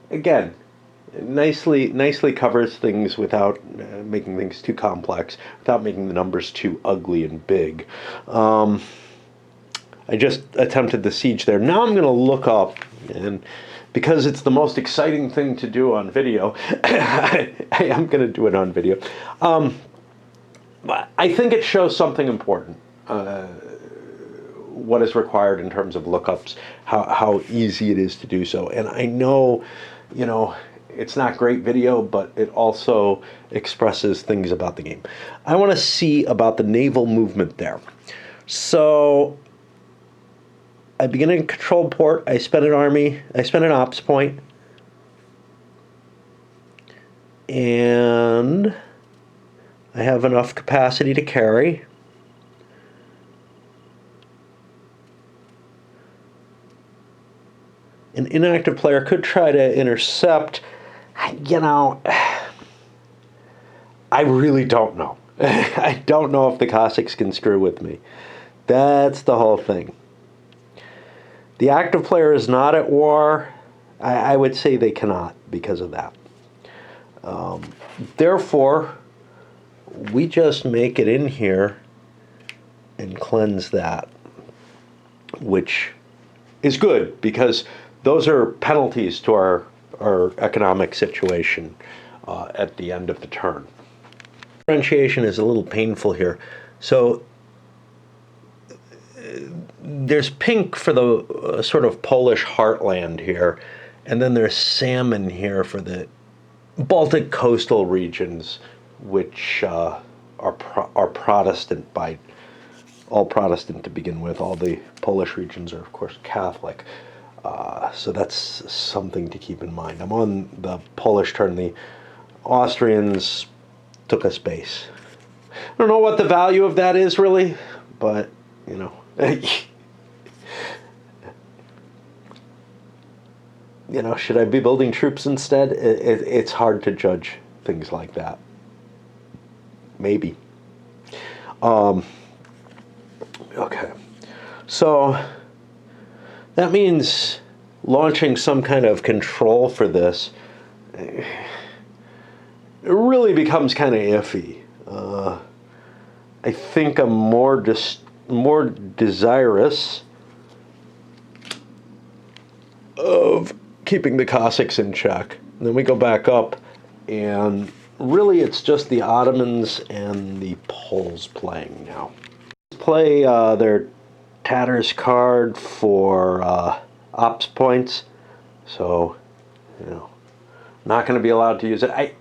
again, nicely covers things without making things too complex, without making the numbers too ugly and big. I just attempted the siege there. Now I'm going to look up, and because it's the most exciting thing to do on video, I am going to do it on video. But I think it shows something important. What is required in terms of lookups, how easy it is to do so. And I know, it's not great video, but it also expresses things about the game. I want to see about the naval movement there. So I begin in control port. I spend an army. I spend an ops point. And I have enough capacity to carry. An inactive player could try to intercept. I really don't know. I don't know if the Cossacks can screw with me. That's the whole thing. The active player is not at war. I would say they cannot because of that. Therefore, we just make it in here and cleanse that, which is good because those are penalties to our economic situation at the end of the turn. Differentiation is a little painful here. So there's pink for the sort of Polish heartland here, and then there's salmon here for the Baltic coastal regions, which are Protestant all Protestant to begin with. All the Polish regions are, of course, Catholic. So that's something to keep in mind. I'm on the Polish turn. The Austrians took a space. I don't know what the value of that is really, but, should I be building troops instead? It's hard to judge things like that. Maybe. Okay. So that means launching some kind of control for this, it really becomes kind of iffy. I think I'm more desirous of keeping the Cossacks in check. And then we go back up, and really it's just the Ottomans and the Poles playing now. Play their Tatters card for ops points, so not going to be allowed to use it.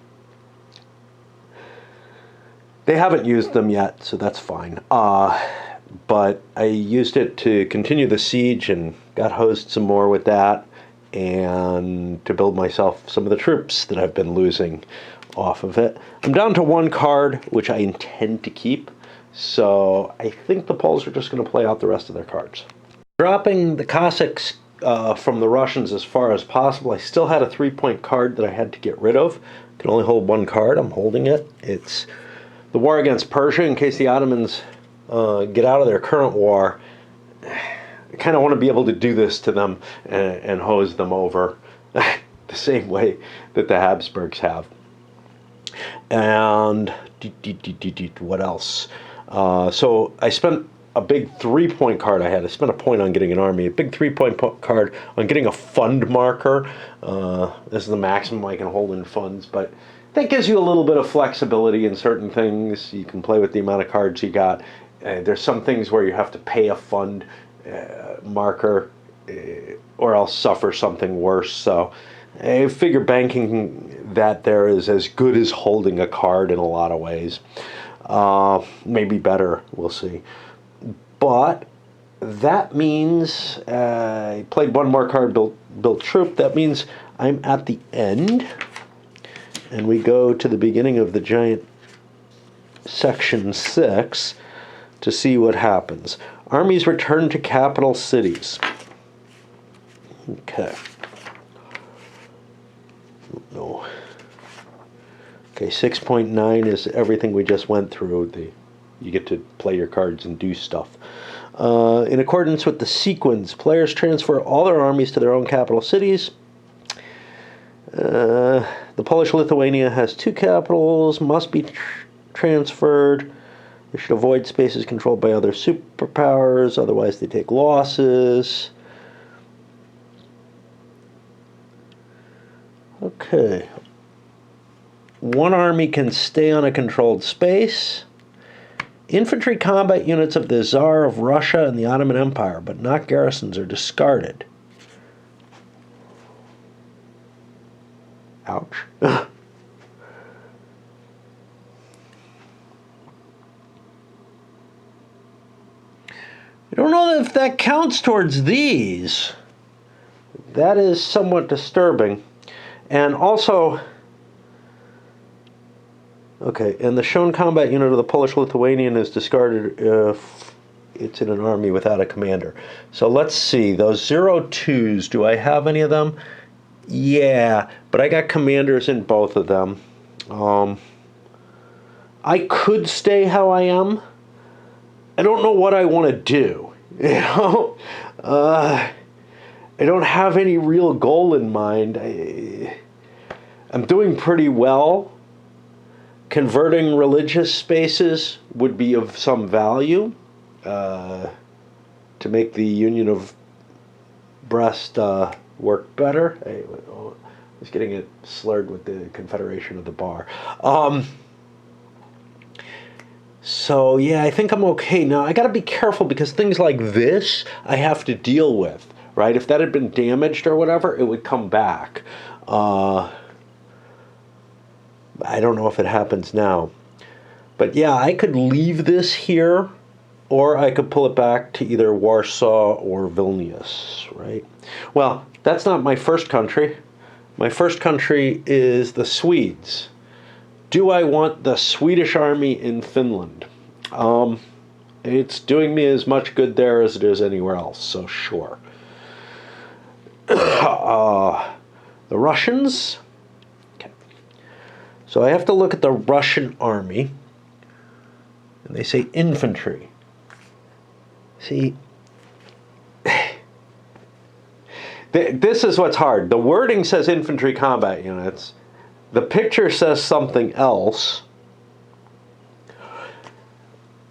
They haven't used them yet, so that's fine. But I used it to continue the siege and got hosed some more with that, and to build myself some of the troops that I've been losing off of it. I'm down to one card, which I intend to keep, so I think the Poles are just going to play out the rest of their cards. Dropping the Cossacks from the Russians as far as possible. I still had a 3-point card that I had to get rid of. I can only hold one card. I'm holding it. It's the war against Persia, in case the Ottomans get out of their current war. I kind of want to be able to do this to them and hose them over the same way that the Habsburgs have. And what else? So I spent a big 3-point card I had. I spent a point on getting an army, a big 3-point card on getting a fund marker. This is the maximum I can hold in funds, but that gives you a little bit of flexibility in certain things. You can play with the amount of cards you got. There's some things where you have to pay a fund marker or else suffer something worse. So I figure banking that there is as good as holding a card in a lot of ways. Maybe better, we'll see. But that means I played one more card, built troop. That means I'm at the end. And we go to the beginning of the giant section 6 to see what happens. Armies return to capital cities. Okay. No. Okay, 6.9 is everything we just went through. You get to play your cards and do stuff. In accordance with the sequence, players transfer all their armies to their own capital cities. The Polish-Lithuania has 2 capitals, must be transferred. They should avoid spaces controlled by other superpowers, otherwise they take losses. Okay. One army can stay on a controlled space. Infantry combat units of the Tsar of Russia and the Ottoman Empire, but not garrisons, are discarded. Ouch. I don't know if that counts towards these. That is somewhat disturbing. And also, okay, and the shown combat unit of the Polish-Lithuanian is discarded if it's in an army without a commander. So let's see, those 0-2s, do I have any of them? Yeah, but I got commanders in both of them. I could stay how I am. I don't know what I want to do. I don't have any real goal in mind. I'm doing pretty well. Converting religious spaces would be of some value to make the Union of Brest work better. I was getting it slurred with the Confederation of the Bar. So yeah, I think I'm okay. Now I got to be careful because things like this I have to deal with, right? If that had been damaged or whatever, it would come back. I don't know if it happens now. But yeah, I could leave this here, or I could pull it back to either Warsaw or Vilnius, right? Well, that's not my first country. My first country is the Swedes. Do I want the Swedish army in Finland? It's doing me as much good there as it is anywhere else, so sure. The Russians. Okay. So I have to look at the Russian army, and they say infantry. See, This is what's hard. The wording says infantry combat units. The picture says something else.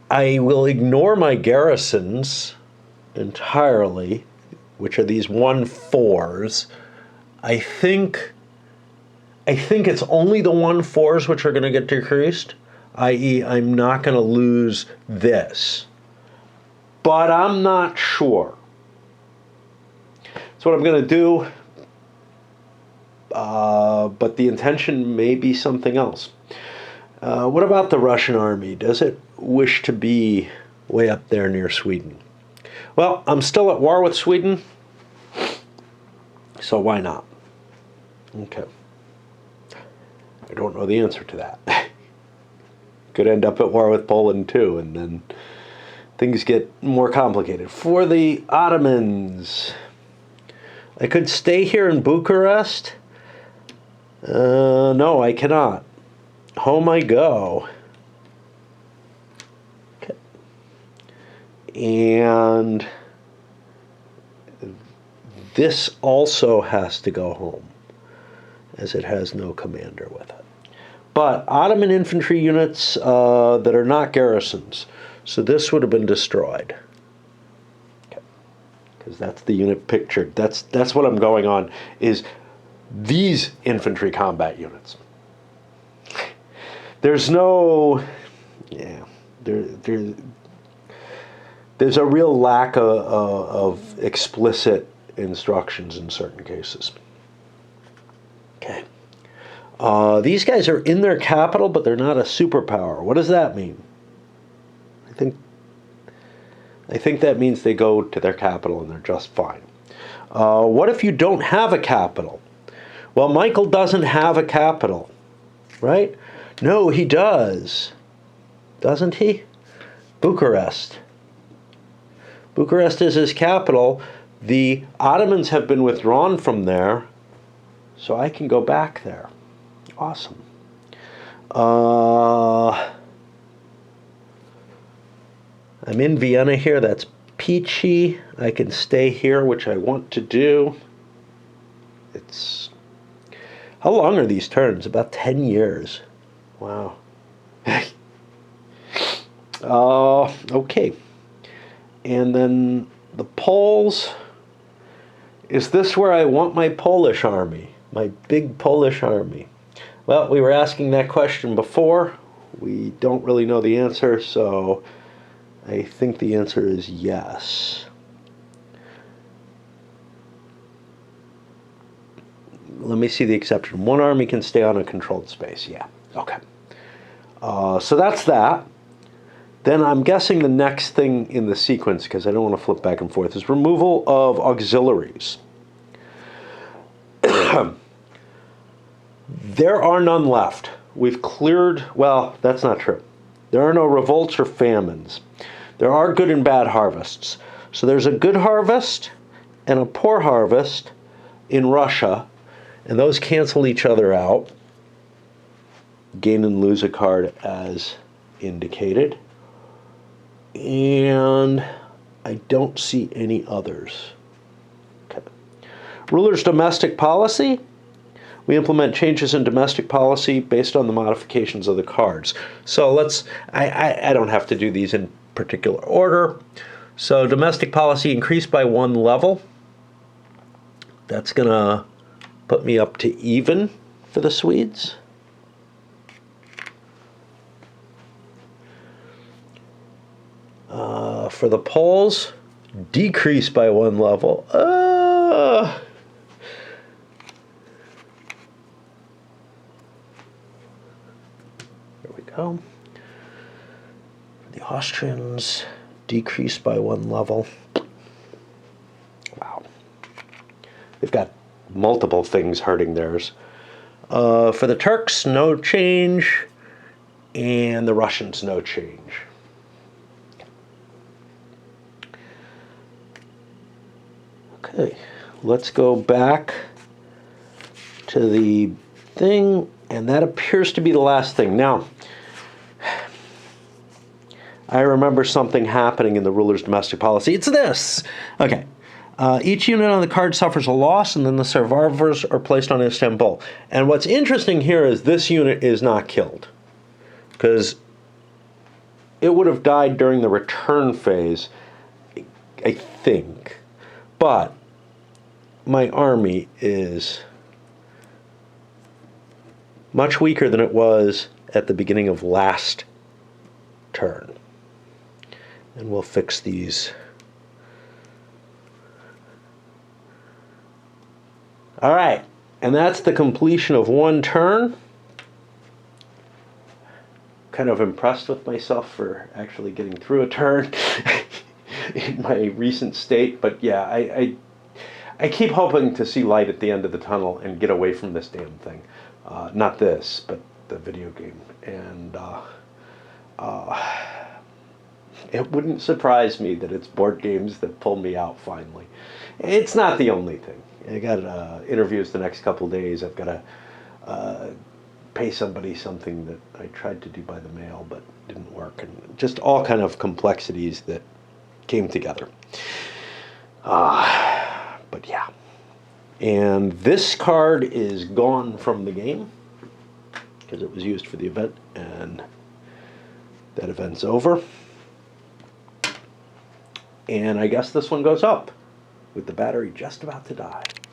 I will ignore my garrisons entirely, which are these 1-4s. I think it's only the 1-4s which are going to get decreased, i.e. I'm not going to lose this. But I'm not sure. That's what I'm going to do. But the intention may be something else. What about the Russian army? Does it wish to be way up there near Sweden? Well, I'm still at war with Sweden, so why not? Okay. I don't know the answer to that. Could end up at war with Poland too, and then things get more complicated. For the Ottomans, I could stay here in Bucharest. No, I cannot. Home I go. Okay. And this also has to go home, as it has no commander with it. But Ottoman infantry units that are not garrisons, so this would have been destroyed. Okay. Because that's the unit pictured. That's what I'm going on, is these infantry combat units. There's no, there's a real lack of explicit instructions in certain cases. Okay. These guys are in their capital, but they're not a superpower. What does that mean? I think that means they go to their capital and they're just fine. What if you don't have a capital? Well, Michael doesn't have a capital, right? No, he does. Doesn't he? Bucharest. Bucharest is his capital. The Ottomans have been withdrawn from there, so I can go back there. Awesome. I'm in Vienna here. That's peachy. I can stay here, which I want to do. How long are these turns? About 10 years. Wow. Okay. And then the Poles. Is this where I want my Polish army? My big Polish army? Well, we were asking that question before. We don't really know the answer, so I think the answer is yes. Let me see the exception. One army can stay on a controlled space. Yeah. Okay. So that's that. Then I'm guessing the next thing in the sequence, because I don't want to flip back and forth, is removal of auxiliaries. There are none left. We've cleared, well, that's not true. There are no revolts or famines. There are good and bad harvests. So there's a good harvest and a poor harvest in Russia, and those cancel each other out. Gain and lose a card as indicated. And I don't see any others. Okay. Ruler's domestic policy. We implement changes in domestic policy based on the modifications of the cards. So I don't have to do these in particular order. So domestic policy increased by 1 level. That's going to put me up to even for the Swedes. For the Poles, decrease by 1 level. There we go. For the Austrians, decrease by 1 level. Wow. They've got multiple things hurting theirs. For the Turks, no change. And the Russians, no change. Okay, let's go back to the thing, and that appears to be the last thing. Now, I remember something happening in the ruler's domestic policy. It's this. Okay. Each unit on the card suffers a loss, and then the survivors are placed on Istanbul. And what's interesting here is this unit is not killed, because it would have died during the return phase, I think. But my army is much weaker than it was at the beginning of last turn. And we'll fix these. All right, and that's the completion of one turn. Kind of impressed with myself for actually getting through a turn in my recent state, but yeah, I keep hoping to see light at the end of the tunnel and get away from this damn thing. Not this, but the video game. And it wouldn't surprise me that it's board games that pull me out finally. It's not the only thing. I got interviews the next couple days. I've got to pay somebody something that I tried to do by the mail but didn't work, and just all kind of complexities that came together. But yeah. And this card is gone from the game because it was used for the event, and that event's over. And I guess this one goes up with the battery just about to die.